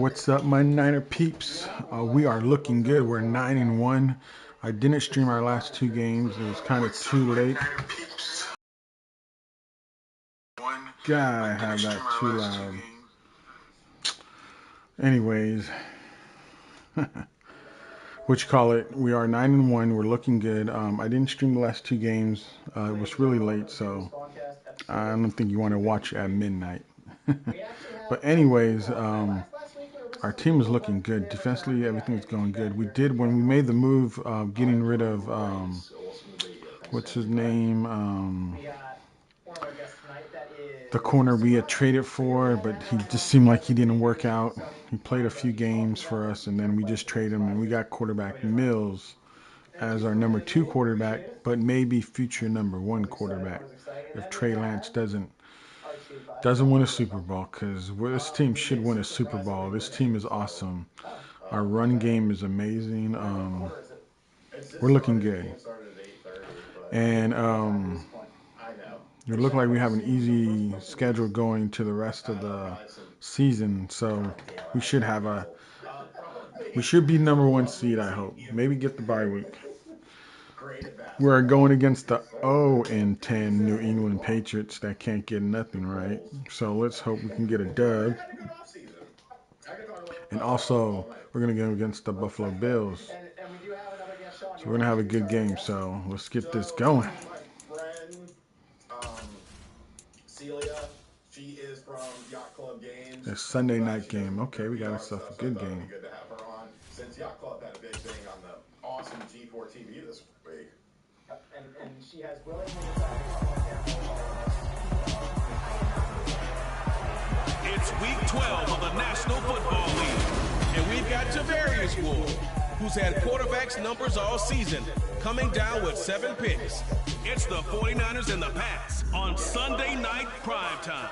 What's up, my Niner peeps? We are looking good. We're 9-1. I didn't stream our last two games. It was kind of too late. God, I have that too loud. Anyways, what you call it? We are 9-1. We're looking good. I didn't stream the last two games. It was really late, so I don't think you want to watch at midnight. But anyways, our team is looking good. Defensively, everything's going good. We did, when we made the move, getting rid of, what's his name? The corner we had traded for, but he just seemed like he didn't work out. He played a few games for us, and then we just traded him, and we got quarterback Mills as our number 2 quarterback, but maybe future number 1 quarterback if Trey Lance doesn't win a Super Bowl, because this team should win a Super Bowl. This team is awesome. Our run game is amazing. We're looking good. And it looked like we have an easy schedule going to the rest of the season, so we should be number 1 seed, I hope. Maybe get the bye week. We're going against the 0-10 New England Patriots that can't get nothing right. So let's hope we can get a dub. And also, we're going to go against the Buffalo Bills. So we're going to have a good game. So let's get this going. She is from Yacht Club Games. A Sunday night game. Okay, we got ourselves a good game. Good to have her on since Yacht Club had a big thing on the awesome G4 TV this week. And she has It's week 12 of the National Football League, and we've got Javarius Ward, who's had quarterbacks numbers all season, coming down with 7 picks. It's the 49ers and the Pats on Sunday night primetime.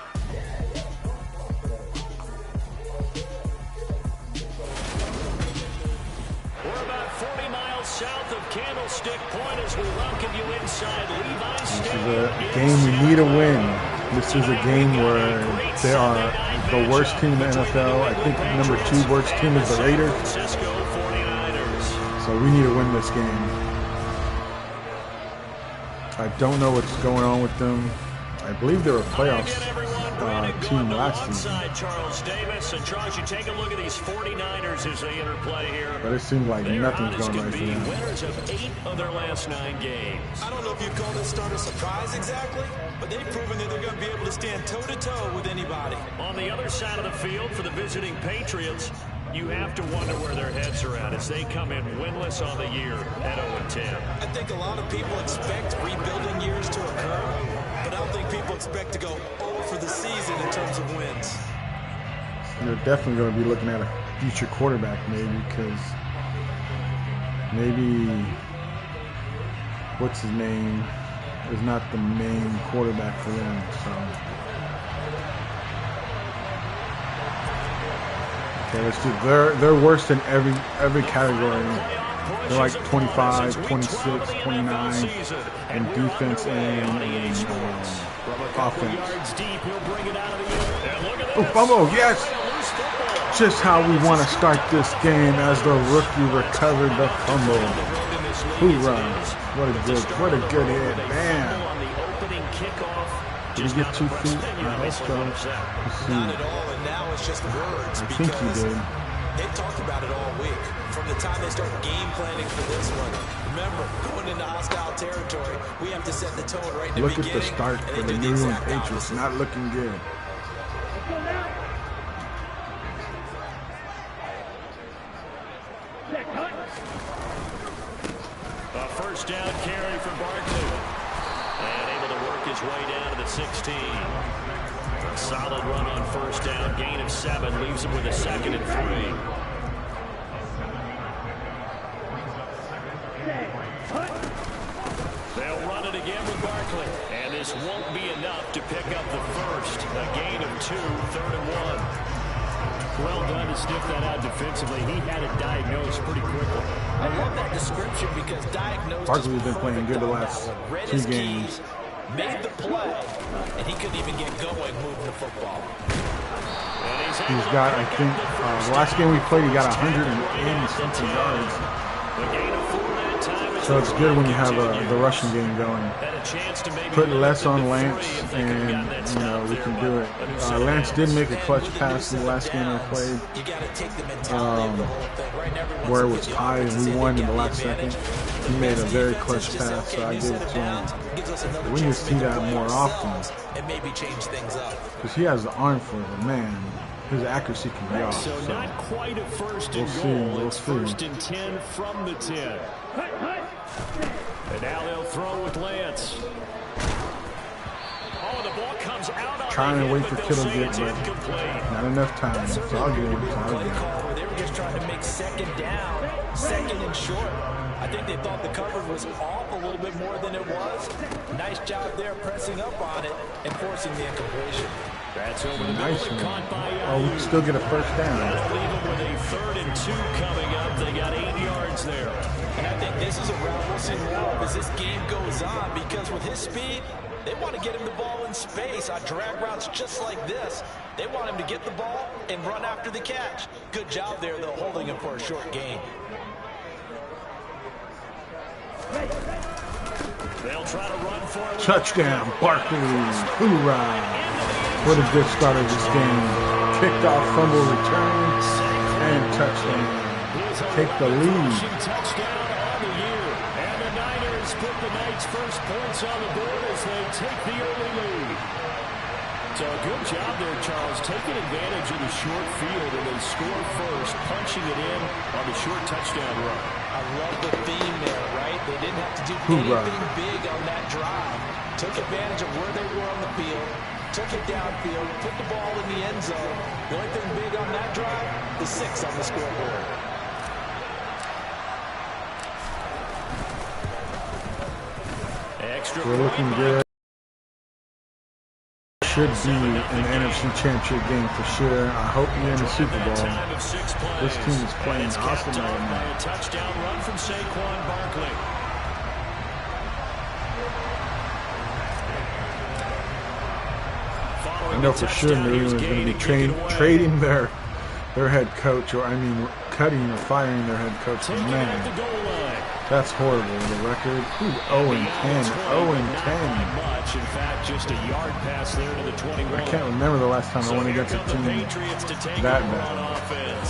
We're about 40 miles south of Candlestick Point as we welcome you inside Levi's Stadium. This is a game we need to win. This is a game where they are the worst team in the NFL. I think number 2 worst team is the Raiders. So we need to win this game. I don't know what's going on with them. I believe they were a playoffs team last season. Charles Davis, and Charles, you take a look at these 49ers as they interplay here. But it seems like nothing's going right for them. Winners of 8 of their last 9 games. I don't know if you call this start a surprise exactly, but they've proven that they're going to be able to stand toe-to-toe with anybody. On the other side of the field for the visiting Patriots, you have to wonder where their heads are at as they come in winless on the year at 0-10. I think a lot of people expect rebuilding years to occur, but I don't think people expect to go 0 for the season in terms of wins. You're definitely going to be looking at a future quarterback maybe, because maybe what's his name is not the main quarterback for them. So okay, let's do. They're worse in every category. They're like 25, 26, 29 in defense and offense. Oh, fumble, yes! Just how we want to start this game as the rookie recovered the fumble. Hoorah! What a good hit, man. Did he get 2 feet? I hope so. Let's see. Not at all, and now it's just words. I think he did. They've talked about it all week. From the time they start game planning for this one. Remember, going into hostile territory, we have to set the tone right in the beginning. Look at the start for the New England Patriots. Not looking good. A first down carry for Barkley. And able to work his way down to the 16. A solid run on first down. Gain of 7 leaves him with a 2nd and 3. They'll run it again with Barkley. And this won't be enough to pick up the first. A gain of 2, 3rd and 1. Well done to sniff that out defensively. He had it diagnosed pretty quickly. I love that description because diagnosed. Barkley's been playing good the last 2 games. Made the play, and he couldn't even get going moving the football. And he's He's got, I think, the last game we played, he got 180-something yards. So it's good when you have the rushing game going. Put less on Lance, and you know we can do it. Lance did make a clutch pass in the last game I played, where it was tied and we won in the last second. He made a very clutch pass, so I gave it to him. We need to see that more often, because he has the arm for it, man. His accuracy can be off. So not quite a first and We'll goal. see. It's first and 10 from the 10. And now they'll throw with Lance. Oh, the ball comes out on Trying to wait for Kittle to get, but not enough time. It's all good. It's all good. They were just trying to make second down, second and short. I think they thought the coverage was off a little bit more than it was. Nice job there pressing up on it and forcing the incompletion. That's over the nice middle, one. caught by Oh, we can still get a first down. That'll leave them with a 3rd and 2 coming up. They got 8 yards there. And I think this is a route we'll see more of as this game goes on, because with his speed, they want to get him the ball in space on drag routes just like this. They want him to get the ball and run after the catch. Good job there, though, holding him for a short gain. They'll try to run for it. Touchdown, Barkley. Hoorah. What a good start of this game. Kicked off, fumble, return, and touchdown. Take the lead. Touchdown on the year. And the Niners put the night's first points on the board as they take the early lead. So a good job there, Charles, taking advantage of the short field, and they score first, punching it in on the short touchdown run. I love the theme there, right? They didn't have to do anything big on that drive. Took advantage of where they were on the field, took it downfield, put the ball in the end zone. The only thing big on that drive, the 6 on the scoreboard. We're looking good. Should be an NFC Championship game for sure. I hope you're in the Super Bowl. This team is playing awesome right now. A touchdown run from Saquon Barkley. I know for sure New England's going to be trading their head coach, or I mean cutting or firing their head coach. Man, that's horrible. The record, 0-10, 0-10. In fact, just a yard pass there to the 21. I can't remember the last time I went against a team that bad.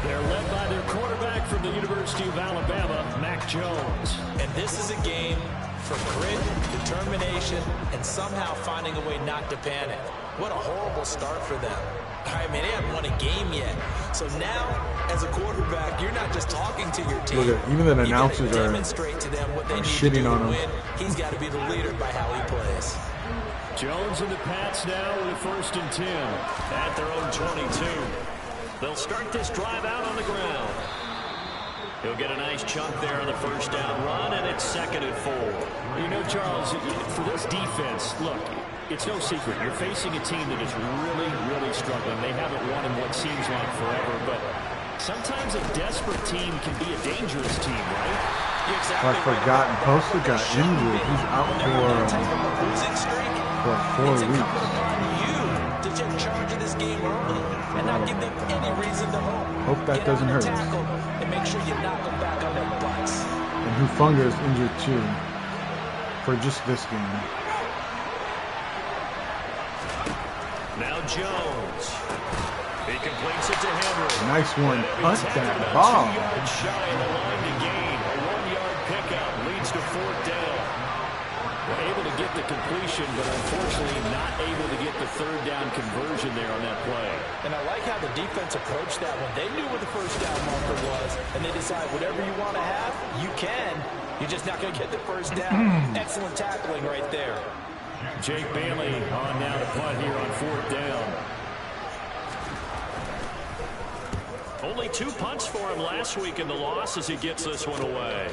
They're led by their quarterback from the University of Alabama, Mac Jones. And this is a game for grit, determination, and somehow finding a way not to panic. What a horrible start for them. I mean, they haven't won a game yet. So now, as a quarterback, you're not just talking to your team. Look at, even the announcers are demonstrate to them what they need shitting to do on to him. win. He's got to be the leader by how he plays. Jones and the Pats now with a 1st and 10 at their own 22. They'll start this drive out on the ground. He'll get a nice chunk there on the first down run, and it's 2nd and 4. You know, Charles, for this defense, look, it's no secret. You're facing a team that is really, really struggling. They haven't won in what seems like forever, but sometimes a desperate team can be a dangerous team, right? I've forgotten. Bosa got injured. He's out for 4 weeks. To take charge of this game early and not give them any reason to hope that doesn't hurt us. And make sure you knock them back on their butts. And Hufanga is injured too for just this game. Now Jones. He completes it to Henry. Nice one. Punt that ball. 2 yards shy of the line to gain. A 1-yard pickup leads to 4th down. We're able to get the completion, but unfortunately not able to get the 3rd down conversion there on that play. And I like how the defense approached that one. They knew where the first down marker was, and they decide whatever you want to have, you can. You're just not going to get the first down. Excellent tackling right there. Jake Bailey on now to punt here on 4th down. Only 2 punts for him last week in the loss as he gets this one away.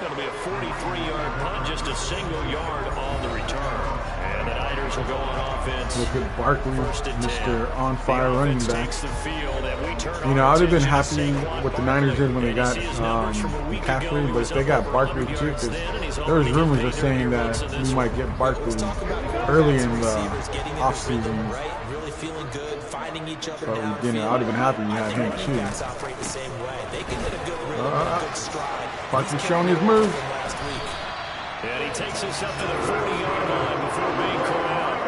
That'll be a 43-yard punt, just a single yard on the return. And the Niners Niners will go on offense. Look at Barkley, Mr. On-fire running back. Takes the field, and we turn You know, I would have been attention happy to Saquon what the Niners did when they got McCaffrey, but if they got Barkley too, because there was rumors of saying that we might get Barkley early in the offseason. Really feeling good, finding each other. But we didn't. I would have been happy we had him too. Barkley showing his moves. And he takes us up to the 40-yard line before being corralled.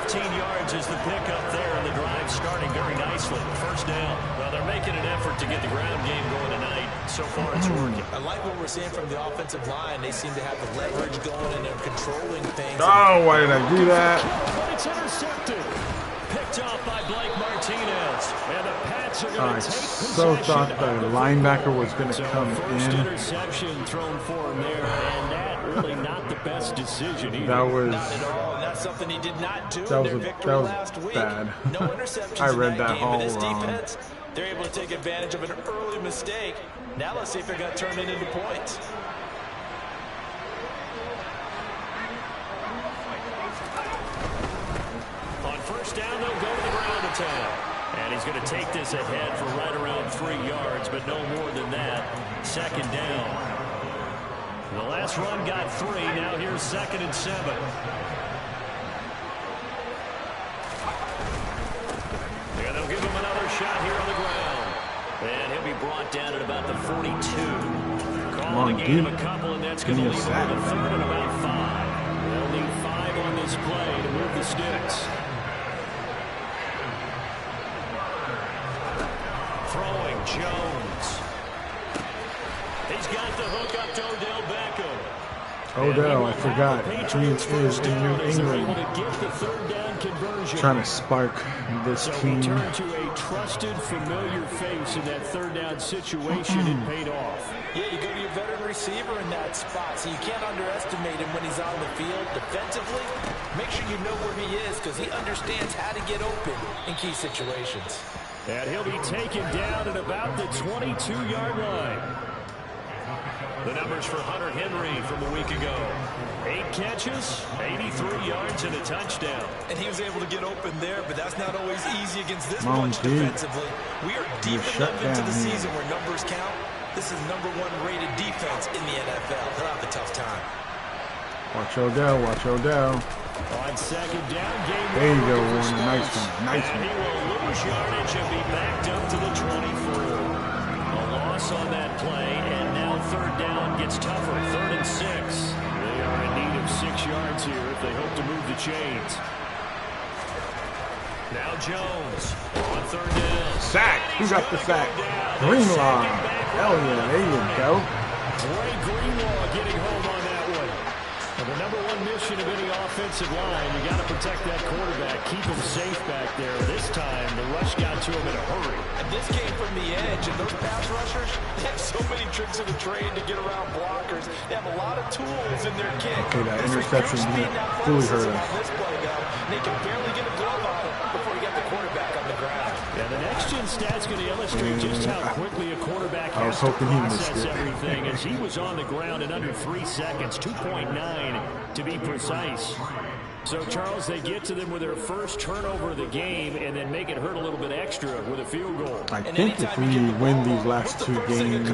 15 yards is the pickup there, and the drive starting very nicely. First down. Well, they're making an effort to get the ground game going tonight. So far, it's working. I like what we're seeing from the offensive line. They seem to have the leverage going, and they're controlling things. Oh, why did I do that? But it's intercepted. Picked off by Blake Martinez. And the Pats are going to take so possession. thought the linebacker was going to come First in. interception thrown for him there, and that really not the best decision either. That was Not at all, and that's something he did not do in their victory last week. bad. No interceptions I in read that game, all but this wrong. defense, they're able to take advantage of an early mistake. Now let's see if they're going to turn it into points. On first down, they'll go to the ground attack. And he's going to take this ahead for right around 3 yards, but no more than that. Second down. The last run got 3. Now here's 2nd and 7. And they'll give him another shot here on the ground. And he'll be brought down at about the 42. Calling a gain of a couple, and that's going to leave him with a 3rd and about 5. They'll need 5 on this play to move the sticks. Throwing Jones. He's got the hook up to Odell Beckham. Odell, I forgot. He is in New England. Trying to spark this team. Turn to a trusted, familiar face in that 3rd down situation. It paid off. Yeah, you go to your veteran receiver in that spot, so you can't underestimate him when he's on the field. Defensively, make sure you know where he is because he understands how to get open in key situations. And he'll be taken down at about the 22-yard line. The numbers for Hunter Henry from a week ago. 8 catches, 83 yards, and a touchdown. And he was able to get open there, but that's not always easy against this bunch defensively. We are deep enough into the season where numbers count. This is #1 rated defense in the NFL. He'll have a tough time. Watch Odell, watch Odell. On 2nd down, game there you go, Warner. Nice one, nice one. He will lose yardage and be backed up to the 24. A loss on that play, and now 3rd down gets tougher. 3rd and 6. They are in need of 6 yards here if they hope to move the chains. Now Jones on 3rd down. Sack. Who got the sack? Greenlaw. Hell yeah, there you go. Dre Greenlaw getting home on that one. And the #1 mission of any offensive line, you got to protect that quarterback, keep him safe back there. This time, the rush got to him in a hurry. And this came from the edge, and those pass rushers, they have so many tricks of the trade to get around blockers. They have a lot of tools in their kit. Okay, that interception fully hurt us. This play, though, they can barely get a glove on it before you get the quarterback on the ground. Yeah, the next-gen stat's going to illustrate just how quickly a quarterback has to process everything, as he was on the ground in under 3 seconds, 2.9 to be precise. So, Charles, they get to them with their first turnover of the game and then make it hurt a little bit extra with a field goal. I think if we win these last 2 games,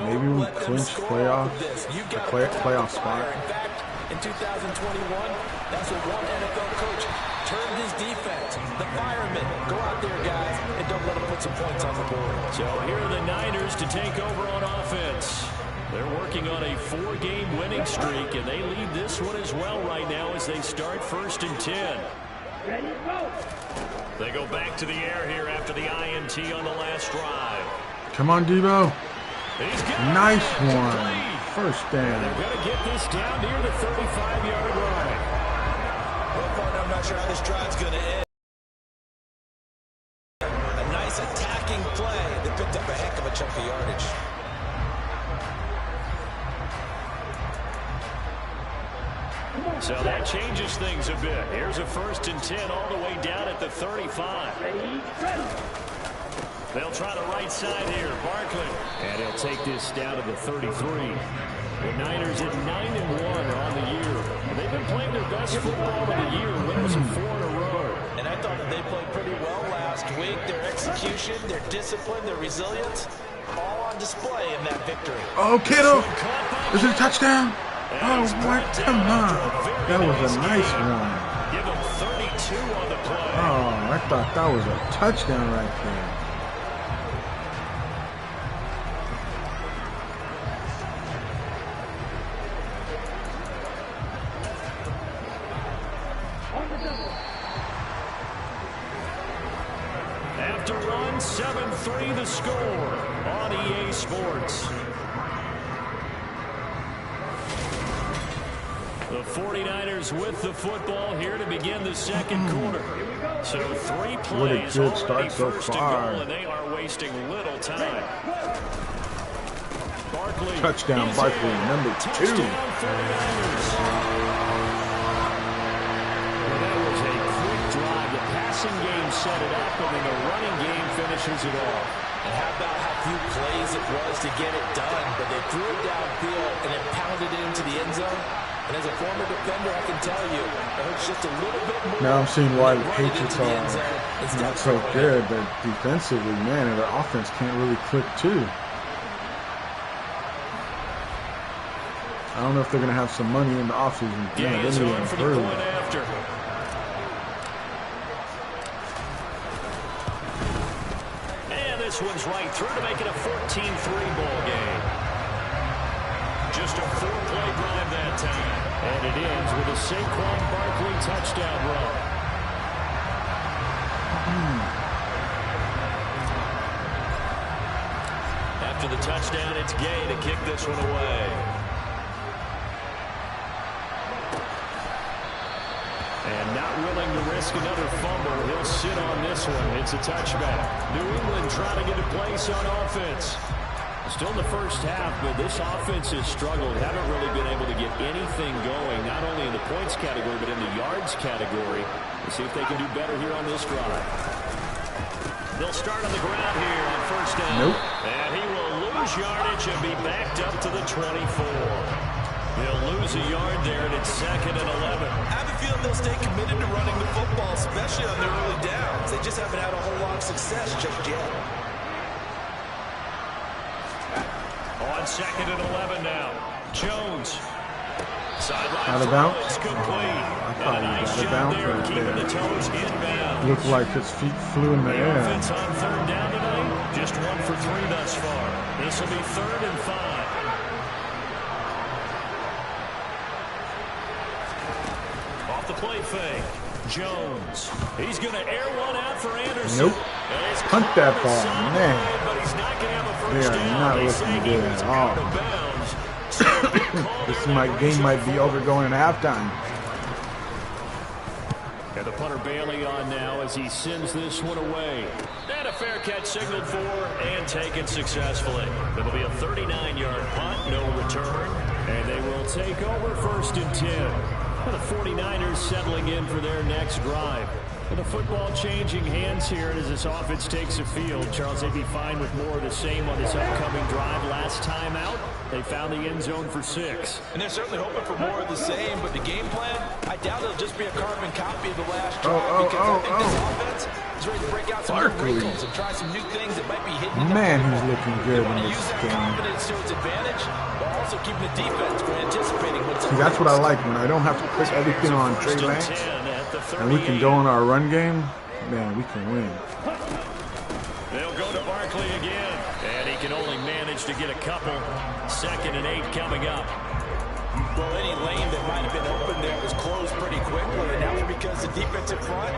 maybe we clinch playoff spot. In fact, in 2021, that's what one NFL coach turned his defense. The firemen, go out there, guys, and don't let them put some points on the board. So here are the Niners to take over on offense. They're working on a 4-game winning streak, and they lead this one as well right now as they start 1st and 10. They go back to the air here after the INT on the last drive. Come on, Debo. Nice one. Complete. First down. They're going to get this down near the 35-yard line. Well, partner, I'm not sure how this drive's going to end. A nice attacking play that picked up a heck of a chunk of yardage. So that changes things a bit. Here's a 1st and 10 all the way down at the 35. They'll try the right side here. Barkley. And he'll take this down to the 33. The Niners at 9-1 on the year. And they've been playing their best football of the year. Winners of 4 in a row. And I thought that they played pretty well last week. Their execution, their discipline, their resilience, all on display in that victory. Oh, Kittle! Is it a touchdown? Oh, what? Come on. That was a nice one. Give him 32 on the play. Oh, I thought that was a touchdown right there. After one, 7-3 the score on EA Sports. The 49ers with the football here to begin the second quarter. So 3 plays, what a good start so far. And they are wasting little time. Barkley. Touchdown, Barkley, number 2. Touchdown 49ers. Well, that was a quick drive. The passing game set it up, and then the running game finishes it off. And how about how few plays it was to get it done, but they threw it downfield and then pounded it into the end zone. And as a former defender, I can tell you, it hurts just a little bit more. Now I'm seeing why the Patriots are not so good, but defensively, man, and their offense can't really click too. I don't know if they're going to have some money in the offseason. Yeah, it's on for the point after. And this one's right through to make it a 14-3 ball game. Just a 4-play drive that time. And it ends with a Saquon Barkley touchdown run. After the touchdown, it's Gay to kick this one away. And not willing to risk another fumble, he'll sit on this one. It's a touchback. New England trying to get a place on offense. Still in the first half, but this offense has struggled. Haven't really been able to get anything going, not only in the points category, but in the yards category. We'll see if they can do better here on this drive. They'll start on the ground here on first down. Nope. And he will lose yardage and be backed up to the 24. They'll lose a yard there, and it's 2nd and 11. I have a feeling they'll stay committed to running the football, especially on their early downs. They just haven't had a whole lot of success just yet. On 2nd and 11 now. Jones. Sideline out of bounds? It's complete. I thought he nice got out of job bounds there right keeping there. the toes inbound. Looked like his feet flew in the The air. offense on 3rd down tonight. Just 1 for 3 thus far. This will be 3rd and 5. Off the play fake. Jones. He's going to air one out for Anderson. Nope. Punt that ball, man. But he's not going to have a They first are down. not They looking say he good was at out all. of bounds. So a big call This there. game might be over going in halftime. And the punter Bailey on now as he sends this one away. And a fair catch signaled for and taken successfully. It'll be a 39-yard punt, no return. And they will take over 1st and 10. And the 49ers settling in for their next drive. And the football changing hands here as this offense takes the field. Charles, they'd be fine with more of the same on this upcoming drive. Last time out, they found the end zone for 6. And they're certainly hoping for more of the same, but the game plan, I doubt it'll just be a carbon copy of the last drive because I think this offense is ready to break out some new wrinkles and try some new things that might be hidden in the Man, playbook. he's looking good They in want to this use that game. confidence to its advantage, while also keeping the defense from anticipating what's See, that's what I like when I don't have to put everything on Trey Lance and we can go on our run game. Man, we can win. They'll go to Barkley again, and he can only manage to get a couple. 2nd and 8 coming up. Well, any lane that might have been open there was closed pretty quickly, and that was because the defensive front,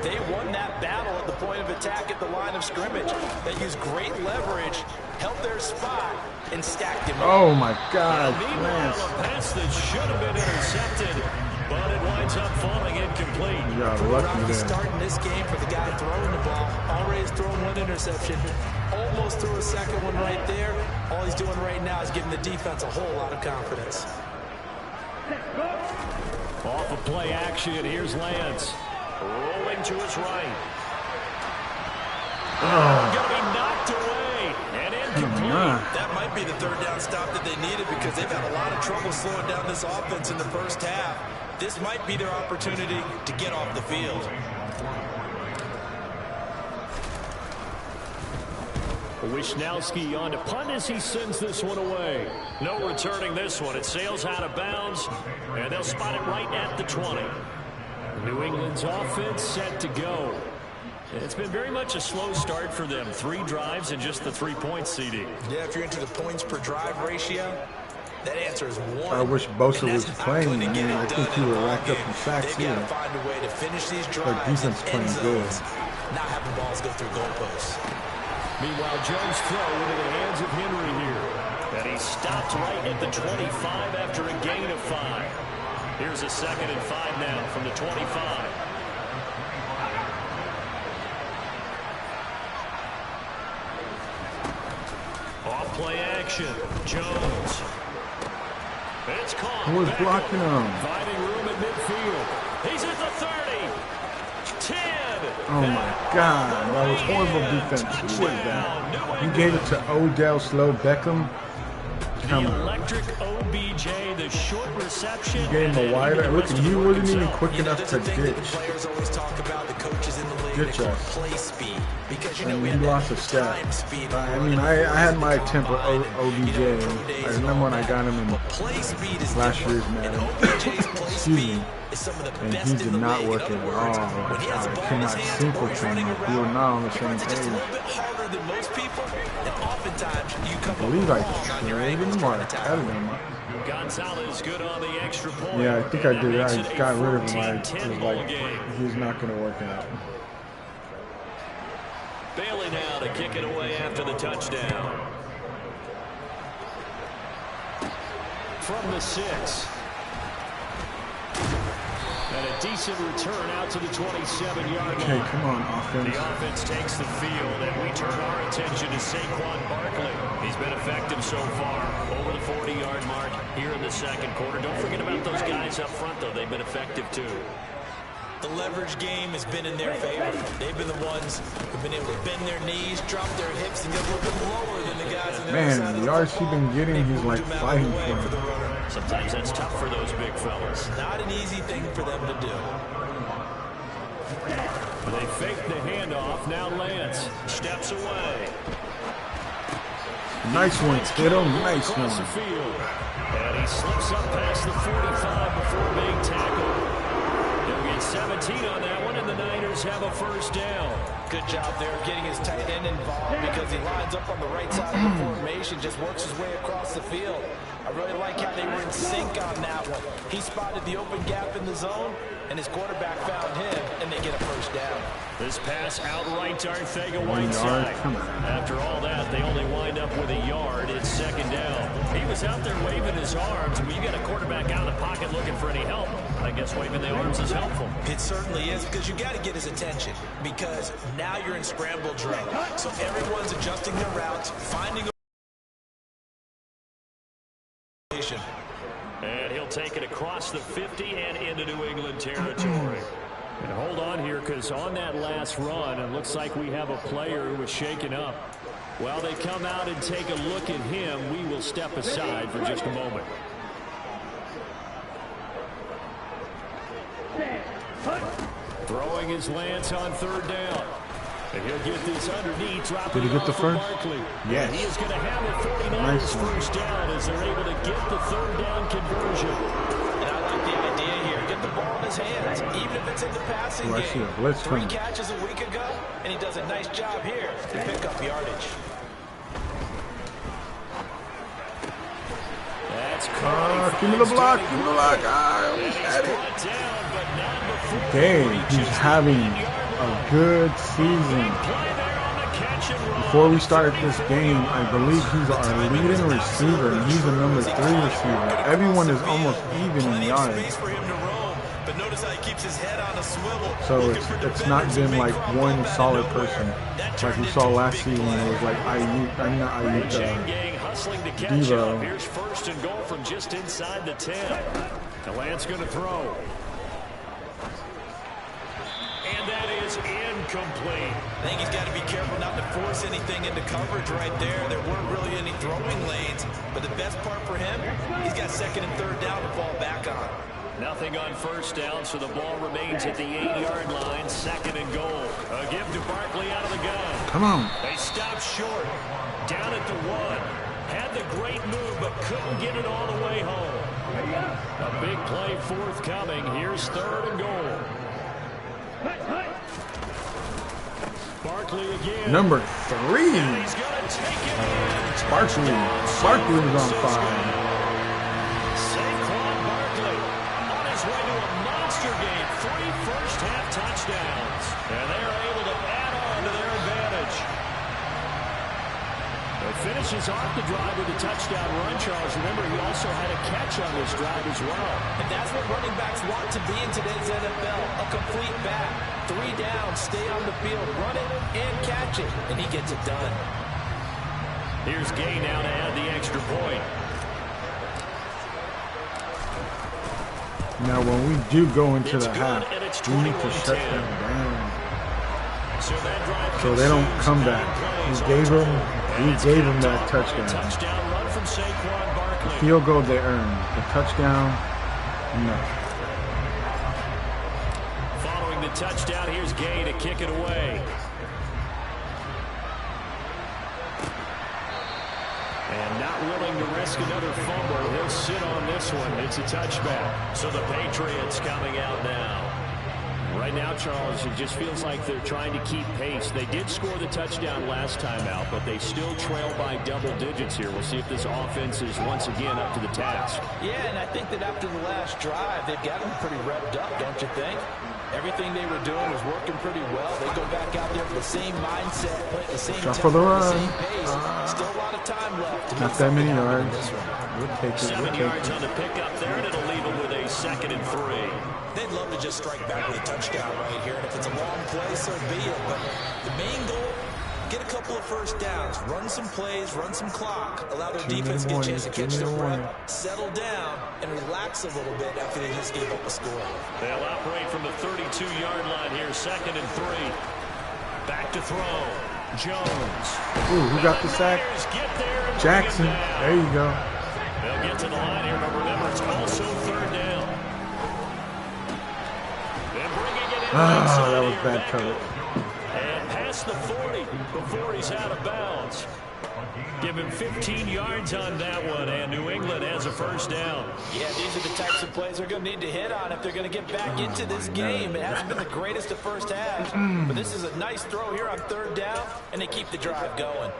they won that battle at the point of attack at the line of scrimmage. They used great leverage, held their spot, and stacked him up. Oh my God, Meanwhile, Lance. a pass that should have been intercepted, but it winds up falling incomplete. You got lucky Rocky there. starting this game for the guy throwing the ball. Already has thrown 1 interception. Almost threw a second one right there. All he's doing right now is giving the defense a whole lot of confidence. Off of play action, here's Lance. Rolling to his right. Going to be knocked away and incomplete. That might be the third down stop that they needed because they've had a lot of trouble slowing down this offense in the first half. This might be their opportunity to get off the field. Wisnowski on to punt as he sends this one away. No returning this one. It sails out of bounds, and they'll spot it right at the 20. New England's offense set to go. It's been very much a slow start for them. 3 drives and just the 3 points, CD. Yeah, if you're into the points per drive ratio, that answer is 1. I wish Bosa was playing. Man, I think he would have racked up some sacks here. They've got to find a way to finish these drives. Their defense playing good. Not having balls go through goalposts. Meanwhile, Jones throw into the hands of Henry here. And he stopped right at the 25 after a gain of 5. Here's a 2nd and 5 now from the 25. Off play action. Jones. It's caught. Who was blocking him? Finding room at midfield. He's at the 30. 10. Oh my God, that was horrible defense. Who was that? You gave it to Odell Slow Beckham. Come The on. electric OBJ, the short reception. You gave him a wider. Look, he wasn't even quick enough to ditch. Players always talk about the coaches in the league. Ditch they call us. play speed because you know And we he had lost a that step. time speed. I mean, I had my attempt with OBJ. I remember when I got him in Play speed is last year's different. Madden. And OBJ's play Excuse me. speed is some of the And best he in did the not league. work In it other at words, all. when he has the I ball could in not his hands sync or with he's him. running We were around, not on the he same runs it just a page. little bit harder than most people, and oftentimes you come I believe up I wrong on your traded angles him or trying I to cut tackle. him. Gonzalez good on the extra point. Yeah, I think I And that did. makes I it a got rid of him. I 14-10 was ball like, game. he's not going to work out. Bailey now to kick it away after the touchdown. From the 6. And a decent return out to the 27-yard Okay, line. come on, offense. The offense takes the field, and we turn our attention to Saquon Barkley. He's been effective so far, over the 40-yard mark here in the second quarter. Don't forget about those guys up front, though. They've been effective, too. The leverage game has been in their favor. They've been the ones who've been able to bend their knees, drop their hips, and get a little bit lower than the guys on the other side Man, of the the yards he's football. been getting, They he's moved like him out of fighting the way for for the him. runner. Sometimes that's tough for those big fellas. Not an easy thing for them to do. They fake the handoff. Now Lance steps away. Nice one, Kittle. Nice Across the one. field. And he slips up past the 45 before being tackled. He'll get 17 on that one, and the Niners have a first down. Good job there getting his tight end involved because he lines up on the right side of the formation, just works his way across the field. I really like how they were in sync on that one. He spotted the open gap in the zone, and his quarterback found him, and they get a first down. This pass outright to Arthega 1 yard. Whiteside. Come on. After all that, they only wind up with a yard. It's second down. He was out there waving his arms. When you get a quarterback out of the pocket looking for any help, I guess waving the arms is helpful. It certainly is because you got to get his attention because now you're in scramble drill. So everyone's adjusting their routes, finding a And he'll take it across the 50 and into New England territory. And hold on here, because on that last run, it looks like we have a player who was shaken up. While they come out and take a look at him, we will step aside for just a moment. Throwing his Lance on third down. And he'll get this underneath. Did he get the first? Yes. He is going to have a 49ers Nice one. first down as they're able to get the third down conversion. And I like the idea here. Get the ball in his hands, even if it's in the passing Oh, I see game. a blitz 3 coming. catches a week ago, and he does a nice job here to pick up yardage. That's Curry. Give me the block. Give me the block. I almost had it. Brought down, but not before Dang, he he's reaches having the 9-yard line. a good season. Play there on the catch and run. Before we started this game, I believe he's our leading receiver, and he's a number 3 receiver. Everyone is almost even in yards. Space for him to roam, but notice how he keeps his head on a swivel. So it's not been like one solid person like we saw last season. It was like Chain gang hustling to catch Devo. up. Here's first and goal from just inside the 10. The Lance going to throw. And that is is incomplete. I think he's got to be careful not to force anything into coverage right there. There weren't really any throwing lanes, but the best part for him, he's got second and third down to fall back on. Nothing on first down, so the ball remains at the 8-yard line, second and goal. A give to Barkley out of the gun. Come on. They stop short. Down at the 1. Had the great move, but couldn't get it all the way home. A big play forthcoming. Here's third and goal. Barkley again. Number 3. And he's going to take it in. Barkley was on fire. Saquon Barkley on his way to a monster game. 3 first-half touchdowns. And they're able to add on to their advantage. It finishes off the drive with a touchdown run, Charles. Remember, he also had a catch on this drive as well. And that's what running backs want to be in today's NFL, a complete back. 3 down, stay on the field, run it, and catch it, and he gets it done. Here's Gay now to add the extra point. Now, when we do go into It's the good, half, and it's we need to 21-10. shut them down So that drive so they don't consumes come 9 back. plays. We gave them that A touchdown. touchdown run from Saquon Barkley. Field goal they earned. The touchdown, no. Following the touchdown, here's Gay to kick it away. And not willing to risk another fumble. He'll sit on this one. It's a touchback. So the Patriots coming out now. Right now, Charles, it just feels like they're trying to keep pace. They did score the touchdown last time out, but they still trail by double digits here. We'll see if this offense is once again up to the task. Yeah, and I think that after the last drive, they've got them pretty revved up, don't you think? Everything they were doing was working pretty well. They go back out there with the same mindset, playing the same Shot tempo, for the run. the same pace. Still a lot of time left. Not that many yards. We'll take it. 7 yards on the pickup there, and it'll leave them with a 2nd and 3. They'd love to just strike back with a touchdown right here. And if it's a long play, so be it. But the main goal, get a couple of first downs, run some plays, run some clock, allow their defense to get a chance to catch their breath, settle down, and relax a little bit after they just gave up a score. They'll operate from the 32-yard line here, 2nd and 3. Back to throw. Jones. Ooh, who got the sack? Get there and Jackson. bring it down. There you go. They'll get to the line here, but remember, it's also 3rd down. They're bringing it in. That was bad cover. And past the 40 before he's out of bounds. Give him 15 yards on that one, and New England has a first down. Yeah, these are the types of plays they're going to need to hit on if they're going to get back into this game. It hasn't been the greatest of first halves, but this is a nice throw here on 3rd down, and they keep the drive going.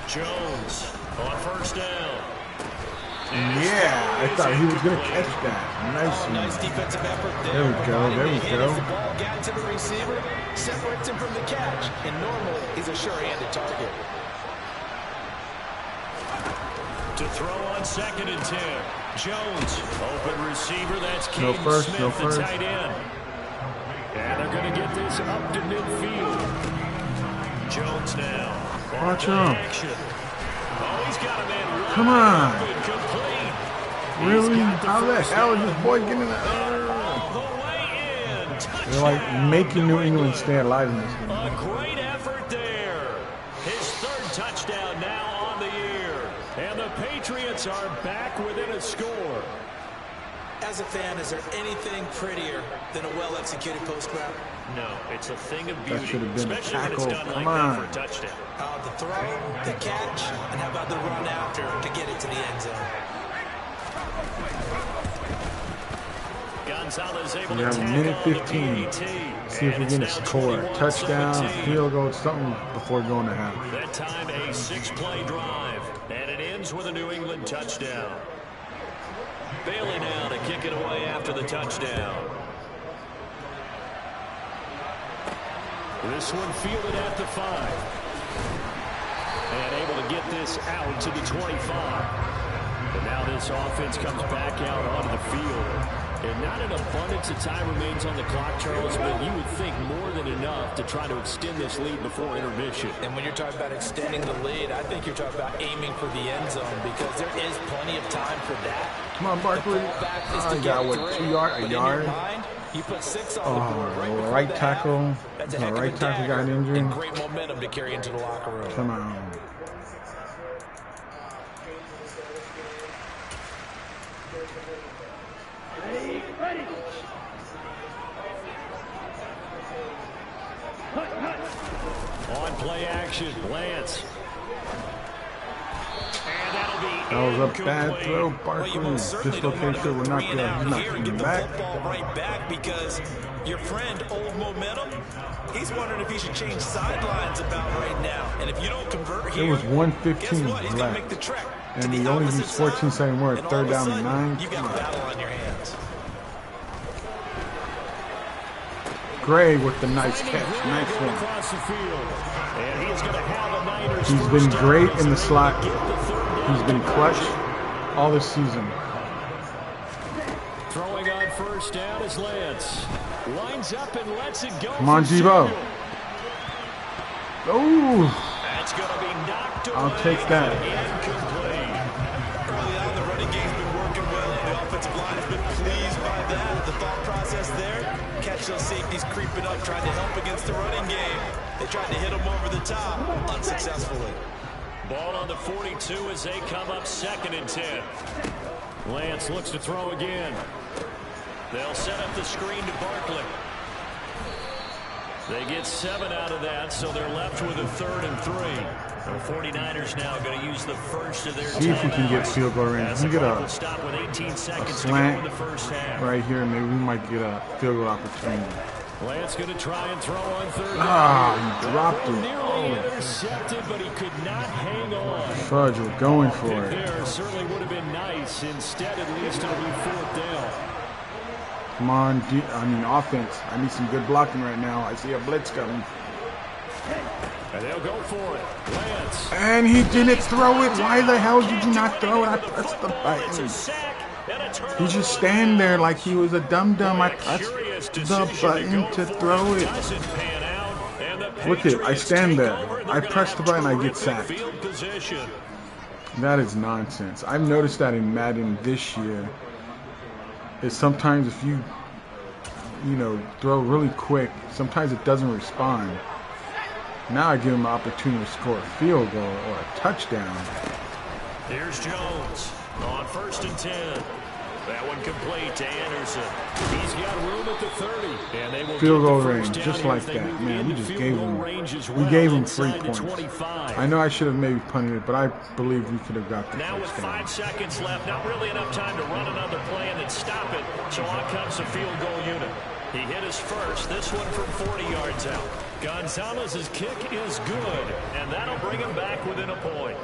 Jones on first down. Yeah, I thought he was going to catch that. Nice defensive effort there. There we go, there we go. The ball got to the receiver, separates him from the catch, and normally he's a sure-handed target. To throw on 2nd and 10. Jones, open receiver. That's Keaton Smith, the tight end. And they're going to get this up to midfield. Jones now. Watch him. Oh, he's got a man. Come on. Complete. Really? How the hell is this boy getting that? All the way in. They're like making New England stay alive in this game. A great effort there. His 3rd touchdown now on the year. And the Patriots are back within a score. As a fan, is there anything prettier than a well-executed post route? No, it's a thing of beauty. That should have been a especially when it's tackle. done Come like on. that for a touchdown. The throw, the catch, and how about the run after to get it to the end zone? Gonzalez able We to have a tackle minute the 15. PAT. See if we And can it's now score. 21-17. Touchdown, field goal, something before going to half. That time a 6-play drive. And it ends with a New England touchdown. Bailey now to kick it away after the touchdown. This one fielded at the 5. And able to get this out to the 25. And now this offense comes back out onto the field. And not an abundance of time remains on the clock, Charles, but you would think more than enough to try to extend this lead before intermission. And when you're talking about extending the lead, I think you're talking about aiming for the end zone because there is plenty of time for that. Come on, Barkley. I got what, 2 yards? A yard? You put 6 on the board right right tackle. That's a heck of a right tackle got injured. and great momentum to carry into the locker room. Come on. On play action, Lance. And that'll be That was a bad incomplete. throw, Barkley. Dislocation, we're not good. He's not coming back. Ball right back because your friend, Old Momentum, he's wondering if he should change sidelines about right now. And if you don't convert here, It was 1:15 guess what? He's gonna make left. the trek to And the he only opposite used 14 side. seconds more at And all third of a down and sudden, 9. You've got a battle on your hands. Gray with the nice catch. Nice one. Across the field. And he's going to have a Niners He's first been down great as in the they slot. get the third down. He's been clutch all this season. Throwing on first down is Lance. Lines up and lets it go. Come on, for Debo. Samuel. Oh, That's going to be knocked away. I'll take that. Incomplete. Early on, the running game's been working well. The offensive line has been pleased by that. The thought process there, catch those safeties creeping up, trying to help against the running game. They tried to hit them over the top, unsuccessfully. Ball on the 42 as they come up 2nd and 10. Lance looks to throw again. They'll set up the screen to Barkley. They get 7 out of that, so they're left with a 3rd and 3. The 49ers now going to use the first of their see if we can get timeouts. field goal range. As We the get clock will a stop with 18 seconds to go slant in the first half. right here, and maybe we might get a field goal opportunity. Lance going to try and throw on 3rd down. Ah, he dropped it. Nearly Oh, intercepted, but he could not hang on. Fudge, we're going for it. There certainly would have been nice. Instead, at least it'll be 4th down. Come on, offense. I need some good blocking right now. I see a blitz coming. And they'll go for it. Lance. And he didn't throw it. Why the hell did you not throw it? I pressed the It's a button. sack and a turnover. He just stand there like he was a dum-dum. I pressed Curious the decision button go to for throw it. Doesn't pan out, and the Look it, I Patriots stand take there. over, and I they're gonna press the have button, I get terrific sacked. Field position. That is nonsense. I've noticed that in Madden this year. Is sometimes if you throw really quick, sometimes it doesn't respond. Now I give him an opportunity to score a field goal or a touchdown. Here's Jones on 1st and 10. That one complete to Anderson. He's got room at the 30, and they will Field get goal the range, first down just here like if they that. move Man, we into just field gave goal him. range as We well, gave him inside 3 the points. 25. I know I should have maybe punted it, but I believe we could have got the Now with first down. 5 seconds left, not really enough time to run another play and then stop it. So on comes the field goal unit. He hit his first, this one from 40 yards out. Gonzalez's kick is good, and that'll bring him back within a point.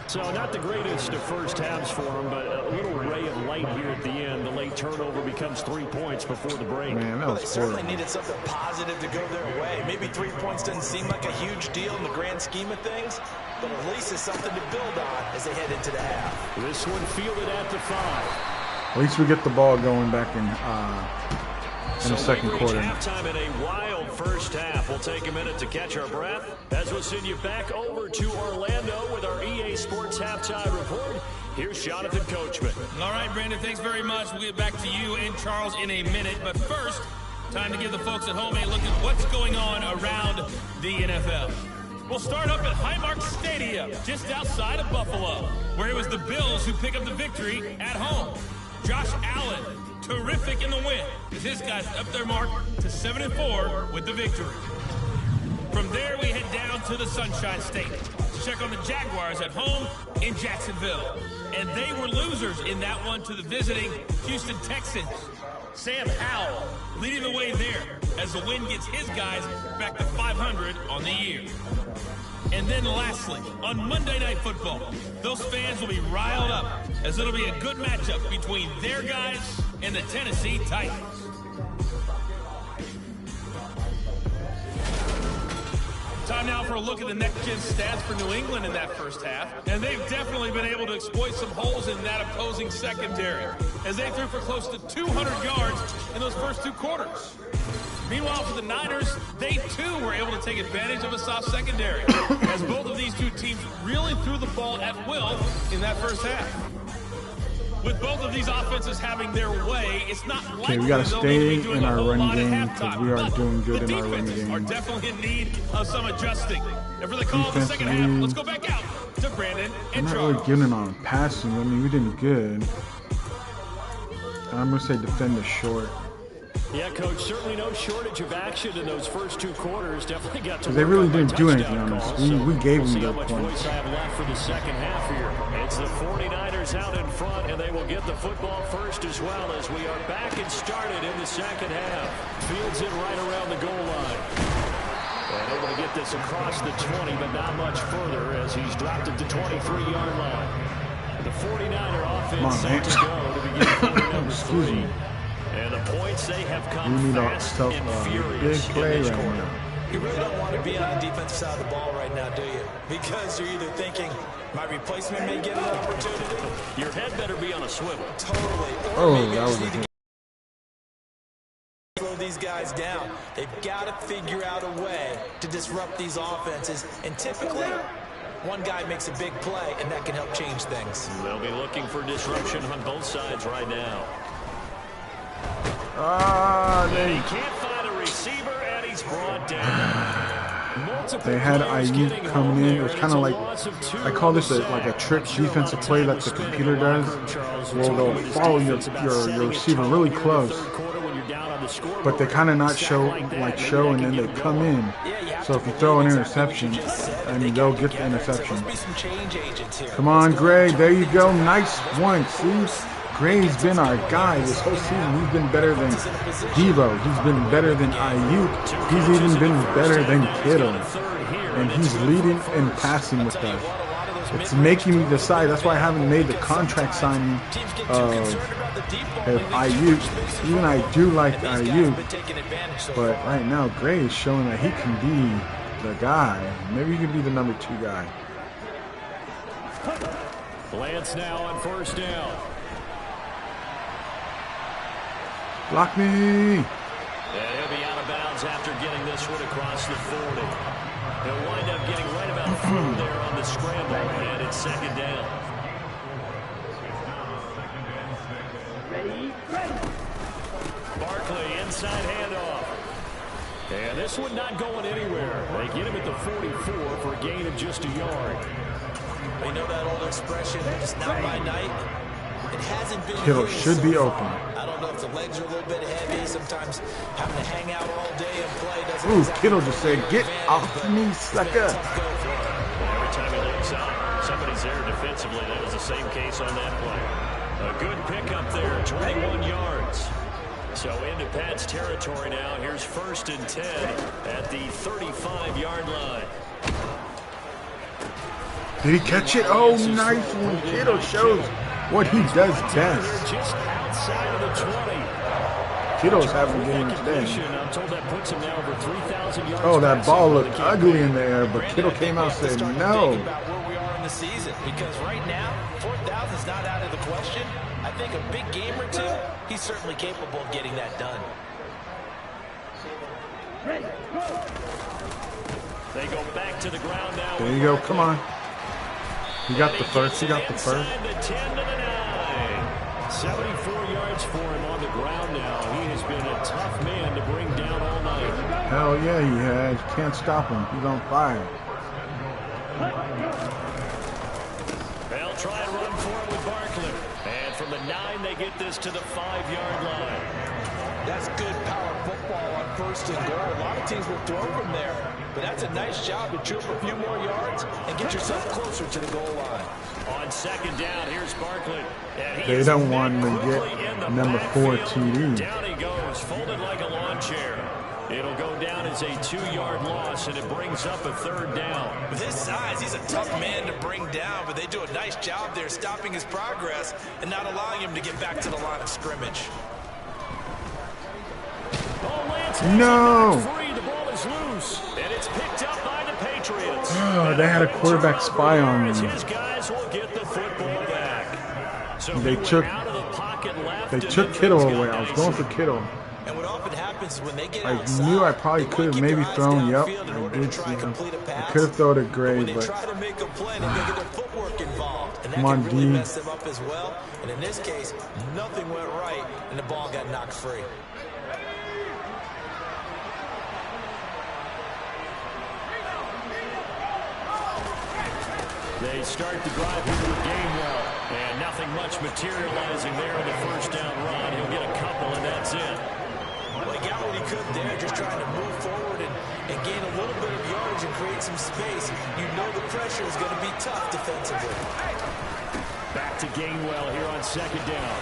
So not the greatest of first halves for him, but a little ray of light here at the end. The late turnover becomes 3 points before the break. Man, that Well, they was certainly horrible. needed something positive to go their way. Maybe 3 points doesn't seem like a huge deal in the grand scheme of things, but at least it's something to build on as they head into the half. This one fielded at the 5. At least we get the ball going back in the second we reach quarter. halftime in a wild first half. We'll take a minute to catch our breath as we'll send you back over to Orlando with our EA Sports Halftime Report. Here's Jonathan Coachman. All right, Brandon, thanks very much. We'll get back to you and Charles in a minute. But first, time to give the folks at home a look at what's going on around the NFL. We'll start up at Highmark Stadium, just outside of Buffalo, where it was the Bills who pick up the victory at home. Josh Allen, terrific in the win, as his guys up their mark to 7-4 with the victory. From there, we head down to the Sunshine State to check on the Jaguars at home in Jacksonville. And they were losers in that one to the visiting Houston Texans. Sam Howell leading the way there as the win gets his guys back to 500 on the year. And then lastly, on Monday Night Football, those fans will be riled up as it'll be a good matchup between their guys and the Tennessee Titans. Time now for a look at the next-gen stats for New England in that first half. And they've definitely been able to exploit some holes in that opposing secondary, as they threw for close to 200 yards in those first 2 quarters. Meanwhile, for the Niners, they too were able to take advantage of a soft secondary, as both of these two teams really threw the ball at will in that first half. With both of these offenses having their way, it's not likely we got to they'll stay need to be doing in a our whole run lot at game because halftime. we are But doing good the in our run defenses are game. definitely in need of some adjusting. And for the call of the second half, let's go back out to Brandon I'm and not Charles. really giving on passing. I mean, we did good. I'm going to say defend us short. Yeah, Coach, certainly no shortage of action in those first 2 quarters. Definitely got to They work really on didn't my do anything touchdown on us. calls, We gave we'll them see how their much points. voice I have left for the second half here. It's the 49ers out in front, and they will get the football first as well as we are back and started in the second half. Fields it right around the goal line. And able to get this across the 20, but not much further as he's dropped at the 23-yard line. The 49er offense set to go to begin quarter number 3. And the points, they have come We need fast a and big furious play in this right quarter. now. You really don't want to be on the defensive side of the ball right now, do you? Because you're either thinking, my replacement may get an opportunity. Your head better be on a swivel. Totally. Or Oh, maybe you that was just a need to hit. slow these guys down. They've got to figure out a way to disrupt these offenses. And typically, one guy makes a big play, and that can help change things. They'll be looking for disruption on both sides right now. And he can't find a receiver, and he's brought down. They had Ayuk coming in. It was kind of like, I call this like a trick defensive play that the computer does. Well, they'll follow your receiver really close, but they kind of not show, and then they come in. So if you throw an interception, I mean, they'll get the interception. Come on, Gray. There you go. Nice one. See? Gray's been our guy this whole season. He's been better than Devo. He's been better than Ayuk. He's even been better than Kittle. And he's leading and passing with us. It's making me decide. That's why I haven't made the contract signing of Ayuk. Even I do like Ayuk. But right now, Gray is showing that he can be the guy. Maybe he could be the number 2 guy. Lance now on first down. Block me! And he'll be out of bounds after getting this one across the 40. He'll wind up getting right about through there on the scramble, and it's second down. Barkley, inside handoff. And this one not going anywhere. They get him at the 44 for a gain of just a yard. We know that old expression, it's not by night. It hasn't been Kittle used should be so open. far. I don't know if the legs are a little bit heavy. Sometimes having to hang out all day and play doesn't Ooh, exactly Kittle just said, "Get off me, sucker!" Every time he looks out, somebody's there defensively. That was the same case on that play. A good pickup there, 21 yards. So into Pat's territory now. Here's 1st and 10 at the 35-yard line. Did he catch it? Oh, nice one. Kittle shows what he does best. Just outside of the 20. Kittle's having a game today. I'm told that puts him now over 3,000 yards. Oh, that ball looked ugly in the air, but Kittle came out and said no. About where we are in the season, because right now 4,000 is not out of the question. I think a big game or 2, he's certainly capable of getting that done. They go back to the ground now. There you go. Come on. He got the first. He got the first. The 10 to the 9. 74 yards for him on the ground now. He has been a tough man to bring down all night. Hell yeah, he has. Can't stop him. He's on fire. They'll try and run for it with Barkley. And from the 9, they get this to the 5-yard line. That's good power football on 1st and goal. A lot of teams will throw from there, but that's a nice job to troop a few more yards and get yourself closer to the goal line. On 2nd down, here's Barkley. They don't want him to get number 4 TD. Down he goes, folded like a lawn chair. It'll go down as a 2-yard loss, and it brings up a 3rd down. With his size, he's a tough man to bring down, but they do a nice job there stopping his progress and not allowing him to get back to the line of scrimmage. Oh, Lance No. free. The ball is loose, and it's picked up by the Patriots. Oh, they had a quarterback spy on me. His guys will get the football back. So They took Kittle away. I was going for Kittle. And what often happens is when they get I outside, knew I probably they could have want maybe guys thrown. Yep, downfield in I order to did try see and him. complete a I pass. could have thrown a When Gray, they but try to make a play, they're going to get their footwork involved. And that Come on, can really D. mess them up as well. And in this case, nothing went right, and the ball got knocked free. They start the drive here with Gainwell. And nothing much materializing there in the first down run. He'll get a couple, and that's it. Well, he got what he could there, just trying to move forward and gain a little bit of yardage and create some space. You know the pressure is going to be tough defensively. Back to Gainwell here on second down.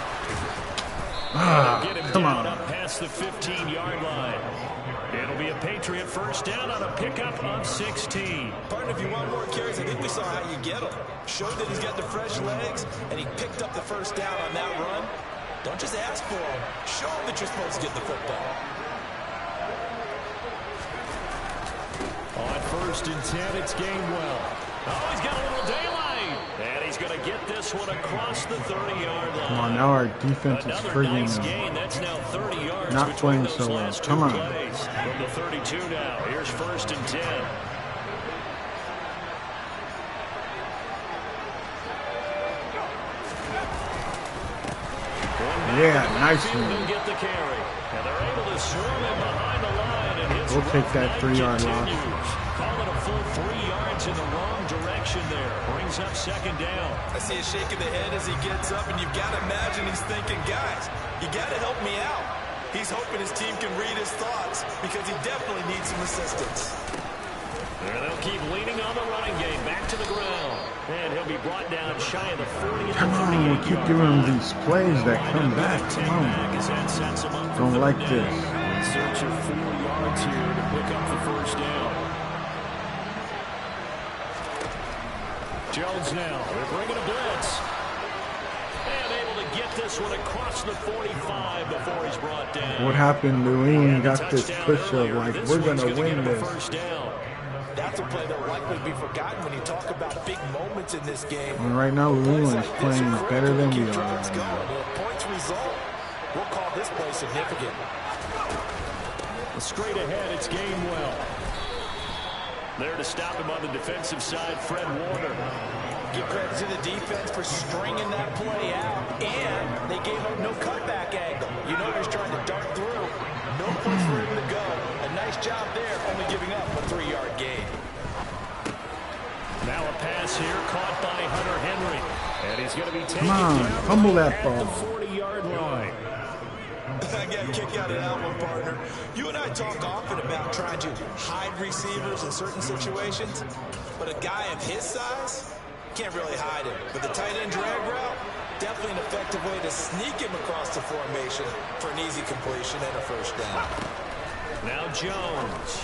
Get him come down on. up past the 15-yard line. It'll be a Patriot first down on a pickup of 16. Partner, if you want more carries, I think we saw how you get them. Showed that he's got the fresh legs, and he picked up the first down on that run. Don't just ask for him. Show him that you're supposed to get the football. On first and 10, it's Gainwell. Oh, he's got a little daylight. And he's going to get this one across the 30-yard line. Come on, now our defense is Another friggin' nice gain. That's now 30 yards not between playing those so well. last two Come on. plays. From the 32 now. Here's first and 10. Yeah, nice He'll one. get the carry. And they're able to swarm him behind the line. And his We'll take that 3-yard loss. continues. Call it a full 3 yards in the wrong direction there. Brings up second down. I see a shake of the head as he gets up, and you've got to imagine he's thinking, guys, you got to help me out. He's hoping his team can read his thoughts because he definitely needs some assistance. And they'll keep leaning on the running game. Back to the ground. And he'll be brought down shy of the 40 at Come the on, we 38 keep yard giving line. them these plays that come back. Come on. Don't like this. In search of 4 yards here to pick up the first down. Jones now. They're bringing a blitz. And able to get this one across the 45 before he's brought down. What happened? New England got this Touchdown push of earlier. like, This we're one's going to gonna win get him a this. first down. That's a play that will likely be forgotten when you talk about big moments in this game. And right now, New England is playing better than we Keep are drives right now. going. And a points result, we'll call this play significant. Straight ahead, it's Gainwell. There to stop him on the defensive side, Fred Warner. Give credit to the defense for stringing that play out, and they gave up no cutback angle. You know he's trying to dart through. No place for him to go. A nice job there, only giving up a 3-yard gain. Now a pass here, caught by Hunter Henry. And he's going to be taken Come on, down fumble right that at ball. the 40-yard line. I got a kick out of that one, partner. You and I talk often about trying to hide receivers in certain situations, but a guy of his size can't really hide him. But the tight end drag route, definitely an effective way to sneak him across the formation for an easy completion and a first down. Now Jones.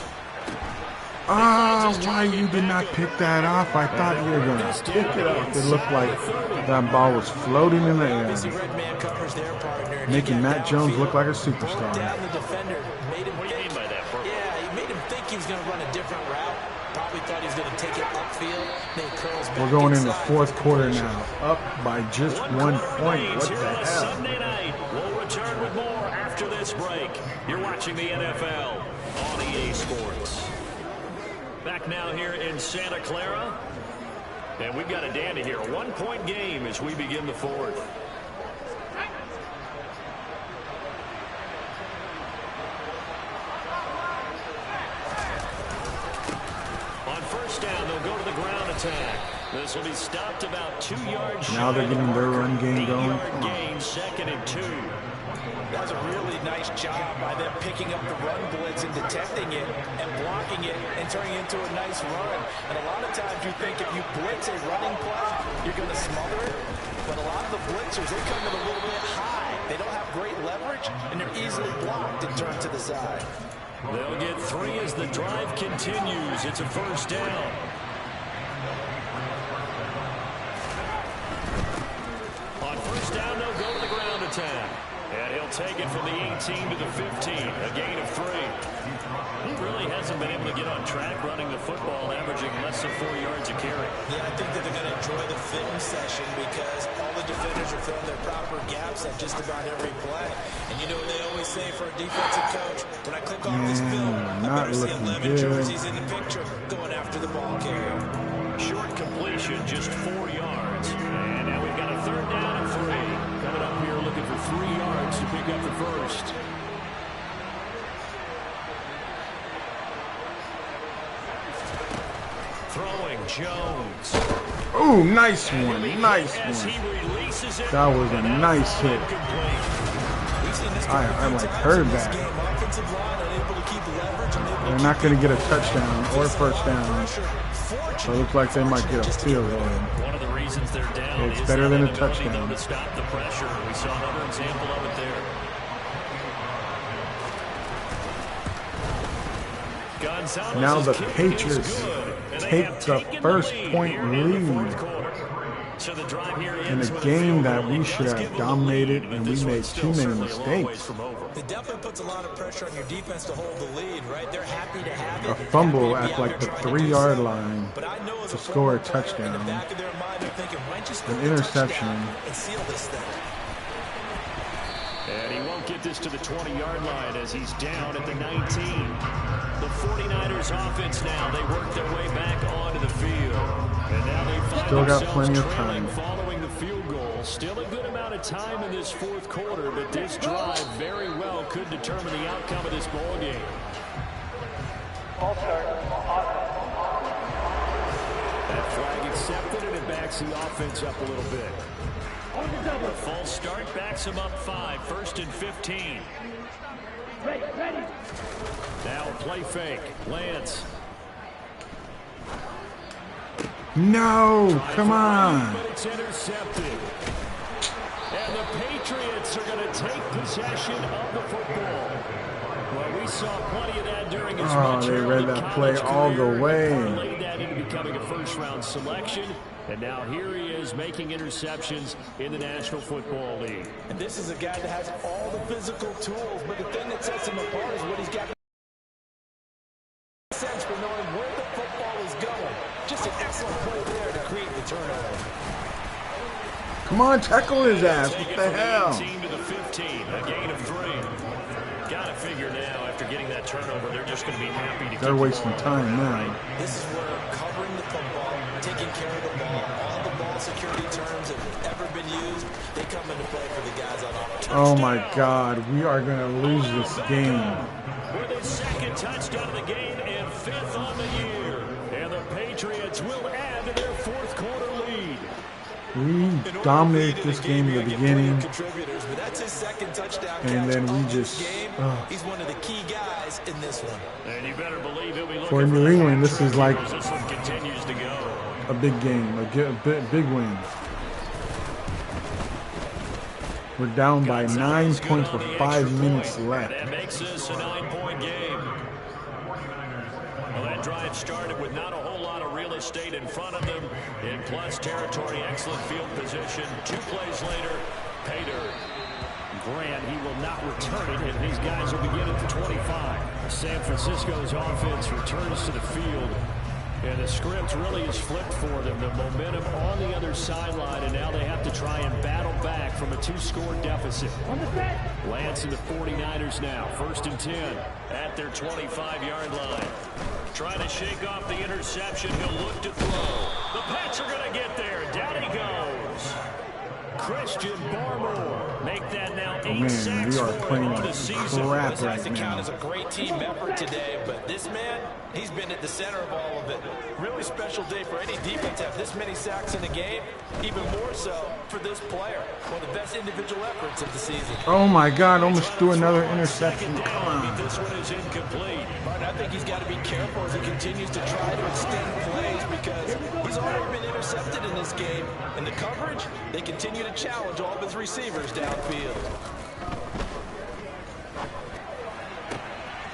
Why you did not pick that off? I thought you were going to pick it up. It looked like that ball was floating in the Busy air, red man covers their partner. and he making got Matt Jones downfield, look like a broke superstar. down the defender, made him What do you think. mean by that, Purple? Yeah, he made him think he was going to run a different route. Probably thought he was going to take it upfield. Then he curls back We're going in the inside. fourth quarter now, up by just 1 point. What Here the on hell? Sunday night. We'll return with more after this break. You're watching the NFL on EA Sports. Back now here in Santa Clara. And we've got a dandy here. A 1-point game as we begin the fourth. On first down, they'll go to the ground attack. This will be stopped about 2 yards shy. Now they're getting their run game going. 8-yard Come on. gain, 2nd and 2. That was a really nice job by them picking up the run blitz and detecting it and blocking it and turning it into a nice run. And a lot of times you think if you blitz a running play, you're going to smother it. But a lot of the blitzers, they come in a little bit high. They don't have great leverage, and they're easily blocked and turned to the side. They'll get 3 as the drive continues. It's a first down. On first down, they'll go to the ground attack. And he'll take it from the 18 to the 15, a gain of 3. He really hasn't been able to get on track running the football, averaging less than 4 yards a carry. Yeah, I think that they're going to enjoy the film session because all the defenders are filling their proper gaps at just about every play. And you know what they always say for a defensive coach? When I click on this film, I better see 11 jerseys in the picture going after the ball carrier. Short completion, just 4 yards. And now we've got a 3rd down and 3. Coming up here looking for 3 yards to pick up the first. Throwing Jones. Oh, nice one. Nice one. That was a nice hit. I like heard that. They're not going to get a touchdown or a first down. So it looks like they might get a field goal. One of the reasons they're down it's better than a touchdown. To stop the pressure. We saw another example of it there. Now the Patriots take the first point lead in a game that we should have dominated, and we made too many mistakes. It definitely puts a lot of pressure on your defense to hold the lead, right? They're happy to have it. A fumble at like the 3-yard line to score a touchdown. An interception. And he won't get this to the 20-yard line as he's down at the 19. The 49ers offense now, they work their way back onto the field. And now they find still got plenty of time following the field goal. Still a good amount of time in this 4th quarter, but this drive very well could determine the outcome of this ball game. That flag accepted, and it backs the offense up a little bit. The false start backs him up 5, 1st and 15. Now a play fake. Lance. No, come on. But it's intercepted. And the Patriots are going to take possession of the football. Well, we saw plenty of that during his much they read that play all the way. Parlay that into becoming a first-round selection. And now here he is making interceptions in the National Football League. And this is a guy that has all the physical tools, but the thing that sets him apart is what he's got sense for knowing where the football is going. Just an excellent play there to create the turnover. Come on, tackle his ass. What the hell? 18 to the 15, a gain of 3. Gotta figure now, after getting that turnover, they're just going to be happy to. They're wasting time now. This is where covering the football, taking care of the ball, all the ball security terms have ever been used, they come into play for the guys on offense. Oh my God, we are going to lose this game. With his 2nd touchdown of the game and 5th on the year. And the Patriots will add to their 4th quarter lead. We dominated this game in the beginning, but that's his 2nd touchdown and then we just he's one of the key guys in this one. And you better believe he'll be looking for New England. This is like this one continues to go. A big game, a big win. We're down by 9 points with 5 minutes left. That makes this a 9-point game. Well, that drive started with not a whole lot of real estate in front of them. In plus territory, excellent field position. 2 plays later, Pater. Grant, he will not return it, and these guys will begin at the 25. San Francisco's offense returns to the field. And the script really is flipped for them. The momentum on the other sideline, and now they have to try and battle back from a 2-score deficit. Lance and the 49ers now, 1st and 10 at their 25-yard line. Trying to shake off the interception. He'll look to throw. The Pats are going to get there. Down he goes. Christian Barmore make that now 8 sacks we are playing on like the season. crap This has right to count now. as a great team effort today, but this man, he's been at the center of all of it. Really special day for any defense to have this many sacks in a game, even more so for this player. One of the best individual efforts of the season. Oh my God, almost threw another interception. Come on. This one is incomplete. Martin, I think he's got to be careful as he continues to try to extend plays because he's already been intercepted in this game. And the coverage, they continue to challenge all of his receivers downfield.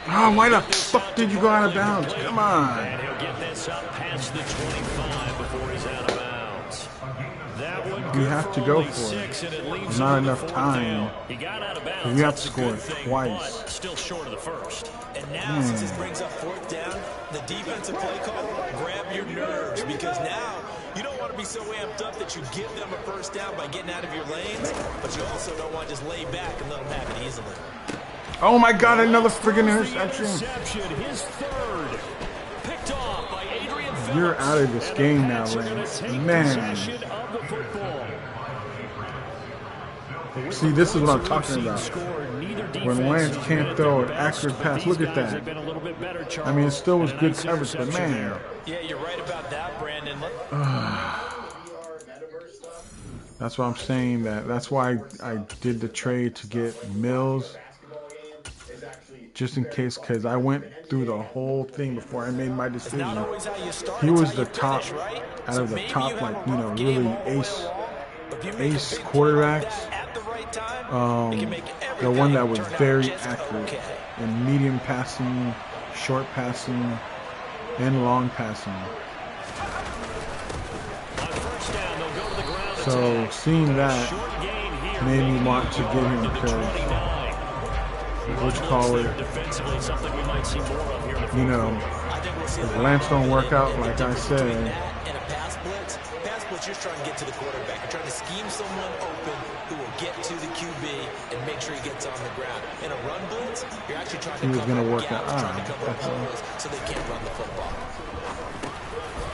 Oh, why the fuck did you go out of bounds? Come on. And he'll get this up past the 25 before he's out of bounds. That one we have to go for it. There's not enough time. We have to score twice. Still short of the first. And now, since this brings up fourth down, the defensive play call, grab your nerves, because now you don't want to be so amped up that you give them a first down by getting out of your lanes, but you also don't want to just lay back and let them have it easily. Oh my God, another friggin' interception. His third. Picked off by Adrian Phillips. You're out of this game now, Lance. Man. See, this is what I'm talking about. When Lance can't throw an accurate pass, look at that. I mean, it still was good coverage, but man. Yeah, you're right about that, Brandon. That's why I'm saying that. That's why I did the trade to get Mills. Just in case, because I went through the whole thing before I made my decision. He was the top, out of the top, like, you know, really ace quarterbacks. The one that was very accurate in medium passing, short passing, and long passing. So seeing that made me want to get him because what you call it, you know, if Lance don't work out, like I said. In a pass blitz, you're trying to get to the quarterback. You're trying to scheme someone open who will get to the QB and make sure he gets on the ground. In a run blitz, you're actually trying to cover holes so they can't run the football.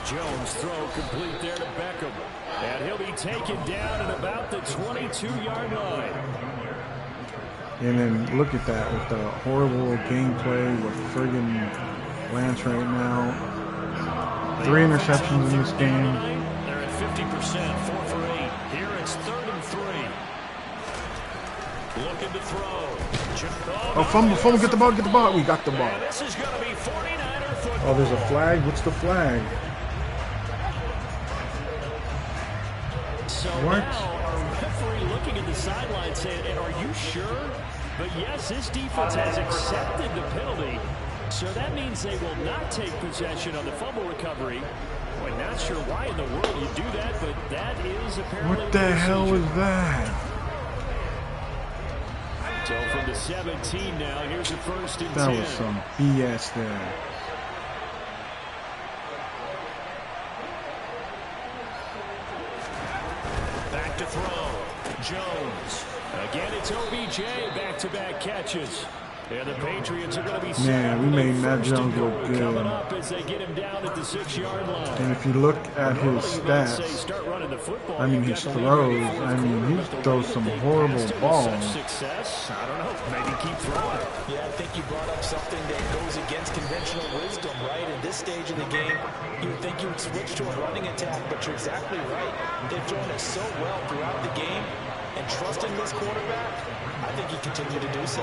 Jones throw complete there to Beckham. And he'll be taken down at about the 22-yard line. And then look at that with the horrible gameplay with friggin' Lance right now. 3 interceptions in this game. They're at 50%, 4 for 8. Here it's 3rd and 3. Looking to throw. Oh, fumble, get the ball. We got the ball. This is going to be 49er football. Oh, there's a flag. What's the flag? So what? Now our referee looking at the sideline saying, are you sure? But yes, this defense has accepted the penalty. So that means they will not take possession on the fumble recovery. Boy, not sure why in the world you do that, but that is apparently what the hell was that? So from the 17 now, here's a 1st and 10. That was some BS there. Back to throw. Jones. Again, it's OBJ. Back-to-back catches. And the Patriots are going to be we made Matt Jones look good. Coming up as they get him down at the 6-yard line. And if you look at his stats, I mean his throws, I mean he throws some horrible balls. Success? I don't know. Maybe keep throwing. Yeah, I think you brought up something that goes against conventional wisdom, right? At this stage in the game, you would think you would switch to a running attack, but you're exactly right. They've thrown it so well throughout the game, and trusting this quarterback, I think he continued to do so.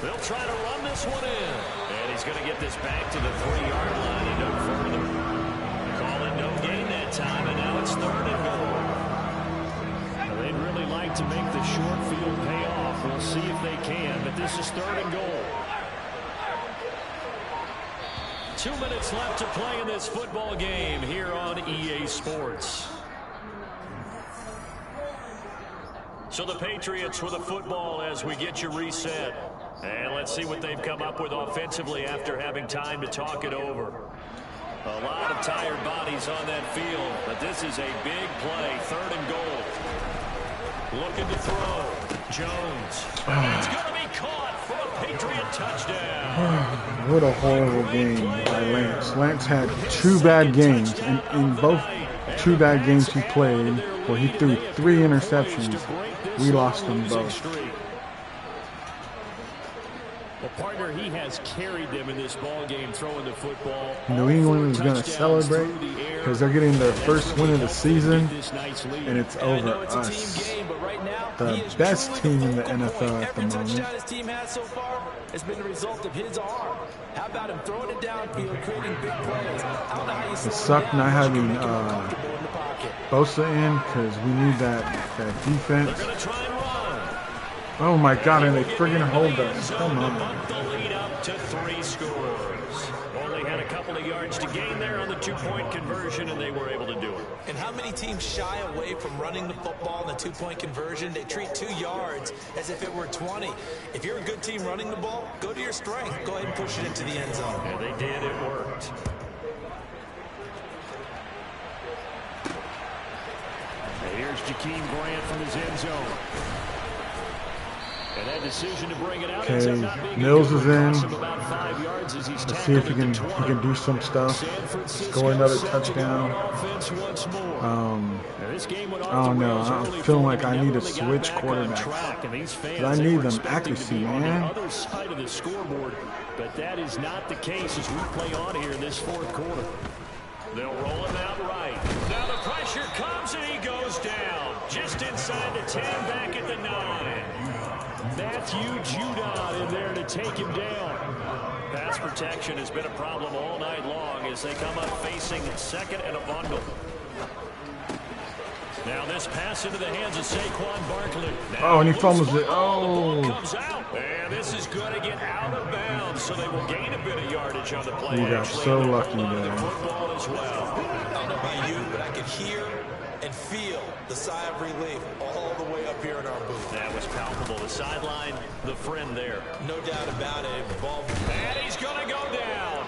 They'll try to run this one in. And he's going to get this back to the 3-yard line and no further. Call it no gain that time, and now it's 3rd and goal. Well, they'd really like to make the short field pay off. We'll see if they can, but this is 3rd and goal. 2 minutes left to play in this football game here on EA Sports. So the Patriots with the football as we get you reset. And let's see what they've come up with offensively after having time to talk it over. A lot of tired bodies on that field, but this is a big play. 3rd and goal. Looking to throw. Jones. And it's going to be caught for a Patriot touchdown. What a horrible game by Lance. Lance had 2 bad games, and in both 2 bad games he played, where he threw 3 interceptions, we lost them both. Well, partner, he has carried them in this ball game, throwing the football. New England is going to celebrate because they're getting their first win of the season, and it's over us. The best team in the NFL at the moment. His team has so far has been the result of his arm. How about him throwing it downfield, creating big plays? I don't know how you it sucked not having Bosa in because we need that defense. Oh my God, and they friggin' hold us. Come on. to 3 scores. Only had a couple of yards to gain there on the 2-point conversion, and they were able to do it. And how many teams shy away from running the football in the 2-point conversion? They treat 2 yards as if it were 20. If you're a good team running the ball, go to your strength. Go ahead and push it into the end zone. And they did. It worked. And here's Jakeem Grant from his end zone. And that decision to bring it out. Okay, Mills is in. Let's see if he can do some stuff. Score another touchdown. I don't know. I'm feeling like I need to switch quarterbacks. I need them accuracy, man. Other side of the scoreboard, but that is not the case as we play on here in this 4th quarter. They'll roll him out right. Now the pressure comes and he goes down. Just inside the 10, back at the 9. Matthew Judon in there to take him down. Pass protection has been a problem all night long as they come up facing 2nd and a bundle. Now this pass into the hands of Saquon Barkley. Oh, and he fumbles it. Oh. Comes out. And this is going to get out of bounds, so they will gain a bit of yardage on the play. We got so lucky there. Football as well. I don't know about you, but I could hear and feel the sigh of relief all the way up here in our booth. That was palpable. The sideline, the friend there. No doubt about it. Ball. And he's going to go down.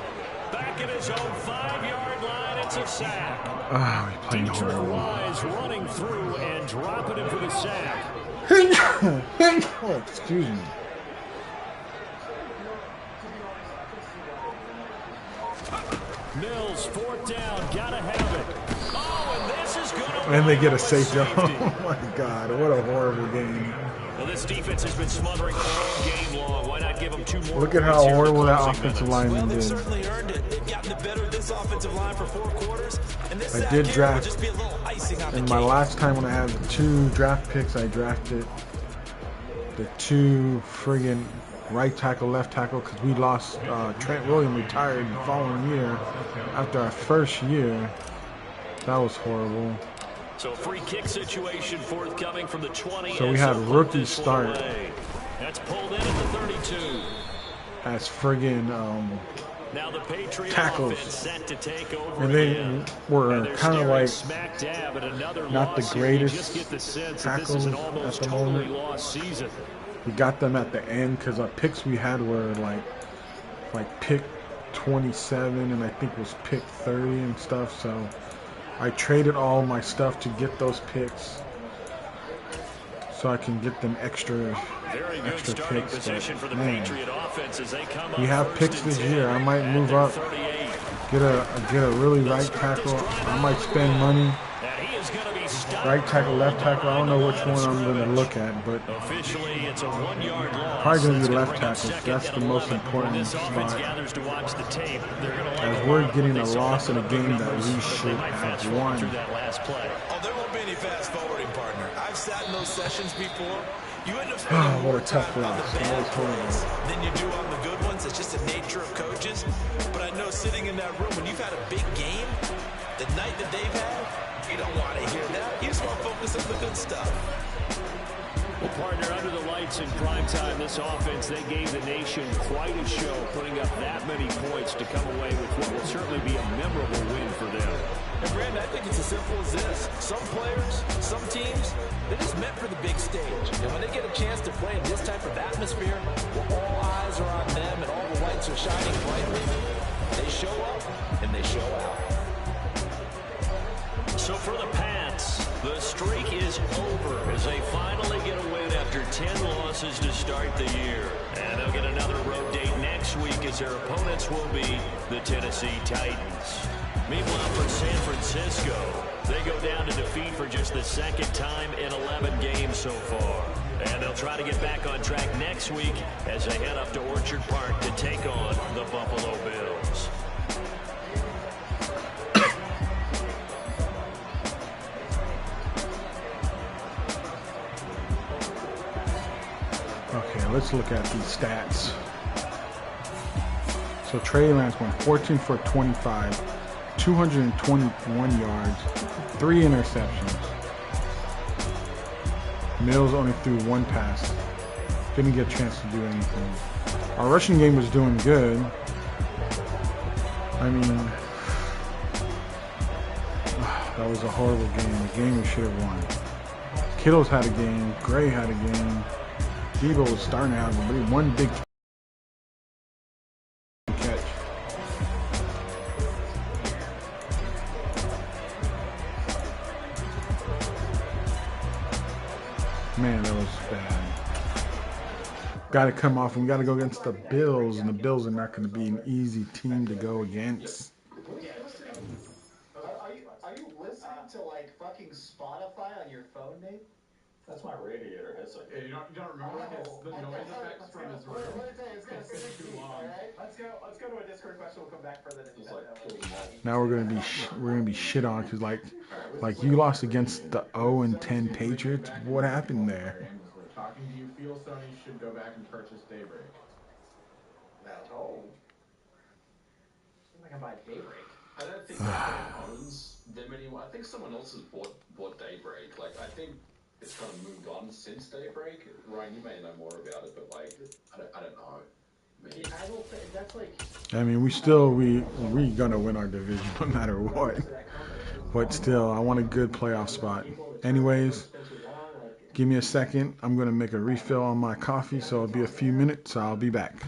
Back at his own 5-yard line. It's a sack. Oh, he's playing horrible. Wise running through and dropping him for the sack. Excuse me. Mills, 4th down. Gotta have it. Oh, and this is going to. And they get a safety. Oh my God, what a horrible game. Well, this defense has been smothering all game long. Why not give them 2 more? Look at how horrible that offensive lineman They've did. certainly earned it. They've gotten the better of this offensive line for 4 quarters. And this I did draft, just be a little icing on and the my cake. last time when I had 2 draft picks, I drafted the 2 friggin' right tackle, left tackle, because we lost, Trent Williams retired the following year after our first year. That was horrible. So a free kick situation forthcoming from the 20. So we had rookie start That's pulled in at the 32. as friggin' Now the Patriot tackles. offense set to take over And they again. were kind of like smack dab at another not the loss here. You greatest just get the sense that this tackles is an at almost the totally moment. lost season. We got them at the end because our picks we had were like pick 27 and I think was pick 30 and stuff. So I traded all my stuff to get those picks so I can get them extra starting picks. position for the Man, Patriot offense as they come we up have first picks and this 10 year. I might at move their up, 38. get a really right tackle. I might spend money. And he is going to be stopped. Right tackle, left tackle. I don't know which one I'm going to look at, but Officially, it's a 1-yard loss. probably going to That's be gonna left bring up tackle. 2nd That's and the most 11. important When this offense spot. gathers to watch the tape, they're going to like As we're getting a loss in a game that we but should they might have fast forward won. through that last play. Oh, there won't be any fast forwarding, partner. I've sat in those sessions before. You end up Oh, spending what more a tough time on the loss. That bad was horrible. plays than you do on the good ones. It's just the nature of coaches. But I know sitting in that room, when you've had a big game, the night that they've had, you don't want to hear that. You just want to focus on the good stuff. Well, partner, under the lights in prime time, this offense, they gave the nation quite a show, putting up that many points to come away with what will certainly be a memorable win for them. And Brandon, I think it's as simple as this. Some players, some teams, they're just meant for the big stage. And when they get a chance to play in this type of atmosphere, where all eyes are on them and all the lights are shining brightly, they show up and they show out. So for the Pats, the streak is over as they finally get a win after 10 losses to start the year. And they'll get another road date next week as their opponents will be the Tennessee Titans. Meanwhile, for San Francisco, they go down to defeat for just the 2nd time in 11 games so far. And they'll try to get back on track next week as they head up to Orchard Park to take on the Buffalo Bills. Okay, let's look at these stats. So Trey Lance went 14 for 25, 221 yards, 3 interceptions. Mills only threw 1 pass. Didn't get a chance to do anything. Our rushing game was doing good. I mean, that was a horrible game. A game we should have won. Kittle's had a game. Gray had a game. Debo was starting to have one big catch. Man, that was bad. Got to come off, and we got to go against the Bills, and the Bills are not going to be an easy team to go against. Are you listening to like fucking Spotify on your phone, Nate? That's my radiator hissing. Yeah, you don't remember the noise effects from his room? Let me tell you, it's gonna finish too deep, long. all right? Let's go to a Discord question. We'll come back further to Just like kill them all. Now we're gonna be shit on because like you lost against the 0-10 Patriots. What happened there? Talking, do you feel Sony should go back and purchase Daybreak? No. I'm not gonna buy Daybreak. I don't think Sony owns them anymore. I think someone else has bought Daybreak. Like, I think it's kind of moved on since Daybreak. Ryan, you may know more about it, but like, I don't know. I don't think that's like. I mean, we gonna win our division no matter what. But still, I want a good playoff spot. Anyways, give me a second. I'm gonna make a refill on my coffee, so it'll be a few minutes. I'll be back.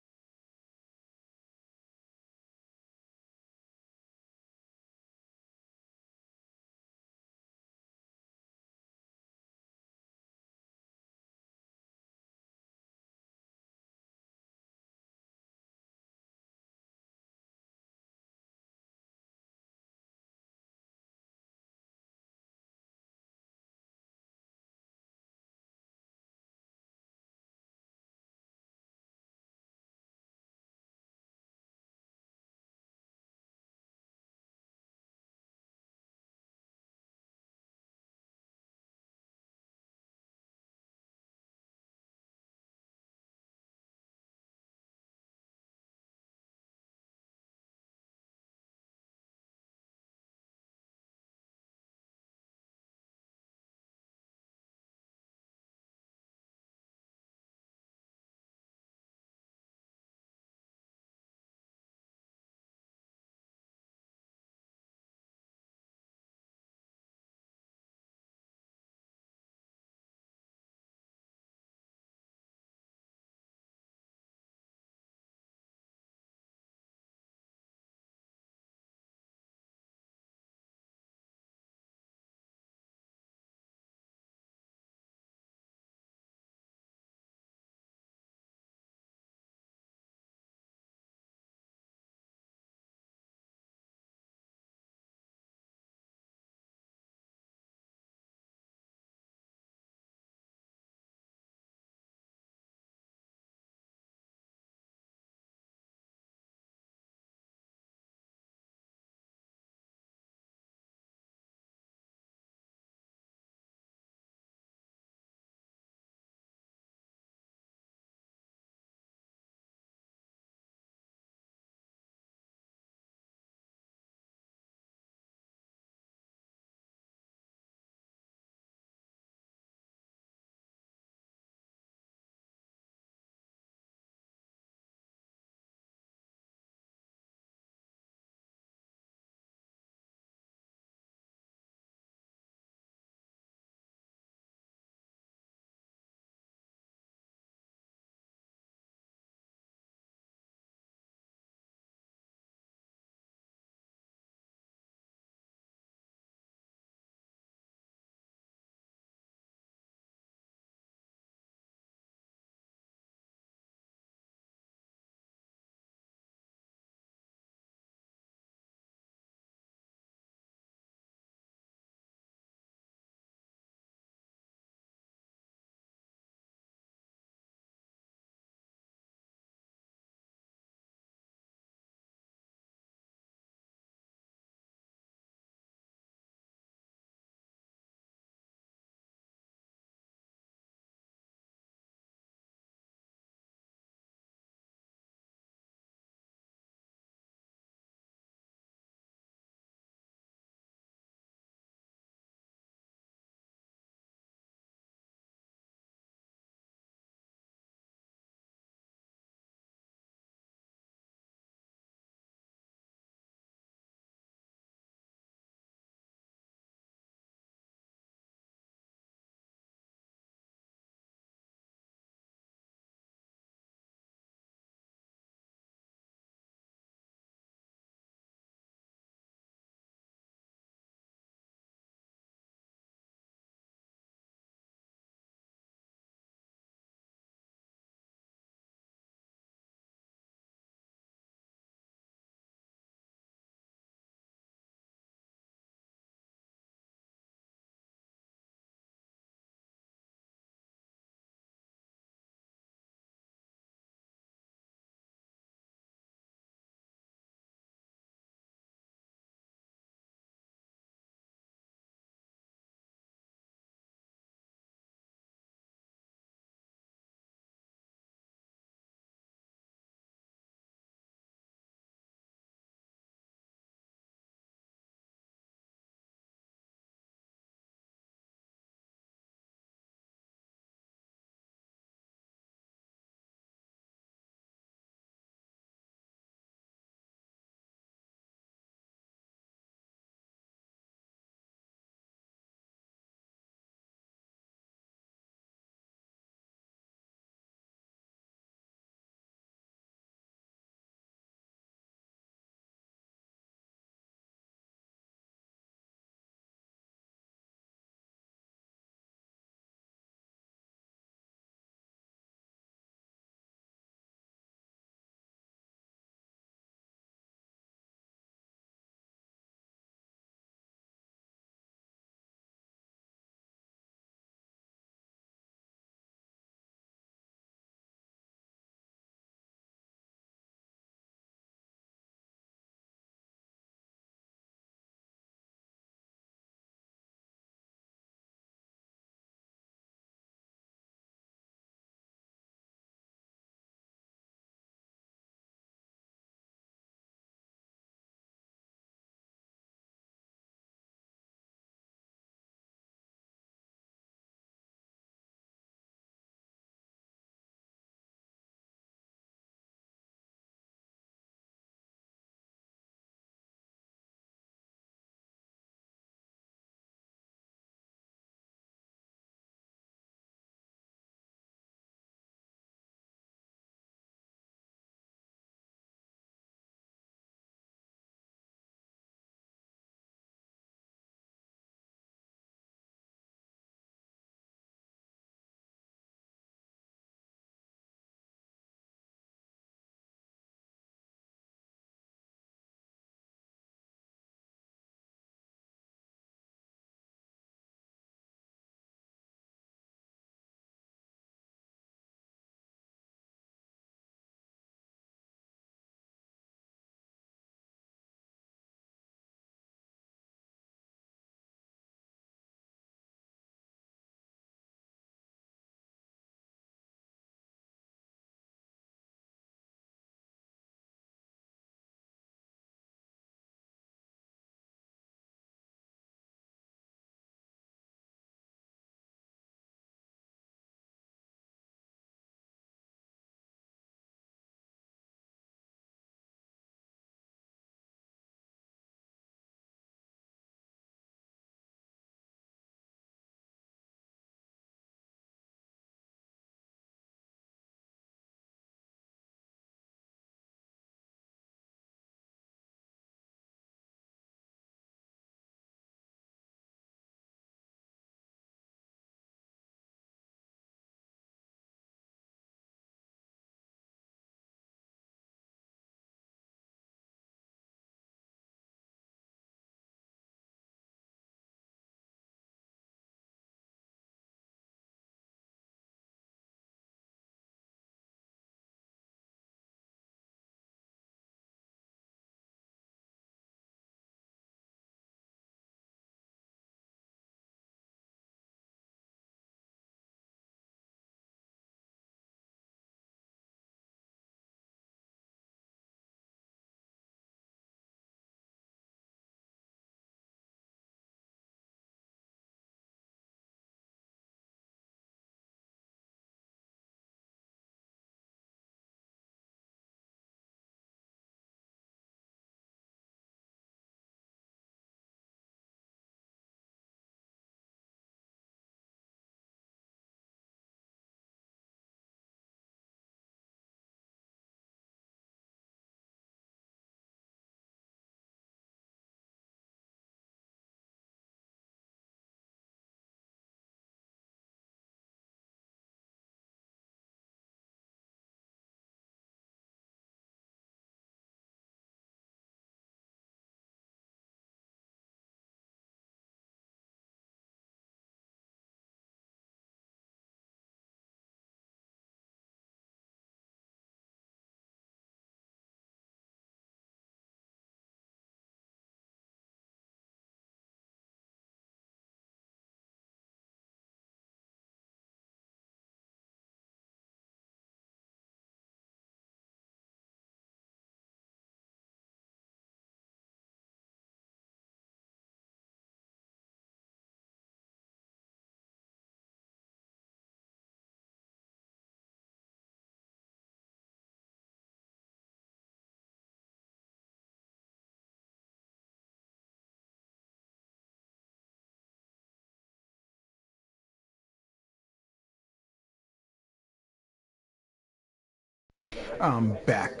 I'm back.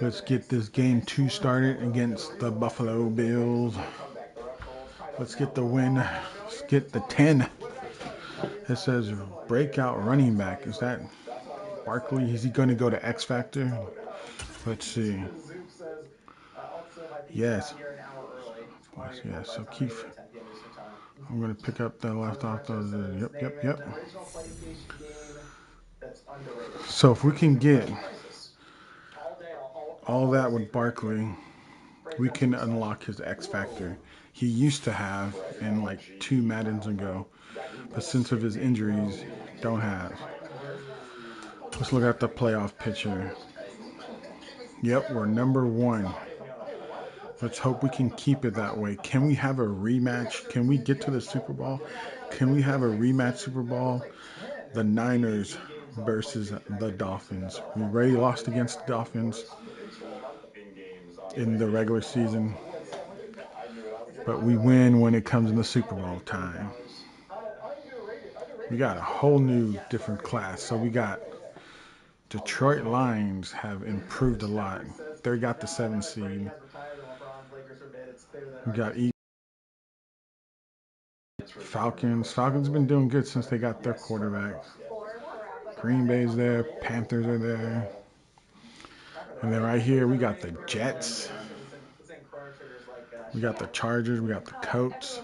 Let's get this game 2 started against the Buffalo Bills. Let's get the win. Let's get the 10. It says breakout running back. Is that Barkley? Is he going to go to X Factor? Let's see. Yes. Yes. So Keith, I'm going to pick up the left off those. Yep. So if we can get all that with Barkley, we can unlock his X Factor. He used to have in like 2 Maddens ago, but since of his injuries, don't have. Let's look at the playoff picture. Yep, we're number 1. Let's hope we can keep it that way. Can we have a rematch? Can we get to the Super Bowl? Can we have a rematch Super Bowl? The Niners versus the Dolphins. We already lost against the Dolphins in the regular season, but we win when it comes in the Super Bowl time. We got a whole new different class. So we got Detroit Lions have improved a lot. They got the 7 seed. We got Falcons. Falcons have been doing good since they got their quarterback. Green Bay's there. Panthers are there. And then right here we got the Jets. We got the Chargers. We got the Colts.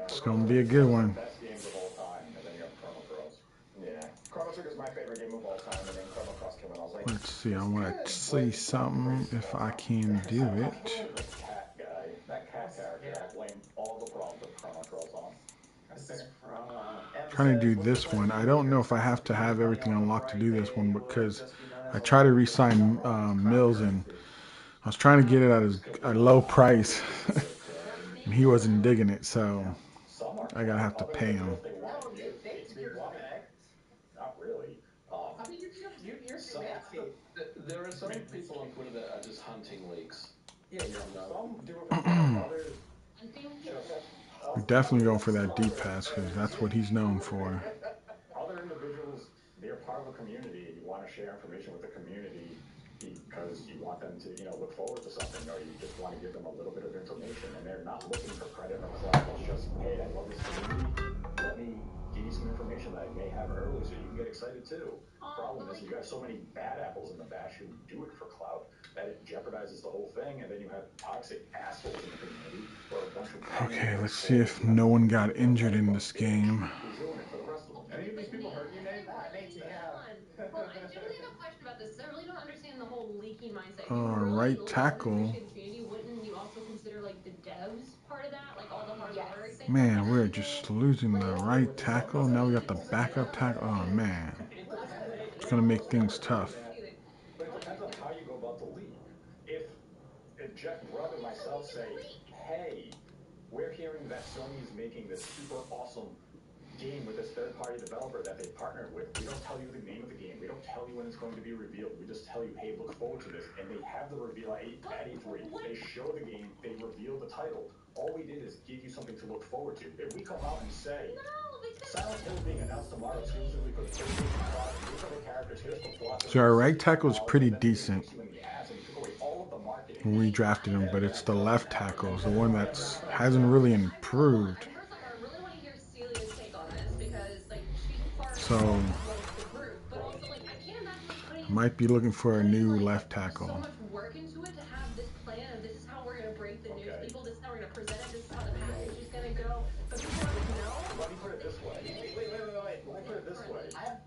It's going to be a good one. Best games of all time, and then you have Chrono Cross. Yeah, Chrono Trigger is my favorite game of all time, and then Chrono Cross came out. I was like, let's see. I want to see something if I can do it. The cat guy, that cat character, I blame all the problems with Chrono Cross on. Trying to do this one. I don't know if I have to have everything unlocked to do this one because I try to re-sign Mills, and I was trying to get it at a low price, and he wasn't digging it, so I gotta have to pay him. Not really. I mean, you're sassy. There are some people on Twitter that are just hunting leaks. Yeah, some do it for fun. Others. We're definitely going for that deep pass because that's what he's known for. Other individuals, they're part of a community. You want to share information with the community because you want them to, look forward to something, or you just want to give them a little bit of information, and they're not looking for credit or clout. It's just, hey, I love this community. Let me give you some information that I may have early so you can get excited too. The problem is you have so many bad apples in the bash who do it for clout that it jeopardizes the whole thing, and then you have toxic assholes in the community or a bunch of... Okay, let's see if no one got injured in this game. Any of these people hurt you, Nate? Well, I generally have a question about this because I really don't understand the whole leaking mindset. Right tackle. Wouldn't you also consider like the devs part of that, like all the hard work? Man, we're just losing the right tackle. Now we got the backup tackle. Oh man, it's gonna make things tough. But it depends on how you go about the league. If Jeff Grubb and myself say, hey, we're hearing that Sony is making this super awesome game with this third-party developer that they partnered with. We don't tell you the name of the game. We don't tell you when it's going to be revealed. We just tell you, hey, look forward to this. And they have the reveal at E3. They show the game. They reveal the title. All we did is give you something to look forward to. If we come out and say, Silent Hill is being announced tomorrow exclusively for the PlayStation 5, these are the characters, here's the plot. So our right tackle is pretty decent when we drafted him, but it's the left tackle, the one that hasn't really improved. So might be looking for a new left tackle. So much work into it to have this plan of this is how we're going to break the news to people, this is how we're going to present it, this is how the package is going to go. But people don't know. Let me put it this way. Wait. Let me put it this way.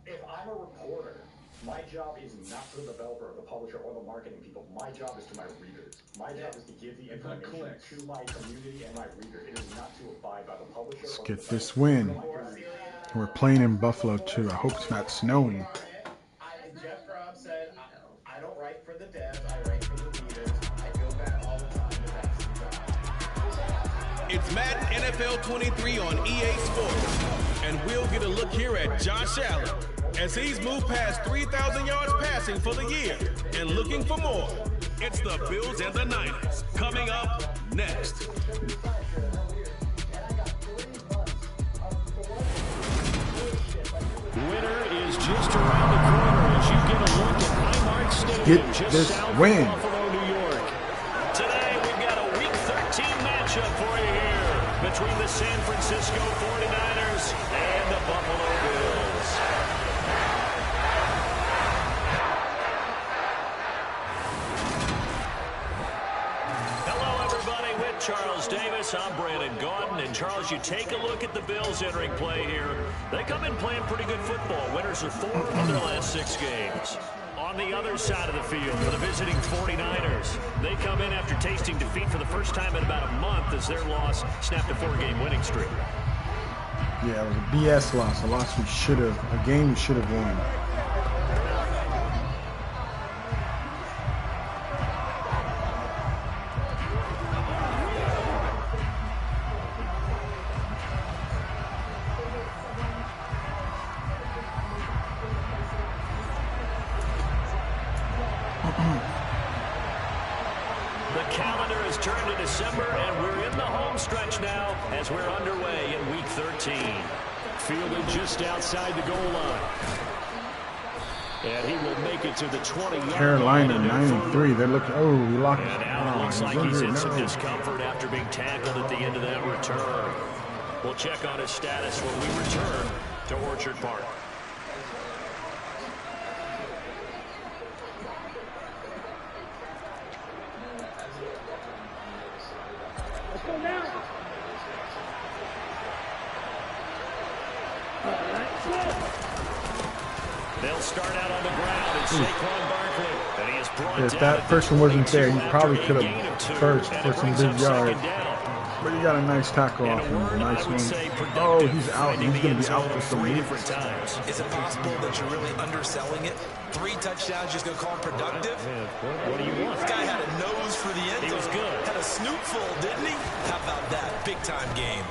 If I'm a reporter, my job is not to the developer or the publisher or the marketing people. My job is to my readers. My job is to give the information to my community and my reader. It is not to abide by the publisher. Let's get this win. We're playing in Buffalo too. I hope it's not snowing. Jeff Grubb said, I don't write for the devs, I write for the leaders. I feel bad all the time, but that's the job. It's Madden NFL 23 on EA Sports. And we'll get a look here at Josh Allen as he's moved past 3,000 yards passing for the year and looking for more. It's the Bills and the Niners coming up next. Winner is just around the corner as get this win. Today we've got a Week 13 matchup for you here between the San Francisco 49ers and the Buffalo Bills. Hello, everybody. With Charles Davis, I'm Brandon Gaudin. And Charles, you take a look at the Bills entering play here. They come in playing pretty good football. Winners are 4 of their last 6 games. On the other side of the field for the visiting 49ers, they come in after tasting defeat for the first time in about a month as their loss snapped a 4-game winning streak. Yeah, it was a BS loss. A loss we should have, a game we should have won. The calendar has turned to December, and we're in the home stretch now as we're underway in Week 13. Fielded just outside the goal line. And he will make it to the 20-yard line. Carolina 9-3. They're looking. Oh, we locked. And now it looks like he's in some discomfort after being tackled at the end of that return. We'll check on his status when we return to Orchard Park. Let's go now. They'll start out on the ground and Saquon Barkley. And he is brought If down that person wasn't there, he probably could have first for some big yards. But he got a nice tackle off him. A nice one. Oh, he's out. He's going to be out for some weeks. Is it possible that you're really underselling it? 3 touchdowns, just going to call him productive? What do you want? This guy had a nose for the end zone. He was good. Had a snoopful, didn't he? How about that? Big-time game.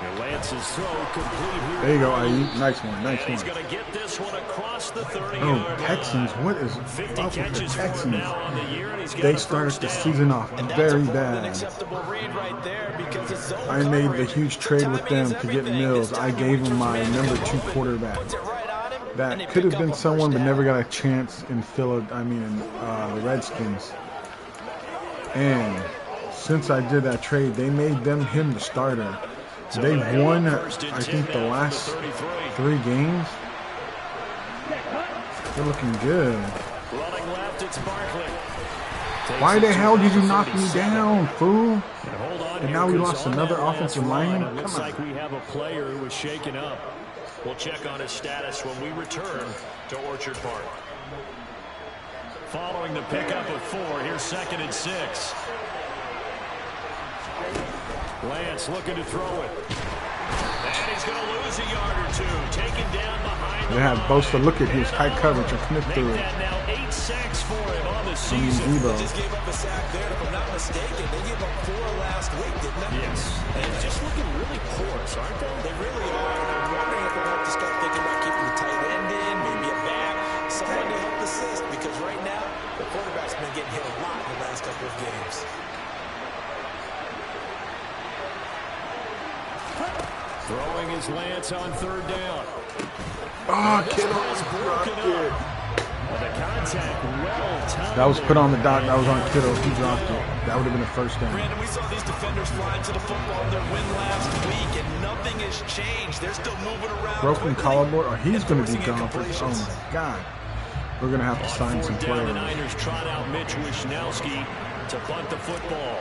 And Lance's throw complete here. There you go, Ayuk. Nice one. Nice He's one. going to get this one across the 30-yard Oh, line. Texans. What is up 50 with the catches for him Texans? now on the year, and he's got They a started first the down. season off very bad. Acceptable read right there because it's zone I made the coverage. huge trade with them to get Mills. I gave him my number 2 quarterback. That could have been someone, but never got a chance in the Redskins. And since I did that trade, they made him the starter. They won, I think, the last 3 games. They're looking good. Running left, it's Barkley. Why the hell did you knock me down, fool? And now we lost another offensive lineman? Looks Come on. like we have a player who was shaken up. We'll check on his status when we return to Orchard Park. Following the pickup of 4, here's 2nd and 6. Lance looking to throw it. And he's going to lose a yard or 2. Taken down behind They have Bosa look at his high coverage and commit through it. that now 8 sacks for him on the season. Debo. Just gave up a sack there, if I'm not mistaken. They gave up 4 last week, didn't they? Yes. And just looking really porous, aren't they? They really are. And I'm wondering if they'll have to start thinking about keeping the tight end in, maybe a back, someone to help assist. Because right now, the quarterback's been getting hit a lot in the last couple of games. Throwing his Lance on 3rd down. Oh, Kittle dropped it. The contact well timed. That was put on the dot. That was on Kittle. He dropped it. That would have been a first down. Brandon, we saw these defenders flying to the football in their win last week, and nothing has changed. They're still moving around. Broken quickly, collarbone. Oh, he's going to be forcing gone for. Oh incompletions. my God. We're going to have to sign some 4th down, the players. Niners trot out Mitch Wishnowski to punt the football.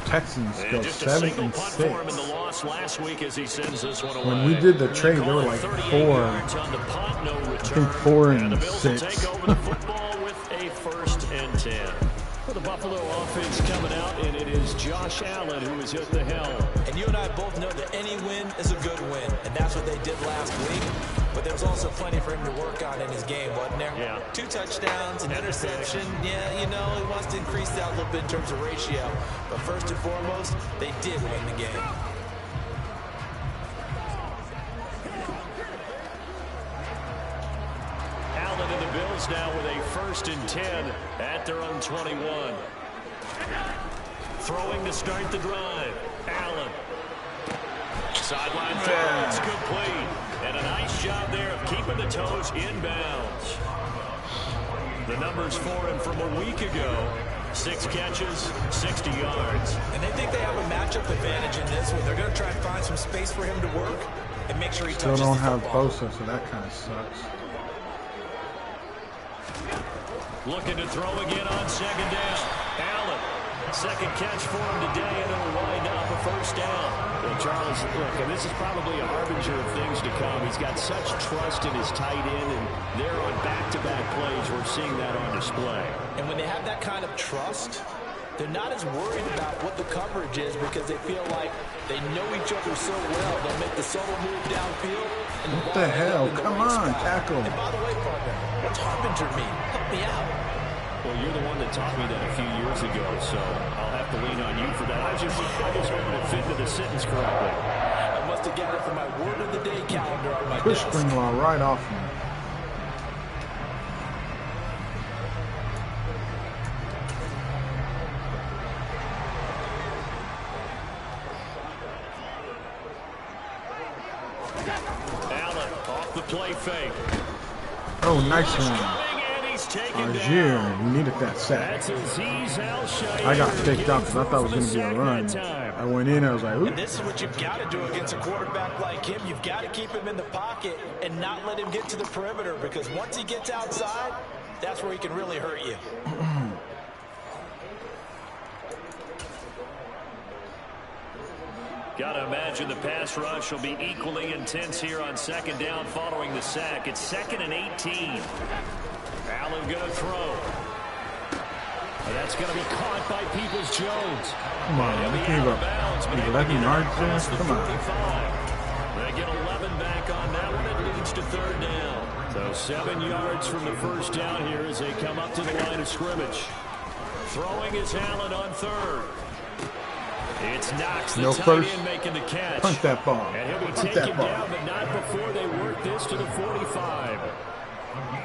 Texans And go just a 7 single and punt for him in 6. the loss last week as he sends this one away. When we did the trade, they were like 38 4. yards on the punt, no return. I think 4 And the and Bills will 6. take over the football with a 1st and 10. For the Buffalo offense coming out, and it is Josh Allen who is at the helm. And you and I both know that any win is a good win, and that's what they did last week. But there was also plenty for him to work on in his game, wasn't there? Yeah. 2 touchdowns, an interception. Yeah, he wants to increase that a little bit in terms of ratio. But first and foremost, they did win the game. Allen and the Bills now with a 1st and 10 at their own 21. Throwing to start the drive. Allen. Sideline throw. It's complete. And a nice Nice job there of keeping the toes inbounds. The numbers for him from a week ago. 6 catches, 60 yards. And they think they have a matchup advantage in this one. They're going to try and find some space for him to work and make sure he Still touches don't the have football. Bosa, so that kind of sucks. Looking to throw again on 2nd down. Allen, 2nd catch for him today, and it'll wind up a 1st down. Well, Charles, look, and this is probably a harbinger of things to come. He's got such trust in his tight end, and there on back-to-back plays, we're seeing that on display. And when they have that kind of trust, they're not as worried about what the coverage is because they feel like they know each other so well. They'll make the solo move downfield. And What the hell? Come on, tackle. And by the way, partner, what's harbinger mean? Help me out. Well, you're the one that taught me that a few years ago, so I'll have to lean on you for that. I just hoping it fit into the sentence correctly. I must have got it from my word of the day calendar on my Push desk. Greenlaw right off me. Allen off the play fake. Oh, nice one. Algier, you needed that sack. I got faked out because I thought it was going to be a run. I went in, I was like, And oops. this is what you've got to do against a quarterback like him. You've got to keep him in the pocket and not let him get to the perimeter because once he gets outside, that's where he can really hurt you. Got to imagine the pass rush will be equally intense here on 2nd down following the sack. It's 2nd and 18. Allen going to throw. And that's going to be caught by Peoples-Jones. Come on, we gave up 11 yards there. Come on. They get 11 back on that one. It leads to 3rd down. So 7 yards from the 1st down here as they come up to the line of scrimmage. Throwing is Allen on 3rd. It's Knox, the tight end, making the catch. Punt that ball. And he'll be Punt taken that ball. down, but not before they work this to the 45.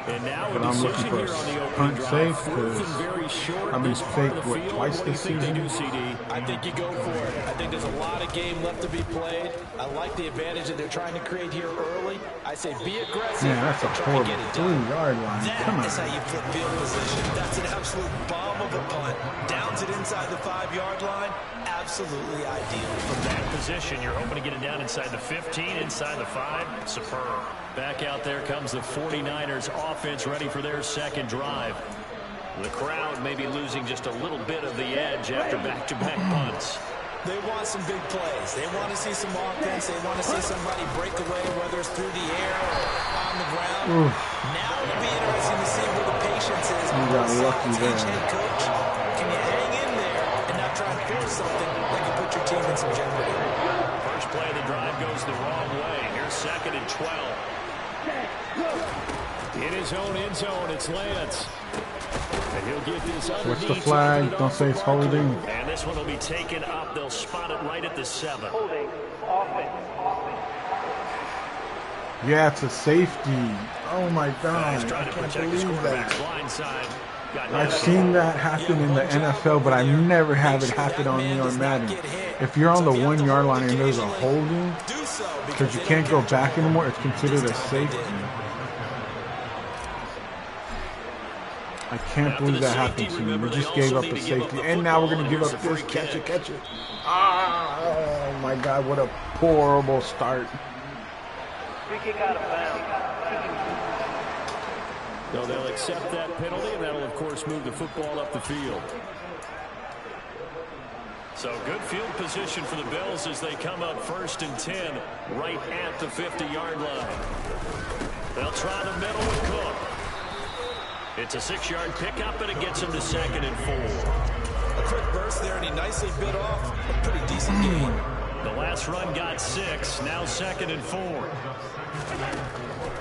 And now But a I'm looking decision for here on the a opening punt drive. safe 4th and because very short. I've been This part of faked, the what, field. twice What do you this think they season? do, CD? I think you go for it. I think there's a lot of game left to be played. I like the advantage that they're trying to create here early. I say be aggressive. Man, that's a and try to horrible get it done. 3-yard line. Come That is on. how you flip field position. That's an absolute bomb of a punt. Downs it inside the 5-yard line. Absolutely ideal. From that position, you're hoping to get it down inside the 15, inside the 5. Superb. Back out there comes the 49ers offense ready for their 2nd drive. The crowd may be losing just a little bit of the edge after back-to-back punts. They want some big plays. They want to see some offense. They want to see somebody break away, whether it's through the air or on the ground. Oof. Now it'll be interesting to see where the patience is. You got lucky Each there. head coach, can you hang in there and not try and force something that can put your team in some jeopardy? First play of the drive goes the wrong way. Here's 2nd and 12. In his own end zone, it's Lance. And he'll get this What's underneath. the flag? Don't say it's holding. And this one will be taken up. They'll spot it right at the 7. Holding. Offense. Yeah, it's a safety. Oh my God. He's I trying to can't protect his believe quarterback's that. blind side. Got I've nailed. seen that happen in the NFL, but I never have it happen on me on Madden. If you're on the 1-yard line and there's a holding, Do so because you can't go back anymore, it's considered a safety. I can't believe that happened to me. We just gave up a safety, and now we're going to give up this. Catch it, catch it. Ah, oh my God, what a horrible start. Free kick out of bounds. So they'll accept that penalty, and that'll, of course, move the football up the field. So good field position for the Bills as they come up 1st and 10 right at the 50-yard line. They'll try the middle with Cook. It's a 6-yard pickup, and it gets him to 2nd and 4. A quick burst there, and he nicely bit off a pretty decent gain. The last run got 6, now 2nd and 4.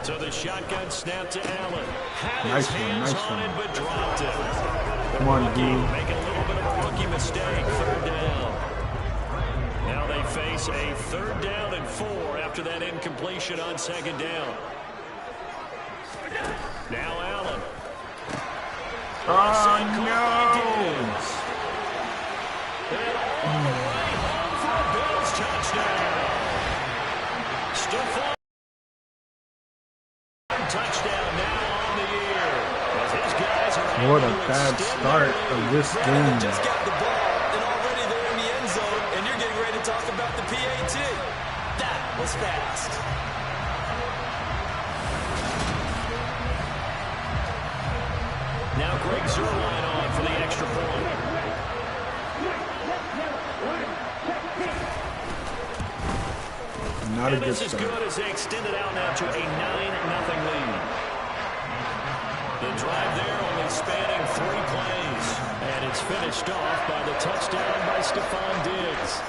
So the shotgun snap to Allen. Had his hands on it, but dropped it. Come on, dude. Making a little bit of a rookie mistake. 3rd down. Now they face a 3rd down and 4 after that incompletion on 2nd down. Now Allen. Oh, no. touchdown now on the year. As his guys are what a bad start of this game. Just got the ball, and already they're in the end zone, and you're getting ready to talk about the PAT. That was fast. Now Greg Zuerlein on for the extra point. Not a And good this is start. good as they extend it out now to a 9-0 lead. The drive there only spanning 3 plays. And it's finished off by the touchdown by Stephon Diggs.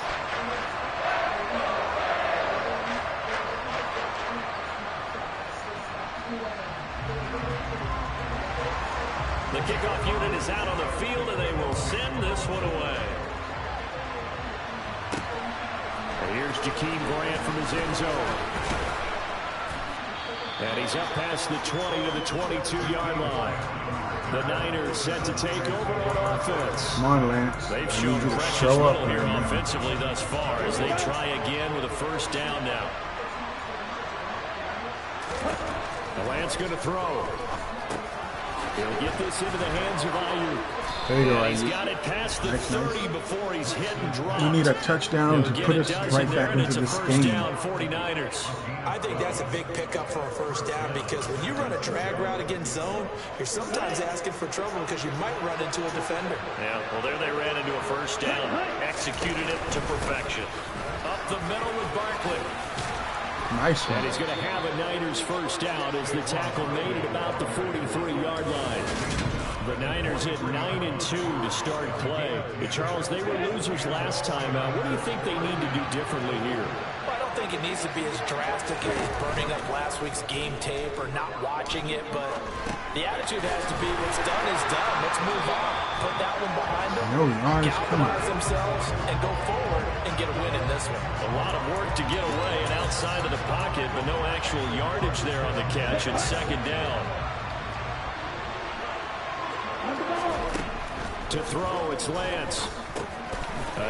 The kickoff unit is out on the field, and they will send this one away. And here's Jakeem Grant from his end zone. And he's up past the 20 to the 22-yard line. The Niners set to take over on offense. Come on, Lance. They've I need shown you to precious show up little here man. offensively thus far as they try again with a first down now. The Lance going to throw. He'll get this into the hands of Ayuk. There you go, And he's Ayuk. got it past the 30 before he's hit and dropped. We need a touchdown to put us right back into this game. Down 49ers. I think that's a big pickup for a first down because when you run a drag route against zone, you're sometimes asking for trouble because you might run into a defender. Yeah, well, there they ran into a first down. Executed it to perfection. Up the middle with Barkley. Nice one. And he's going to have a Niners first down as the tackle made at about the 43-yard line. The Niners hit 9-2 to start play. Charles, they were losers last time out. What do you think they need to do differently here? Well, I don't think it needs to be as drastic as burning up last week's game tape or not watching it, but the attitude has to be what's done is done. Let's move on. Put that one behind them. No yards, come on. Galvanize themselves and go forward and get a win in this one. A lot of work to get away and outside of the pocket, but no actual yardage there on the catch. It's second down. To throw, it's Lance.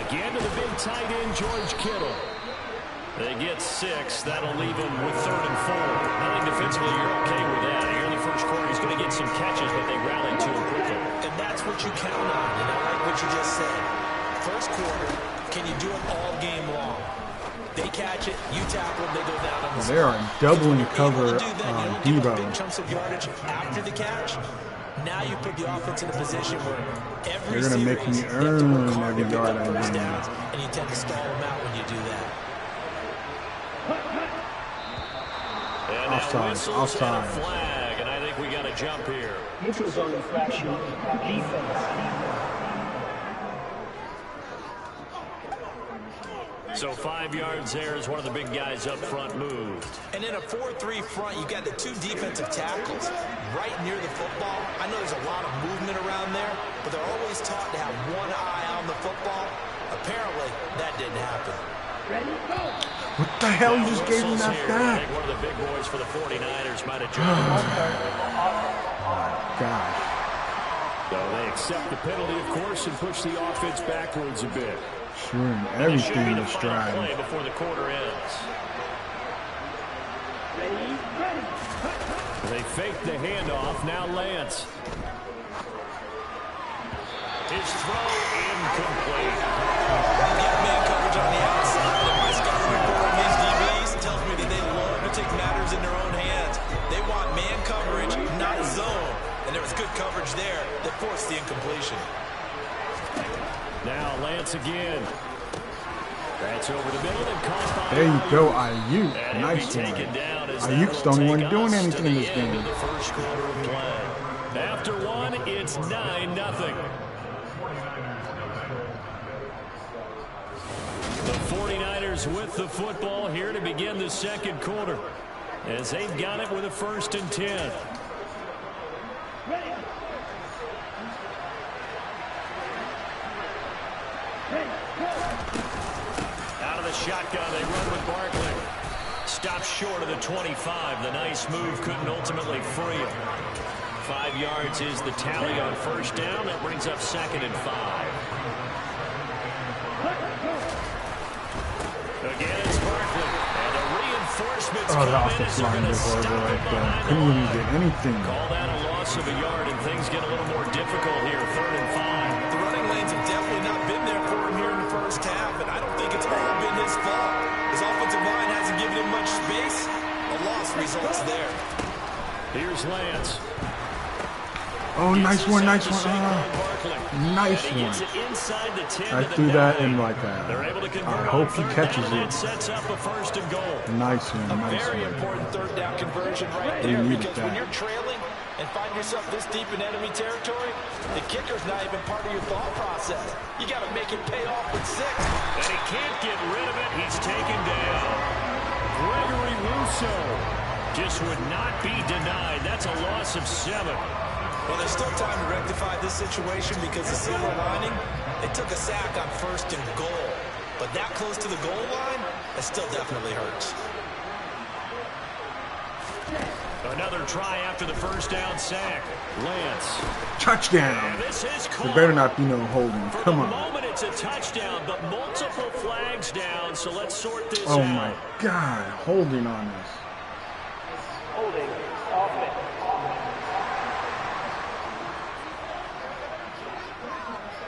Again to the big tight end, George Kittle. They get 6. That'll leave him with 3rd and 4. I think defensively you're okay with that. Here in the first quarter, he's going to get some catches, but they rallied to him quickly. And that's what you count on, and I like what you just said. First quarter, can you do it all game long? They catch it, you tackle, they go down on the They are doubling cover on Debo. big chunks of yardage after the catch. Now you put the offense in a position where every They're going to make me earn every yard I win. and you tend to stall them out when you do that. And now Offside, whistles offside. and a flag, and I think we got a jump here. Neutral zone infraction. Defense. So 5 yards there as one of the big guys up front moved. And in a 4-3 front, you got the 2 defensive tackles right near the football. I know there's a lot of movement around there, but they're always taught to have one eye on the football. Apparently, that didn't happen. What the hell? You just gave him that I back. think one of the big boys for the 49ers might have jumped. God. So they accept the penalty, of course, and push the offense backwards a bit. Sure, everything to stride. Play before the quarter ends. They fake the handoff. Now Lance. His throw incomplete. Get man coverage on the outside. And my scouting report on these DBs tells me that they love to take matters in their own hands. They want man coverage, not zone. And there was good coverage there that forced the incompletion. Now Lance again. That's over the middle and caught by There you go, Ayuk. Nice one. Ayuk's the only one doing anything in this game. The first quarter of play. After one, it's 9-0. The 49ers with the football here to begin the second quarter as they've got it with a 1st and 10. Out of the shotgun, they run with Barkley. Stops short of the 25. The nice move couldn't ultimately free him. 5 yards is the tally on first down. That brings up 2nd and 5. Again, it's Barkley. And the reinforcements Oh, the offensive line was horrible right there. Couldn't even get anything. Call that a loss of a yard, and things get a little more difficult here. 3rd and 5. The running lanes have definitely not been there for him here in the first half, and I don't think it's all been his fault. His offensive line hasn't given him much space. A loss results there. Here's Lance. Oh, nice one, nice one. Nice one. I threw that in like I hope he catches it. Sets up a 1st and goal. Nice one, nice Very one. important 3rd down conversion right there, because when you're trailing and find yourself this deep in enemy territory, the kicker's not even part of your thought process. You got to make it pay off with 6. And he can't get rid of it. He's taken down. Gregory Rousseau just would not be denied. That's a loss of 7. Well, there's still time to rectify this situation, because the silver lining, they took a sack on 1st and goal. But that close to the goal line, that still definitely hurts. Another try after the 1st down sack. Lance. Touchdown. There better not be no holding. Come on. For the moment, it's a touchdown, but multiple flags down, so let's sort this out. Oh, my God. Holding on us. Holding offense.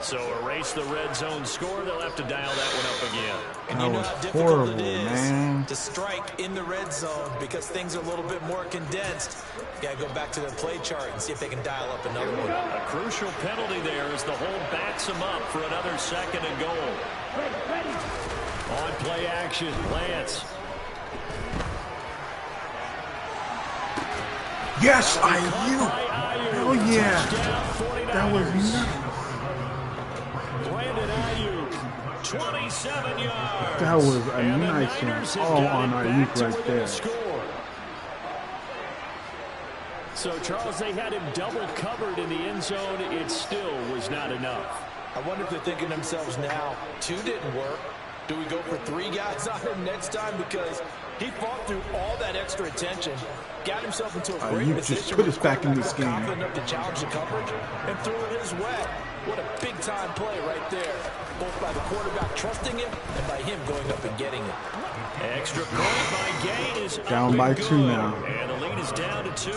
So erase the red zone score. They'll have to dial that one up again. And you know how difficult it is to strike in the red zone, because things are a little bit more condensed. You got to go back to their play chart and see if they can dial up another one. A crucial penalty there as the hold backs them up for another 2nd and goal. On play action, Lance. Yes, IU. Hell yeah. That was nuts. 27 yards. That was a nice one. All on Ayuk right there. So, Charles, they had him double covered in the end zone. It still was not enough. I wonder if they're thinking to themselves now, 2 didn't work. Do we go for 3 guys on him next time? Because he fought through all that extra attention, got himself into a great position. Just put us back in this game. Confident enough to challenge the coverage and threw it his way. What a big-time play right there, both by the quarterback trusting him and by him going up and getting it. Extra point by Gain is down by 2 now. And the lead is down to 2.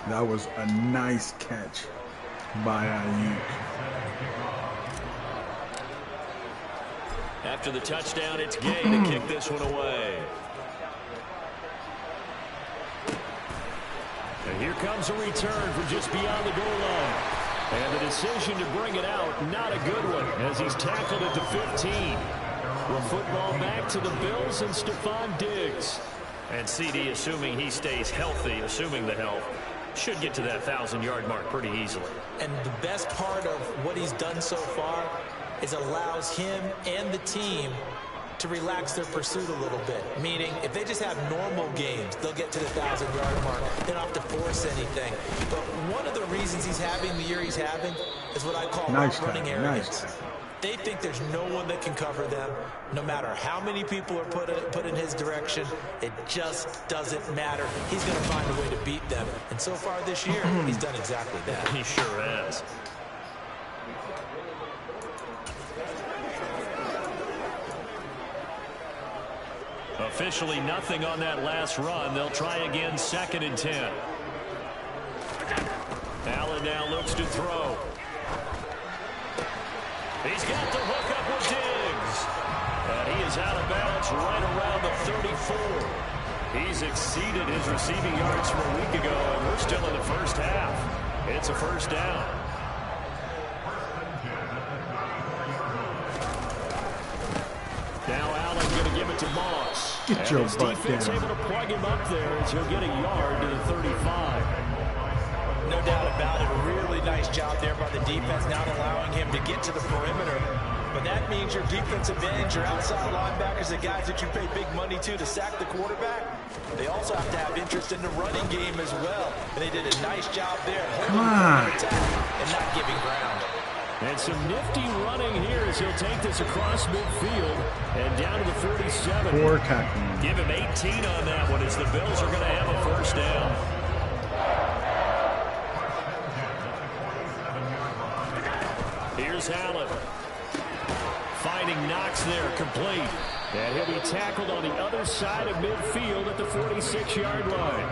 That was a nice catch by Ayuk. After the touchdown, it's Gay to kick this one away. And here comes a return from just beyond the goal line. And the decision to bring it out, not a good one, as he's tackled at the 15. The football back to the Bills and Stephon Diggs. And CD, assuming he stays healthy, assuming the health, should get to that 1,000-yard mark pretty easily. And the best part of what he's done so far is allows him and the team to relax their pursuit a little bit. Meaning, if they just have normal games, they'll get to the 1,000-yard mark. They don't have to force anything. But one of the reasons he's having the year he's having is what I call running arrogance. They think there's no one that can cover them. No matter how many people are put in his direction, it just doesn't matter. He's going to find a way to beat them. And so far this year, he's done exactly that. He sure has. Officially nothing on that last run. They'll try again, 2nd and 10. Allen now looks to throw. He's got the hook up with Diggs. And he is out of bounds right around the 34. He's exceeded his receiving yards from a week ago, and we're still in the first half. It's a 1st down. Now Allen going to give it to Moss. Get your butt defense down. able to plug him up there as he'll get a yard to the 35. No doubt about it. A really nice job there by the defense, not allowing him to get to the perimeter. But that means your defensive ends, your outside linebackers, the guys that you pay big money to sack the quarterback, they also have to have interest in the running game as well. And they did a nice job there, holding the attack and not giving ground. And some nifty running here as he'll take this across midfield and down to the 47. Poor tackling. Give him 18 on that one as the Bills are going to have a 1st down. Here's Allen. Knox there, complete. And he'll be tackled on the other side of midfield at the 46-yard line.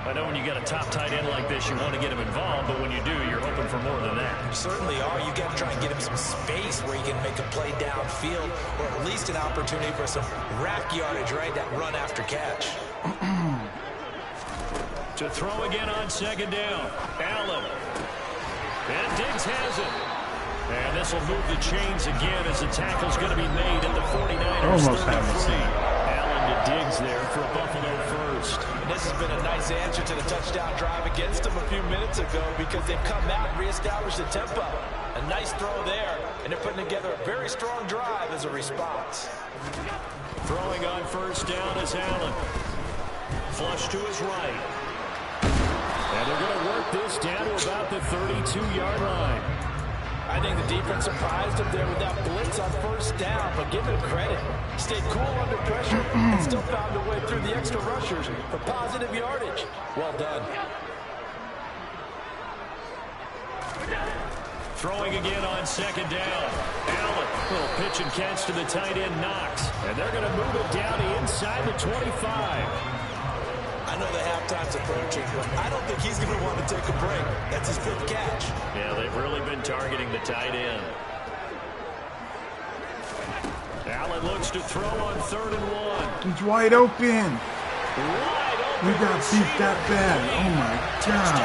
I know when you got a top tight end like this, you want to get him involved, but when you do, you're hoping for more than that. You certainly are. You got to try and get him some space where he can make a play downfield, or at least an opportunity for some rack yardage, right? That run after catch. To throw again on second down. Allen. And Diggs has it. And this will move the chains again as the tackle's going to be made at the 49ers. Almost have the same. Allen to Diggs there for Buffalo first. And this has been a nice answer to the touchdown drive against them a few minutes ago because they've come out and reestablished the tempo. A nice throw there, and they're putting together a very strong drive as a response. Throwing on first down is Allen. Flush to his right. And they're going to work this down to about the 32-yard line. I think the defense surprised him there with that blitz on first down, but give him credit. Stayed cool under pressure and still found a way through the extra rushers for positive yardage. Well done. Throwing again on second down. Allen, little pitch and catch to the tight end Knox. And they're going to move it down to inside the 25. I know the halftime's approaching, but I don't think he's going to want to take a break. That's his fifth catch. Yeah, they've really been targeting the tight end. Allen looks to throw on 3rd and 1. He's wide open. Wide open. We got beat that bad. Oh, my God.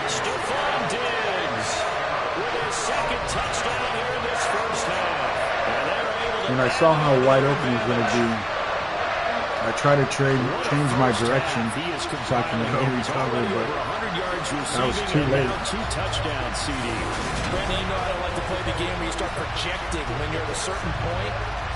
Stephon Diggs with his second touchdown here in this first half. And they're able to... When I saw how wide open he's going to be, I try to change my direction so I can go recover, but that was too late. 2 touchdowns, CD. Brandon, you know I don't like to play the game where you start projecting when you're at a certain point.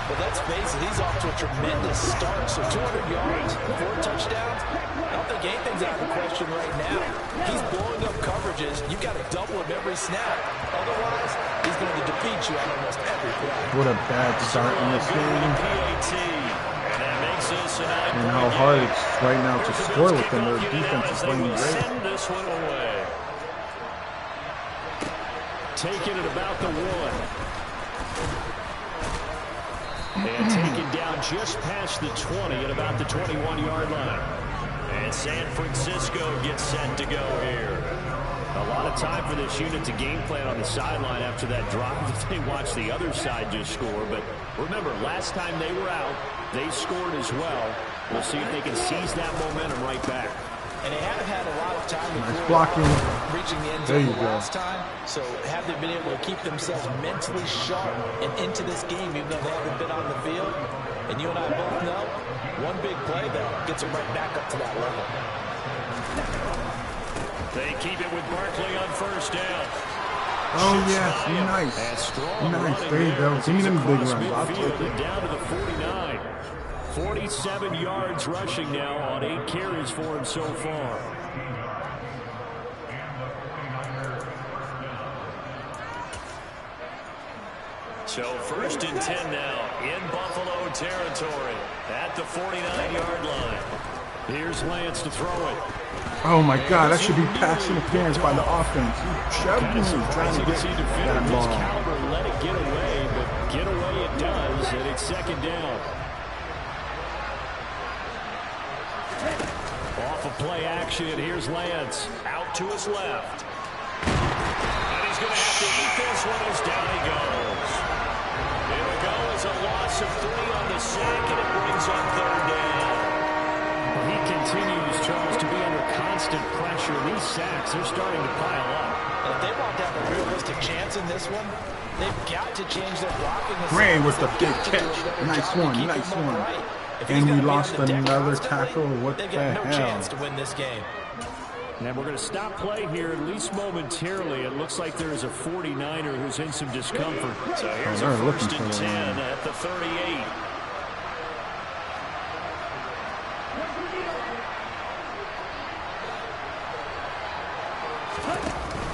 But let's face it, he's off to a tremendous start. So 200 yards, 4 touchdowns. I don't think anything's out of the question right now. He's blowing up coverages. You've got to double him every snap. Otherwise, he's going to defeat you on almost every play. What a bad start in this game. And how hard it's right now to score with them. Their defense is playing great. Send this one away. Taking it about the 1. And taken down just past the 20 at about the 21-yard line. And San Francisco gets set to go here. A lot of time for this unit to game plan on the sideline after that drop that they watched the other side just score. But remember, last time they were out, they scored as well. We'll see if they can seize that momentum right back. And they haven't had a lot of time nice blocking. Reaching the end zone last time. So have they been able to keep themselves mentally sharp and into this game even though they haven't been on the field? And you and I both know, one big play, though, gets them right back up to that level. They keep it with Barkley on first down. Oh, yes. Nice. Nice. There you go. Give me them big runs. I'll take it. Down to the 49. 47 yards rushing now on 8 carries for him so far. So 1st and 10 now in Buffalo territory at the 49-yard line. Here's Lance to throw it. Oh, my God. That should be pass interference by the offense. Shoved me trying to get that ball. Caliber let it get away, but get away it does, and it's 2nd down. Off of play action, here's Lance. Out to his left. And he's going to have to eat this one as down he goes. Here we go. It's a loss of 3 on the sack, and it brings up 3rd down. Well, he continues, Charles, to be under constant pressure. These sacks are starting to pile up. And if they want to have a realistic chance in this one, they've got to change their blocking. Gray with the big catch. Nice one, nice one. And we lost another tackle. What the hell? No chance to win this game. And we're going to stop play here, at least momentarily. It looks like there is a 49er who's in some discomfort. So here's a 1st and 10 at the 38.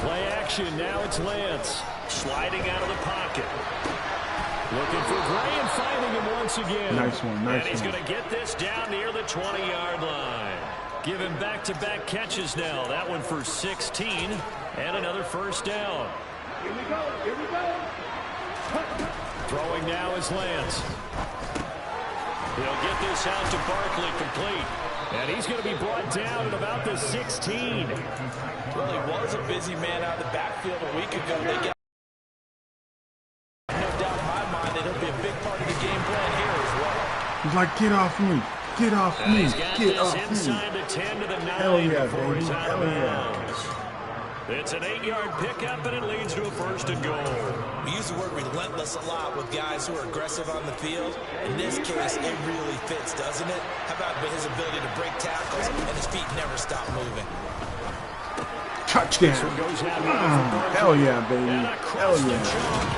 Play action. Now it's Lance. Sliding out of the pocket. Looking for Gray and finding him once again. Nice one, nice one. And he's going to get this down near the 20-yard line. Give him back-to-back catches now. That one for 16 and another 1st down. Here we go. Here we go. Throwing now is Lance. He'll get this out to Barkley, complete. And he's going to be brought down at about the 16. Well, he was a busy man out of the backfield a week ago. They got no doubt in my mind that he'll be a big part of the game plan here as well. He's like, get off me. Get off me. Get off me. Inside the 10 to the 9 Hell yeah, before he's baby. out of bounds. It's an 8-yard pickup, and it leads to a 1st and goal. We use the word relentless a lot with guys who are aggressive on the field. In this case, it really fits, doesn't it? How about his ability to break tackles and his feet never stop moving? Touchdown. Hell yeah, baby. Hell yeah.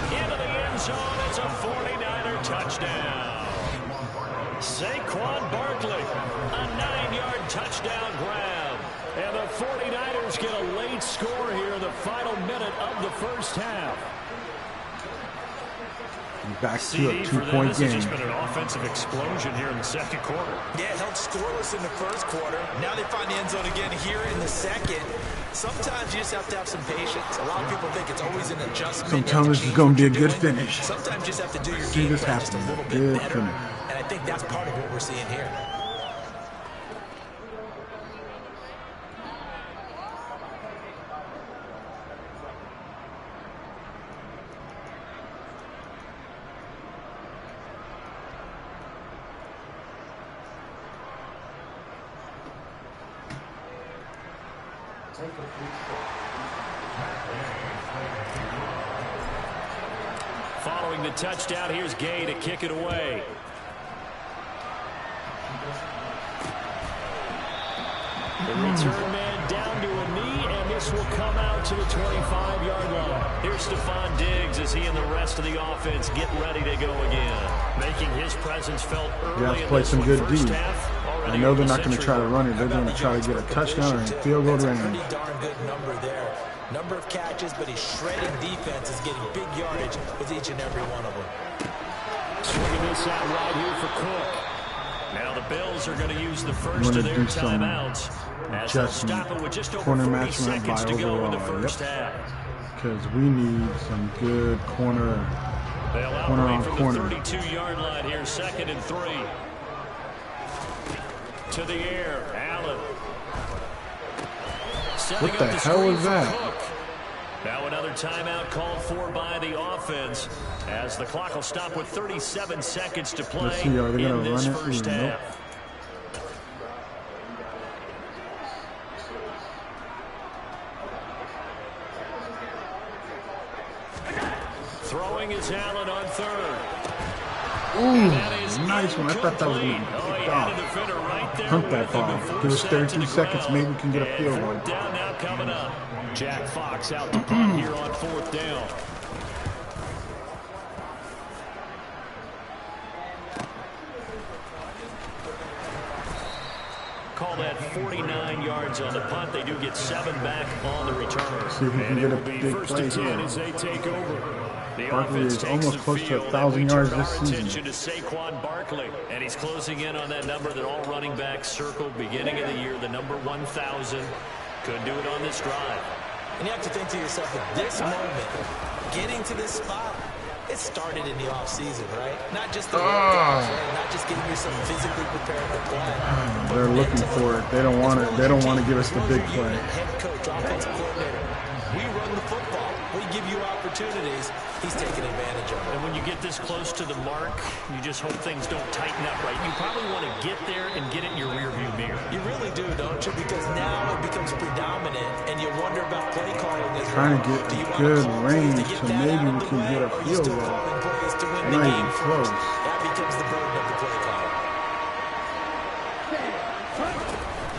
Into the end zone. It's a 49er touchdown. Saquon Barkley, a 9-yard touchdown grab. And the 49ers get a late score here in the final minute of the first half. Back to a 2-point game. It's just been an offensive explosion here in the second quarter. Yeah, held scoreless in the first quarter. Now they find the end zone again here in the second. Sometimes you just have to have some patience. A lot of people think it's always an adjustment. Sometimes this is going to be a good finish. Sometimes you just have to do your See game this plan just a happen. little Good bit better. finish. And I think that's part of what we're seeing here. Following the touchdown, here's Gay to kick it away. The return man down to a knee, and this will come out to the 25-yard line. Here's Stephon Diggs as he and the rest of the offense get ready to go again. Making his presence felt early in play some good D. half. I know they're not going to try to run it. They're going to try to get a touchdown or a field goal range. Pretty darn good number there. Number of catches, but he's shredding defense, is getting big yardage with each and every one of them. Swinging this out right here for Cook. Now the Bills are going to use the first of their timeouts as they'll stop it with just over 40 seconds to go in the first half. Because we need some good corner on corner. From the 32-yard line here, 2nd and 3. To the air, Allen. What the hell is that? Now another timeout called for by the offense as the clock will stop with 37 seconds to play. Let's see, are they going to run it? First half. Throwing is Allen on 3rd. Ooh, nice one. I thought that was going to be picked off. Hunt that ball. Give us 32 seconds. Maybe we can get a field goal. Down now coming up. Jack Fox out to punt here on 4th down. Call that 49 yards on the punt. They do get 7 back on the return. See if we can get a big play here. As they take over. The Barkley offense is takes almost the close to field, 1,000 yards and we this turn our season. attention to Saquon Barkley, and he's closing in on that number that all running backs circled beginning of the year, the number 1,000. Could do it on this drive. And you have to think to yourself, at this moment, getting to this spot, it started in the offseason, right? Not just the workouts, right? Not just getting yourself physically prepared to play. They're looking for it. They don't want it. They don't want to give us the big play. Head coach, offensive coordinator. We run the football. We give you opportunities. He's taking advantage of it. And when you get this close to the mark, you just hope things don't tighten up, right? You probably want to get there and get it in your rearview mirror. You really do, don't you? Because now it becomes predominant, and you wonder about play calling as well. Trying to get a good range so maybe we can get a field goal. Not even close. That becomes the burden of the play caller.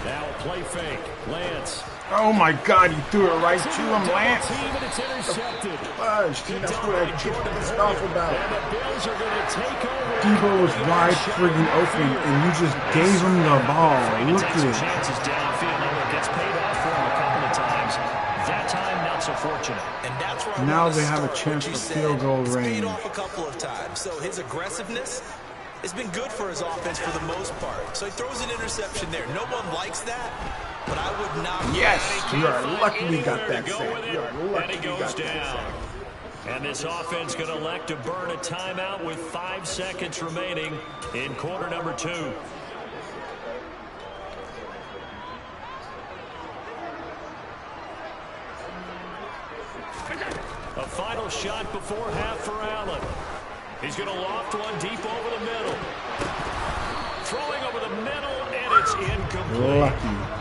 Now a play fake. Lance. Oh my God, he threw it right to him, Lance. And it's intercepted. Fudge, see, that's what I get pissed off about. And the Bills are going to take over. Debo was wide friggin' open, and you just gave him the ball. Look at it. Chances downfield. It gets paid off for him a couple of times. That time, not so fortunate. And that's where Now they have a chance for field goal range. Paid off a couple of times. So his aggressiveness has been good for his offense for the most part. So he throws an interception there. No one likes that. But I would not. Yes, you are lucky we got that sack. You are lucky we got that sack. And this offense going to elect to burn a timeout with 5 seconds remaining in quarter number 2. A final shot before half for Allen. He's going to loft one deep over the middle. Throwing over the middle, and it's incomplete. Lucky.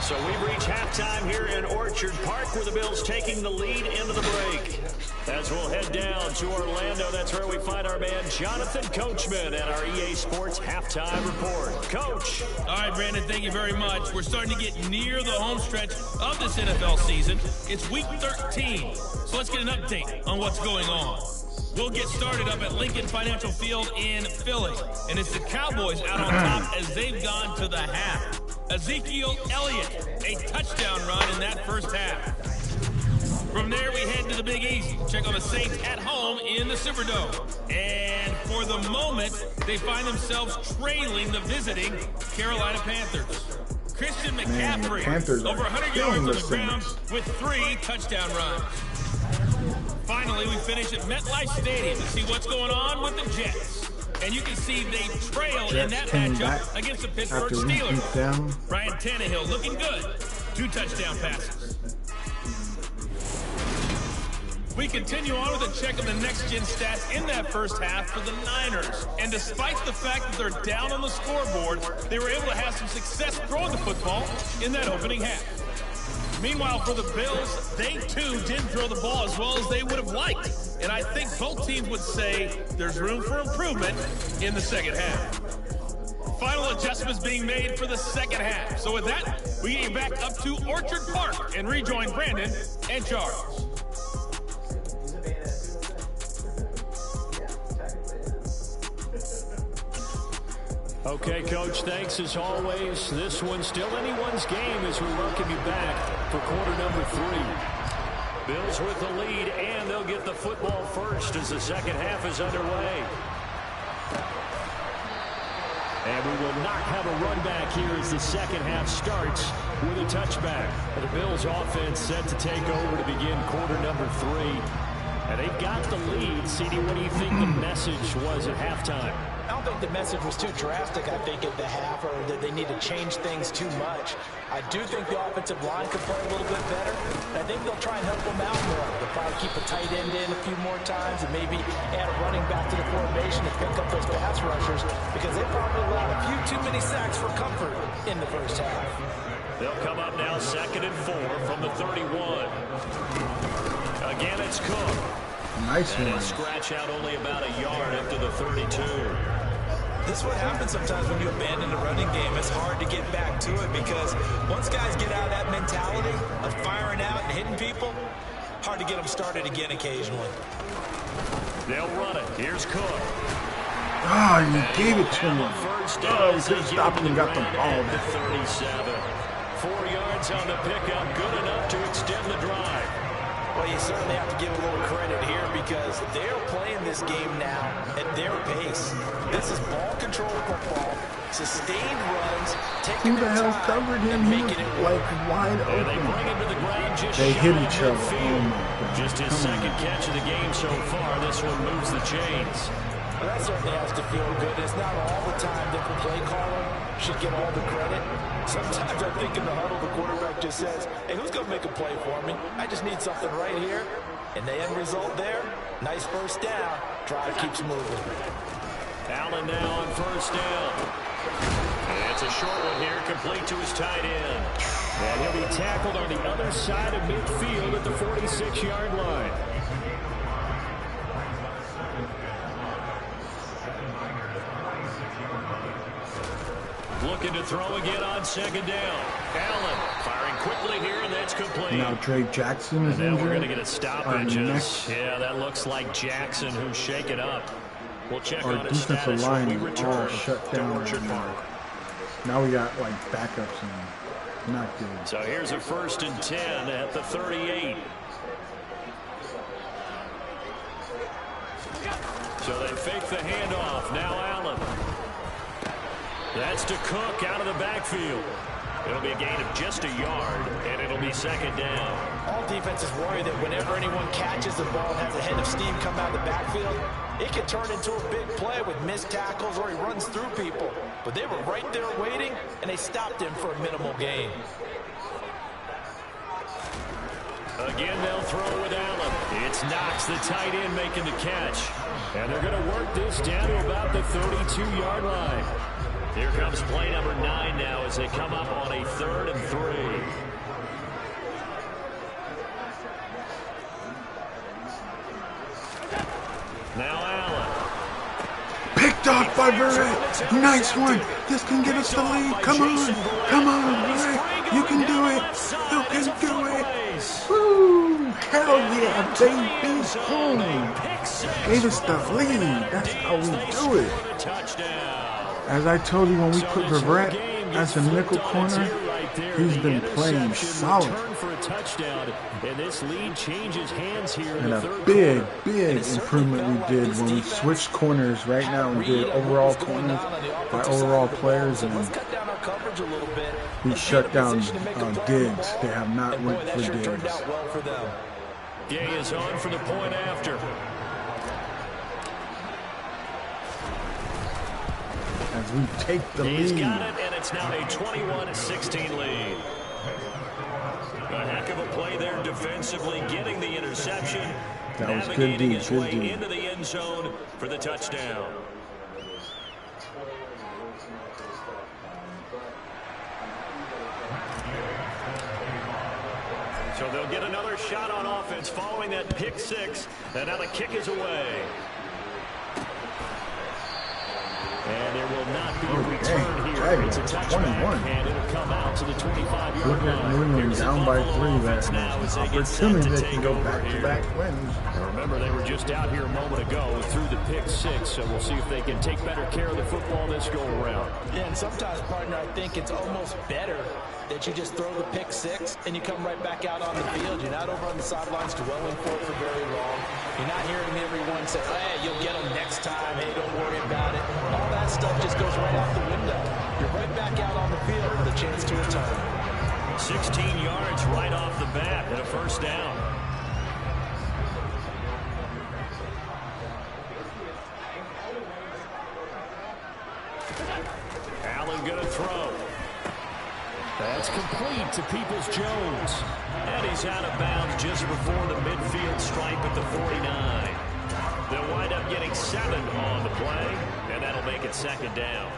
So we've reached halftime here in Orchard Park, where the Bills taking the lead into the break. As we'll head down to Orlando, that's where we find our man Jonathan Coachman at our EA Sports Halftime Report. Coach. All right, Brandon, thank you very much. We're starting to get near the home stretch of this NFL season. It's week 13, so let's get an update on what's going on. We'll get started up at Lincoln Financial Field in Philly, and it's the Cowboys out on top as they've gone to the half. Ezekiel Elliott, a touchdown run in that first half. From there, we head to the Big Easy. Check on the Saints at home in the Superdome. And for the moment, they find themselves trailing the visiting Carolina Panthers. Christian McCaffrey, over 100 yards on the ground with 3 touchdown runs. Finally, we finish at MetLife Stadium to see what's going on with the Jets. And you can see they trail in that matchup against the Pittsburgh Steelers. Ryan Tannehill looking good. 2 touchdown passes. We continue on with a check of the next-gen stats in that first half for the Niners. And despite the fact that they're down on the scoreboard, they were able to have some success throwing the football in that opening half. Meanwhile, for the Bills, they too didn't throw the ball as well as they would have liked. And I think both teams would say there's room for improvement in the second half. Final adjustments being made for the second half. So with that, we get back up to Orchard Park and rejoin Brandon and Charles. Okay, Coach, thanks as always. This one's still anyone's game as we welcome you back for quarter number 3. Bills with the lead, and they'll get the football first as the second half is underway. And we will not have a run back here as the second half starts with a touchback. The Bills offense set to take over to begin quarter number 3. And they've got the lead. CD, what do you think the message was at halftime? I don't think the message was too drastic, I think, at the half, or that they need to change things too much. I do think the offensive line could play a little bit better. I think they'll try and help them out more. They'll probably keep a tight end in a few more times and maybe add a running back to the formation to pick up those pass rushers, because they probably allowed a few too many sacks for comfort in the first half. They'll come up now 2nd and 4 from the 31. Again, it's Cook. Nice one. And scratch out only about a yard up to the 32. This is what happens sometimes when you abandon the running game. It's hard to get back to it because once guys get out of that mentality of firing out and hitting people, hard to get them started again occasionally. They'll run it. Here's Cook. Ah, you gave it to him. Oh, we could have stopped him and got the ball back. 37. 4 yards on the pickup. Good enough to extend the drive. Well, you certainly have to give a little credit here because they're playing this game now at their pace. This is ball control football, sustained runs, taking Who the hell covered him? He was like wide open. They bring him to the ground just they hit shy each of other. Oh my God. Just his second catch of the game so far. This one moves the chains. Well, that certainly has to feel good. It's not all the time that the play caller should get all the credit. Sometimes I think in the huddle, the quarterback just says, hey, who's going to make a play for me? I just need something right here. And the end result there, nice first down. Drive keeps moving. Allen now on first down. And it's a short one here, complete to his tight end. And he'll be tackled on the other side of midfield at the 46-yard line. Looking to throw again on second down. Allen firing quickly here, and that's complete. Now Trey Jackson is injured. We're going to get a stoppage. Yeah, that looks like Jackson who's shaken up. We'll check on his status when we return shut down to Orchard Park. Now we got like backups and not good. So here's a 1st and 10 at the 38. So they fake the handoff. Now Allen. That's to Cook out of the backfield. It'll be a gain of just a yard, and it'll be second down. All defenses worry that whenever anyone catches the ball and has a head of steam come out of the backfield, it can turn into a big play with missed tackles or he runs through people. But they were right there waiting, and they stopped him for a minimal gain. Again, they'll throw with Allen. It's Knox, the tight end, making the catch. And they're going to work this down to about the 32-yard line. Here comes play number 9 now as they come up on a 3rd and 3. Now Allen. Picked off by Barrett. Nice one. This can get us the lead. Come on. Come on, Barrett. You can do it. You can do it. Woo. Hell yeah, baby. Gave us the lead. That's how we do it. As I told you, when we put Barrett as the nickel corner, he's been playing solid. And this lead changes hands here in and the a big improvement we did when we switched corners right now and did overall corners by overall players, and we shut down Diggs. They have not went for Diggs. Gay is on for the point after. As we take the lead. He's got it, and it's now a 21-16 lead. A heck of a play there defensively, getting the interception. That was good D, good D. Into the end zone for the touchdown. So they'll get another shot on offense following that pick six, and now the kick is away. And there will not be a return here. It's a touchback, and it'll come out to the 25-yard line. Look at New England down by 3. That's an opportunity they can go back-to-back wins. Remember, they were just out here a moment ago through the pick six, so we'll see if they can take better care of the football this go-around. Yeah, and sometimes, partner, I think it's almost better that you just throw the pick six and you come right back out on the field. You're not over on the sidelines dwelling for it for very long. You're not hearing everyone say, hey, you'll get them next time. Hey, don't worry about it. All that stuff just goes right out the window. You're right back out on the field with a chance to return. 16 yards right off the bat and a first down. Allen going to throw. That's complete to Peoples-Jones. And he's out of bounds just before the midfield stripe at the 49. They'll wind up getting 7 on the play, and that'll make it second down.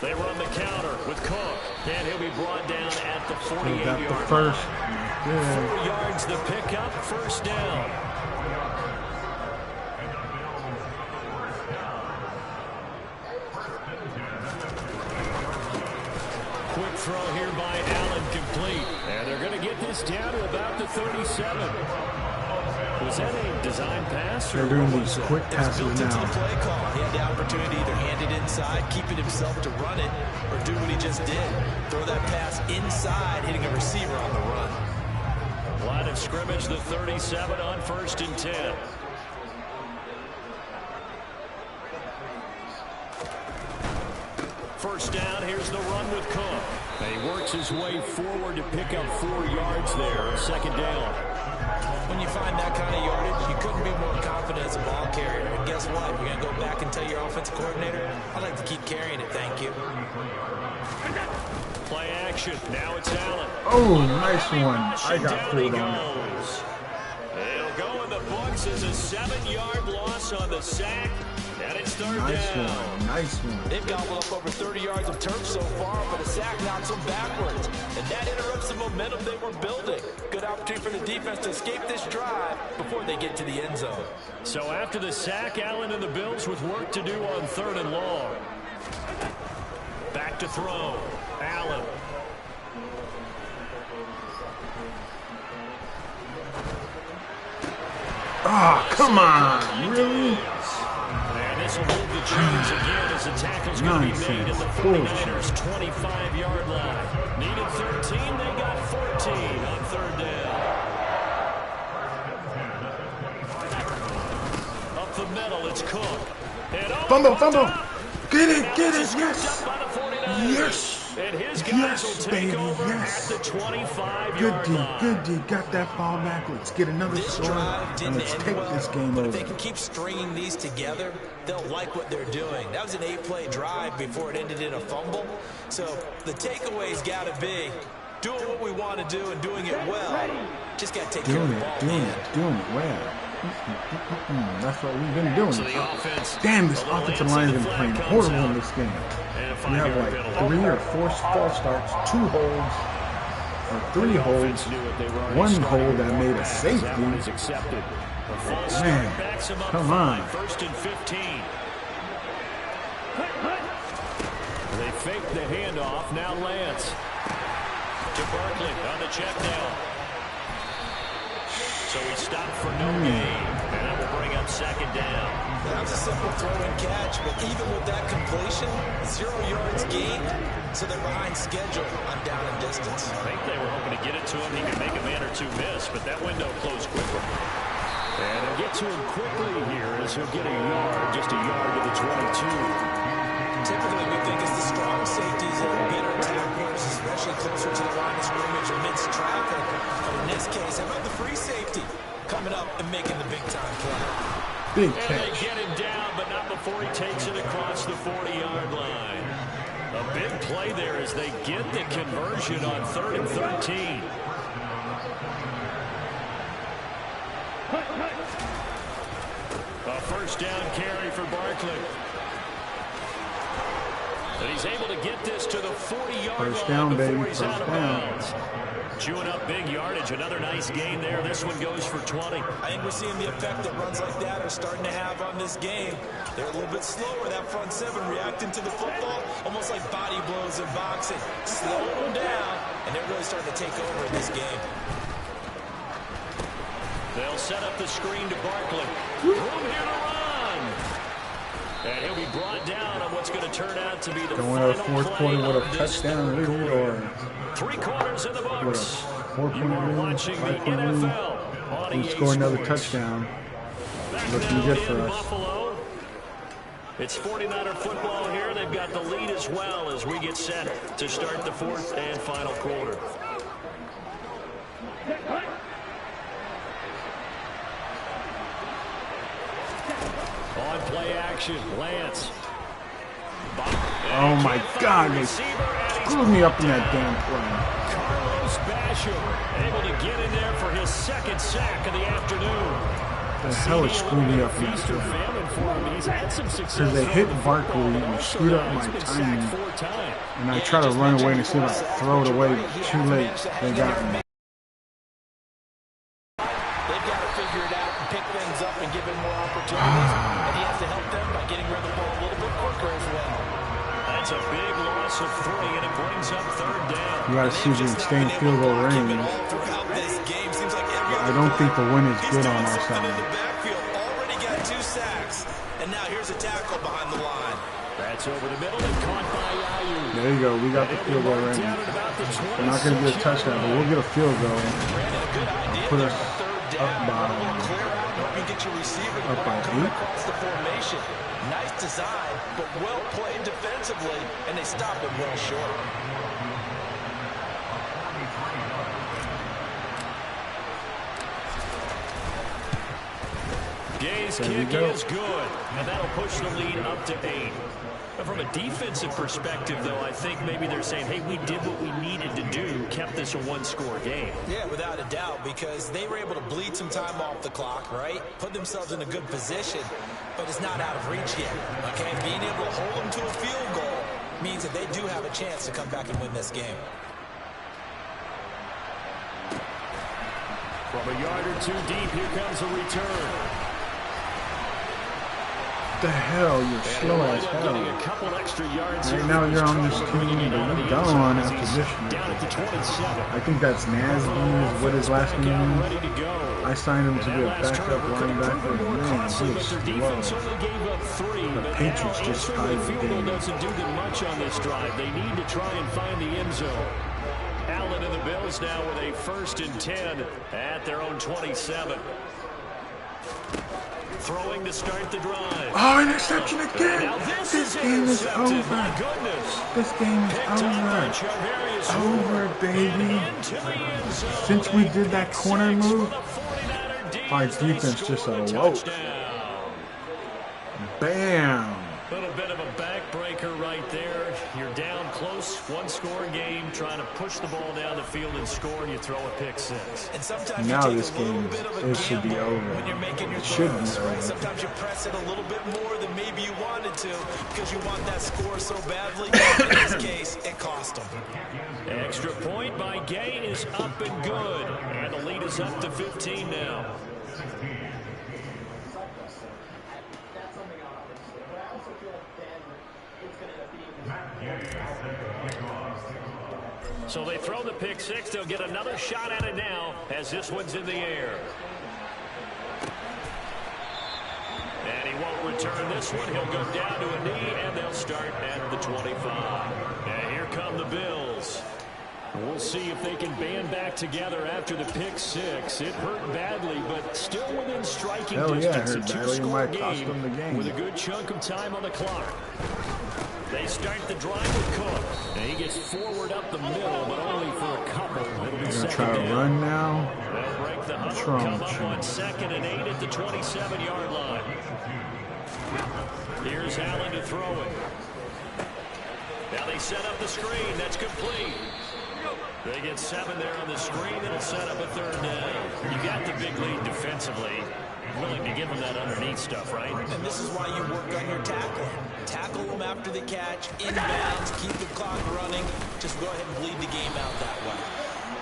They run the counter with Cook, and he'll be brought down at the 48-yard line. First. 4 yards the pickup, first down. Quick throw here by Allen, complete. And they're going to get this down to about the 37. Was that a design pass? They're doing these quick passes now. It's built into the play call. He had the opportunity to either hand it inside, keep it himself to run it, or do what he just did. Throw that pass inside, hitting a receiver on the run. Line of scrimmage, the 37 on 1st and 10. First down, here's the run with Cook. And he works his way forward to pick up 4 yards there, second down. When you find that kind of yardage, you couldn't be more confident as a ball carrier. And guess what? You're going to go back and tell your offensive coordinator, I'd like to keep carrying it, thank you. Play action. Now it's Allen. Oh, nice one. I got pulled on it. It'll go in the books as a 7-yard loss on the sack. And it's third down. Nice one. They've gobbled up over 30 yards of turf so far, but a sack knocks them backwards. And that interrupts the momentum they were building. Good opportunity for the defense to escape this drive before they get to the end zone. So after the sack, Allen and the Bills with work to do on 3rd and long. Back to throw. Allen. Oh, come on. Really? And this will move the chains again as the tackle's going to be made at the 49ers' 25-yard line. Needed 13, they got 14 on 3rd down. Up the middle, it's Cook. And fumble. Get it, yes. Yes. And his guys Yes, will take baby, over yes. at the 25-yard Good line. D. Got that ball back. Let's get another score, and let's take this game but over. if they can keep stringing these together, they'll like what they're doing. That was an 8-play drive before it ended in a fumble. So the takeaway's got to be doing what we want to do and doing it well. Just got to take care of the ball. Doing it well. That's what we've been doing. So the offense, damn, this offensive line has been playing horrible in this game. We have like 3 or 4 false starts, 2 holds, or 3 holds, 1 hold that made a safety. Man, come on. First and 15. They fake the handoff. Now Lance to Barkley on the check down. So he stopped for no gain, and that will bring up second down. That was a simple throw and catch, but even with that completion, 0 yards gained, so they're behind schedule on down and distance. I think they were hoping to get it to him. He could make a man or 2 miss, but that window closed quickly. And they'll get to him quickly here as he'll get a yard, just a yard to the 22. Typically, we think it's the strong safeties that are better tacklers, especially closer to the line of scrimmage or midst traffic. But in this case, how about the free safety coming up and making the big-time play? Big catch. And they get him down, but not before he takes it across the 40-yard line. A big play there as they get the conversion on 3rd and 13. A first down carry for Barkley. And he's able to get this to the 40-yard line before he's out of bounds. Chewing up big yardage. Another nice gain there. This one goes for 20. I think we're seeing the effect that runs like that are starting to have on this game. They're a little bit slower, that front 7, reacting to the football, almost like body blows in boxing. Slow them down, and they're really starting to take over in this game. They'll set up the screen to Barkley. Room here to run. And he'll be brought down on what's going to turn out to be the final to the 4th quarter with a touchdown lead or 3 quarters in the books. You are watching the NFL. We score another touchdown. Looking good for us. Buffalo. It's 49er football here. They've got the lead as well as we get set to start the 4th and final quarter. On play action, Lance. Oh my God, they screwed me up in that damn play. Carlos Basham able to get in there for his 2nd sack of the afternoon. The hell is screwing me up in that play? He's had some success. Because they hit Barkley and screwed up my timing. And I try to run away and see if I can throw it away, but too late. They got me. They've got to figure it out and pick things up and give him more opportunities. And he has to help them by getting rid of the ball a little bit quicker as well. That's a big loss of 3, and it brings up 3rd down. You got to see if we can stay in field goal range. I don't think the win is good on our side. Already got 2 sacks, and now here's a tackle behind the line. That's over the middle and caught by Ayu. There you go. We got the field goal range. We're not going to get a touchdown, but we'll get a field goal. Put us up by 8. Nice design, but well played defensively, and they stopped him well short. Gay's kick is good, and that'll push the lead up to 8. But from a defensive perspective, though, I think maybe they're saying, hey, we did what we needed to do, kept this a 1-score game. Yeah, without a doubt, because they were able to bleed some time off the clock, right? Put themselves in a good position, but it's not out of reach yet, okay? Being able to hold them to a field goal means that they do have a chance to come back and win this game. From a yard or 2 deep, here comes a return. What the hell? You're slow as hell. Right now you're on this team, but you're gone after this one. I think that's Nasby, what his last name is. I signed him to be a backup linebacker. Man, he is slow. The Patriots just tied the game. Doesn't do them much on this drive. They need to try and find the end zone. Allen and the Bills now with a 1st and 10 at their own 27. Throwing to start the drive. Oh, interception again! Now This game is over. My goodness. This game is over, baby. Since we did that corner move, our defense just awoke. Bam! A little bit of a backbreaker right there. You're down close, one-score game, trying to push the ball down the field and score, and you throw a pick six. And sometimes now you this game, it should be over. When you're making your it should be throws, over. Right? Sometimes you press it a little bit more than maybe you wanted to because you want that score so badly. In this case, it cost them. Extra point by Gay is up and good. And the lead is up to 15 now. So they throw the pick six. They'll get another shot at it now as this one's in the air. And he won't return this one. He'll go down to a knee, and they'll start at the 25. And here come the Bills. We'll see if they can band back together after the pick six. It hurt badly, but still within striking distance. A two-score game with a good chunk of time on the clock. They start the drive with Cook. And he gets forward up the middle, but only for a couple. It'll be second try to run now. They'll break the huddle, come up on 2nd and 8 at the 27-yard line. Here's Allen to throw it. Now they set up the screen. That's complete. They get 7 there on the screen. It'll set up a 3rd down. You got the big lead defensively. Willing to give them that underneath stuff, right? And this is why you work on your tackle. Tackle them after the catch, inbounds, keep the clock running. Just go ahead and bleed the game out that way.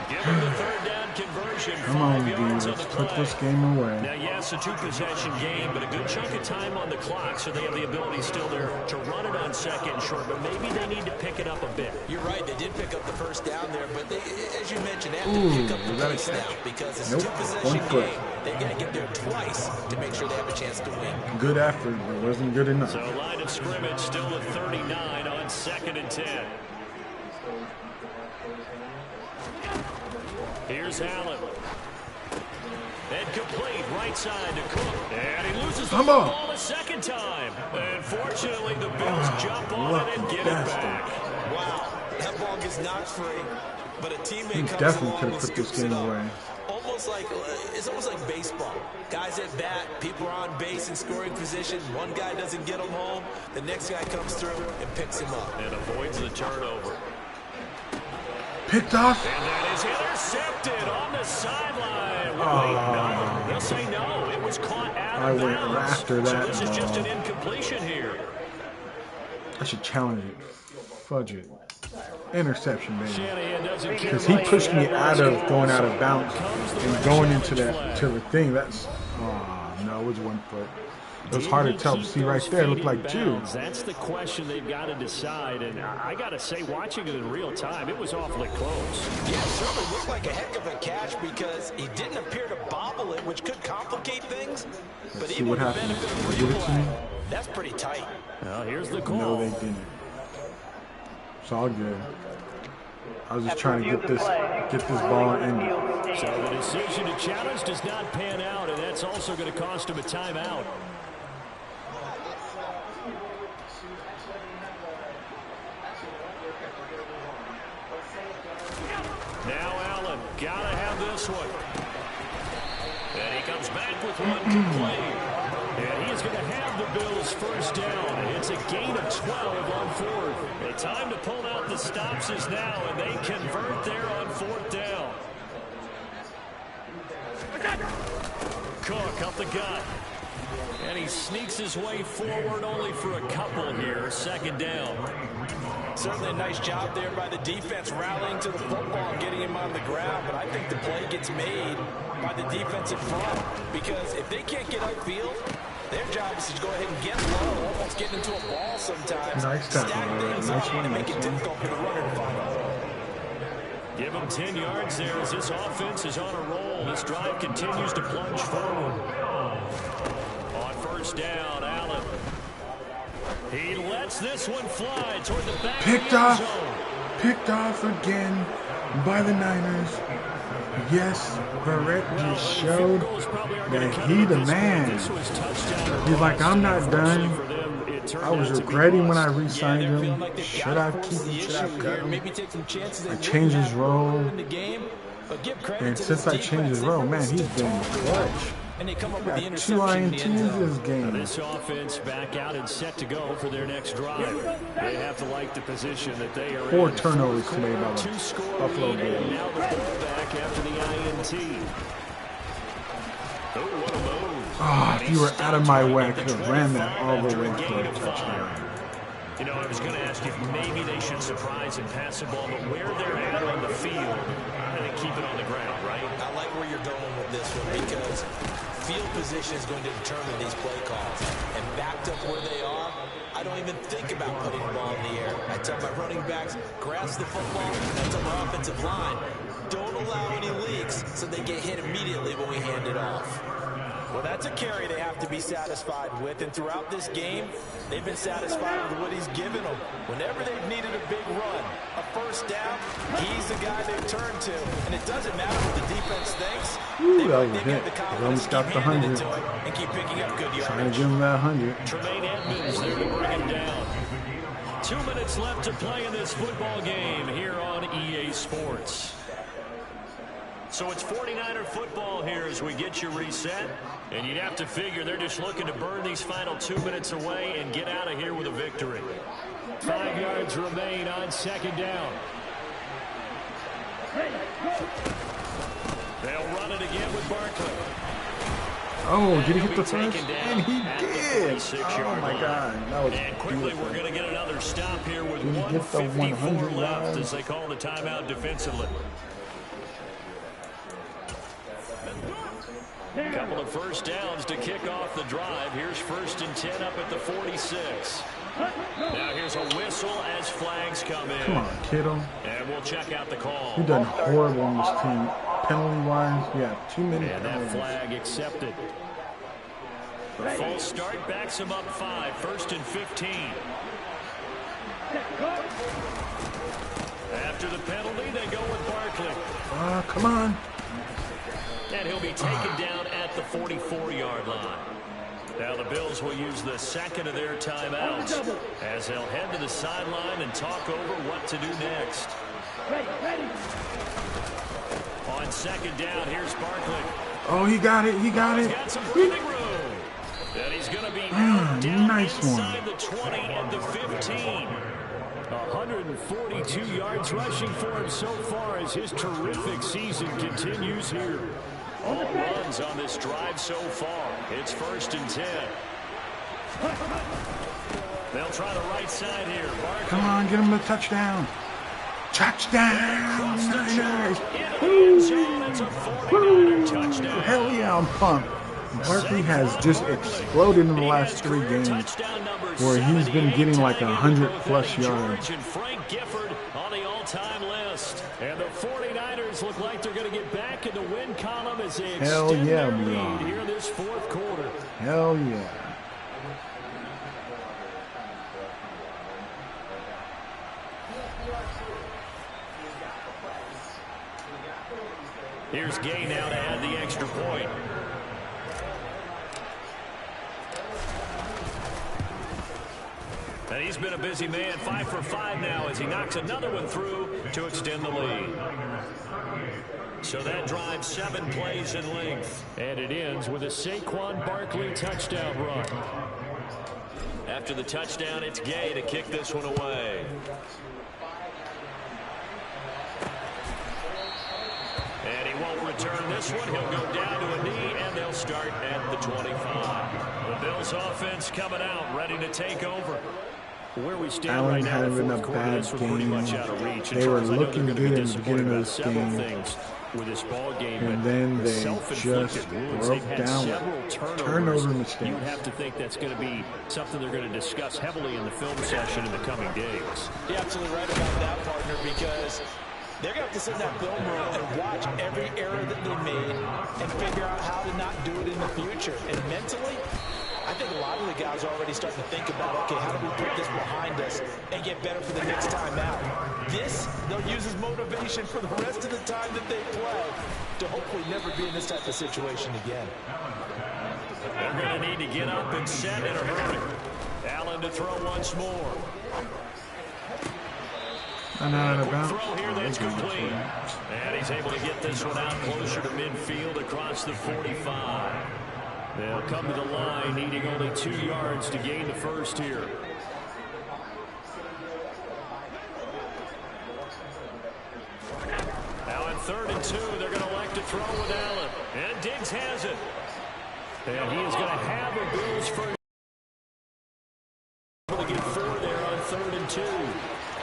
Give them the 3rd down conversion. Come on, dude. Let's put this game away. Now, yes, a 2-possession game, but a good chunk of time on the clock, so they have the ability still there to run it on 2nd and short, but maybe they need to pick it up a bit. You're right. They did pick up the 1st down there, but they, as you mentioned, they have to pick up the pace now because it's a 2-possession game. They got to get there twice to make sure they have a chance to win. Good effort, but it wasn't good enough. So line of scrimmage still at 39 on 2nd and 10. Here's Allen. And complete right side to Cook. And he loses the ball a 2nd time. And fortunately, the Bills jump on it and get it back. Wow, that ball gets knocked free. But a teammate comes definitely along could have and put this scoops game it up. away. It's almost like baseball. Guys at bat, people are on base in scoring position. One guy doesn't get him home. The next guy comes through and picks him up. And avoids the turnover. Picked off. And that is intercepted on the sideline. Wait, no. They'll say no. It was caught out of bounds. I went after that. So this is just an incompletion here. I should challenge it. Fudge it. Interception, baby. Because He pushed me out of going out of bounds and going into that to the thing. That's no, it was 1 foot. It was hard to tell. See right there, it looked like 2. That's the question they've got to decide. And I got to say, watching it in real time, it was awfully close. Yeah, it certainly looked like a heck of a catch because he didn't appear to bobble it, which could complicate things. But See even what with the happens. benefit of Give it to me. replay, that's pretty tight. Well, here's the call. No, they didn't. It's all good. I was just trying to get this ball ended. So the decision to challenge does not pan out, and that's also going to cost him a timeout. Now Allen, gotta have this one. And he comes back with one complete. And he's going to have the Bills 1st down. It's a gain of 12 on 4th. The time to pull out the stops is now, and they convert there on 4th down. Cook up the gut. And he sneaks his way forward only for a couple here. 2nd down. Certainly a nice job there by the defense rallying to the football and getting him on the ground. But I think the play gets made by the defensive front because if they can't get upfield, their job is to go ahead and get low, almost get into a ball sometimes. Nice tackle. Stack things Nice up one. and make it difficult for the runner to find out. Give him 10 yards there as this offense is on a roll. This drive continues to plunge forward. On 1st down, Allen. He lets this one fly toward the back Picked of the end off. zone. Picked off again by the Niners. Yes, Barrett just showed that he the man. He's like, I'm not done. I was regretting when I re-signed him. Should I keep him? Should I cut him? I changed his role. And since I changed his role, man, he's been clutch. And they come up Got with the 2 INTs this game. This offense back out and set to go for their next drive. They have to like the position that they are 4 in. turnovers today by the Buffalo Bills. Now the ball back after the INT. Oh, what a move. Oh, if you were out of my way, I could have ran that all the way for a touchdown. You know, I was going to ask you if maybe they should surprise and pass the ball, but where they're at on the field, they keep it on the ground, right? I like where you're going with this one because field position is going to determine these play calls. And backed up where they are, I don't even think about putting the ball in the air. I tell my running backs, grasp the football, and I tell my offensive line, don't allow any leaks so they get hit immediately when we hand it off. Well, that's a carry they have to be satisfied with, and throughout this game, they've been satisfied with what he's given them. Whenever they've needed a big run, a first down, he's the guy they turn to, and it doesn't matter what the defense thinks. Ooh, that was a hit. He almost got the 100. And keep picking up good yardage. Trying to give him that 100. Tremaine Edmonds there to bring him down. 2 minutes left to play in this football game here on EA Sports. So it's 49er football here as we get you reset. And you'd have to figure they're just looking to burn these final 2 minutes away and get out of here with a victory. 5 yards remain on second down. They'll run it again with Barkley. Oh, did he hit the first? And he did. Oh, my God. That was and quickly, beautiful. we're going to get another stop here with Did he get the 154 100 left yards? as they call the timeout defensively. A couple of first downs to kick off the drive. Here's 1st and 10 up at the 46. Now here's a whistle as flags come in. Come on, kiddo. And we'll check out the call. You've done horrible on this team. Penalty-wise, yeah, too many And that penalties. flag accepted. The false start backs him up 5. 1st and 15. After the penalty, they go with Barkley. Come on. And he'll be taken down at the 44-yard line. Now the Bills will use the second of their timeouts as they'll head to the sideline and talk over what to do next. On second down, here's Barkley. Oh, he got it. He got it. He's got some breathing room. And he's going to be down nice inside one. the 20 and the 15. 142 yards rushing for him so far as his terrific season continues here. All runs on this drive so far. It's 1st and 10. They'll try the right side here. Barkley. Come on, get him the touchdown. Touchdown. Niners. Touchdown. Hell yeah, I'm pumped. Barkley has just exploded in the last 3 games where he's been getting like 100+ yards. And Frank Gifford on the all-time list. And the 49ers look like they're going to get back in the win column as they Hell extend yeah, their we lead are. here in this 4th quarter. Hell yeah. Here's Gay now to add the extra point. And he's been a busy man, 5 for 5 now as he knocks another one through to extend the lead. So that drives 7 plays in length. And it ends with a Saquon Barkley touchdown run. After the touchdown, it's Gay to kick this one away. And he won't return this one. He'll go down to a knee, and they'll start at the 25. The Bills offense coming out, ready to take over. Where we stand Allen right now, had the been a 4th quarter, bad this was pretty much game. out of reach. They were I know they're looking gonna be good in the disappointed beginning of about this several game. things with this ball game, And but then they self-inflicted just wounds. broke They've had down several with turnovers. turnover mistakes. You have to think that's going to be something they're going to discuss heavily in the film session in the coming days. You're absolutely right about that, partner, because they're going to have to sit in that film room and watch every error that they made and figure out how to not do it in the future. And mentally, I think a lot of the guys are already starting to think about, okay, how do we put this behind us and get better for the next time out? This, they'll use as motivation for the rest of the time that they play to hopefully never be in this type of situation again. They're going to need to get up and set in a hurry. Allen to throw once more. Throw here that's complete. And he's able to get this one out closer to midfield across the 45. They'll come to the line needing only 2 yards to gain the first here. Now on 3rd and 2, they're going to elect to throw with Allen. And Diggs has it. And he is going to have a Bills first. To get 4 there on 3rd and 2.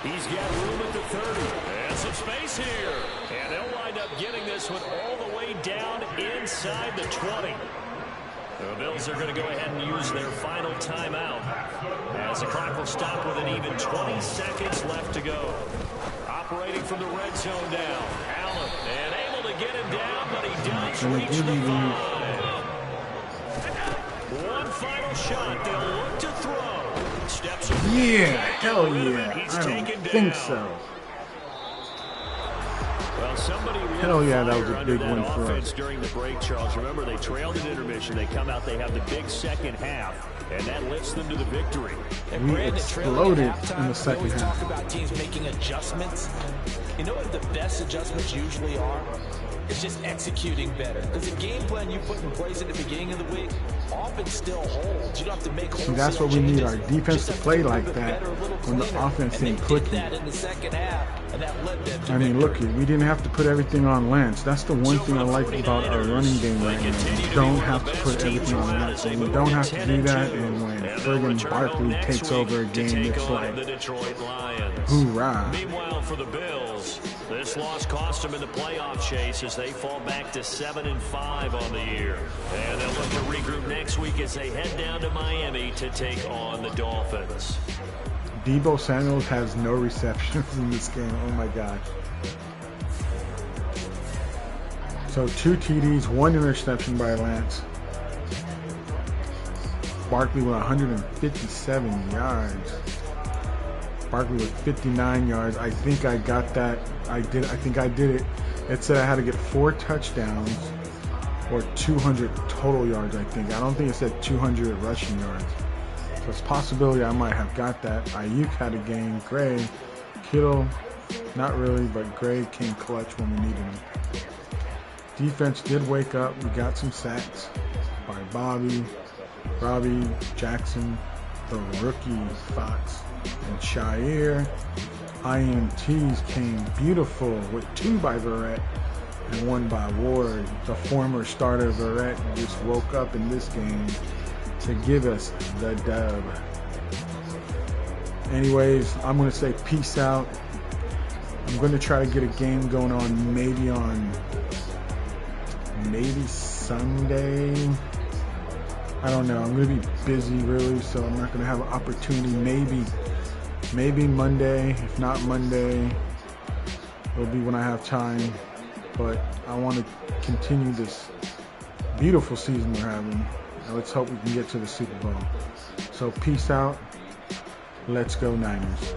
He's got room at the 30. And some space here. And they'll wind up getting this one all the way down inside the 20. The Bills are going to go ahead and use their final timeout as the clock will stop with an even 20 seconds left to go. Operating from the red zone now. Allen, and able to get him down, but he does reach the 5. One final shot. They'll look to throw. Steps yeah, hell yeah. I don't think so. Well, somebody hell yeah, that was a big win for us. During the break, Charles. Remember, they trailed at intermission. They come out, they have the big second half, and that lifts them to the victory. We exploded in the second half. Talk about teams making adjustments. You know what the best adjustments usually are? It's just executing better. Because the game plan you put in place at the beginning of the week often still holds. You don't have to make wholesale. See, that's what we need our defense to play like that when the offense ain't clicking. I mean, look, we didn't have to put everything on Lance. That's the one thing I like about our running game right now. We don't have to put everything on Lance. And we don't have to do that. And when friggin' Barkley takes over a game, it's like, hoorah. Meanwhile, for the Bills, this loss cost them in the playoff chase as they fall back to 7-5 on the year. And they'll look to regroup next week as they head down to Miami to take on the Dolphins. Deebo Samuels has no receptions in this game. Oh my gosh. So 2 TDs, 1 interception by Lance. Barkley with 157 yards. Barkley with 59 yards. I think I got that. I think I did it. It said I had to get 4 touchdowns or 200 total yards, I think. I don't think it said 200 rushing yards. So it's a possibility I might have got that. Ayuk had a game. Gray, Kittle, not really, but Gray came clutch when we needed him. Defense did wake up. We got some sacks by Robbie, Jackson, the rookie Fox, and Shire. INTs came beautiful with 2 by Verrett and 1 by Ward. The former starter Verrett just woke up in this game to give us the dub. Anyways, I'm going to say peace out. I'm going to try to get a game going on maybe Sunday. I don't know. I'm going to be busy really, so I'm not going to have an opportunity. Maybe Monday. If not Monday, it'll be when I have time. But I want to continue this beautiful season we're having. Let's hope we can get to the Super Bowl. So peace out. Let's go Niners.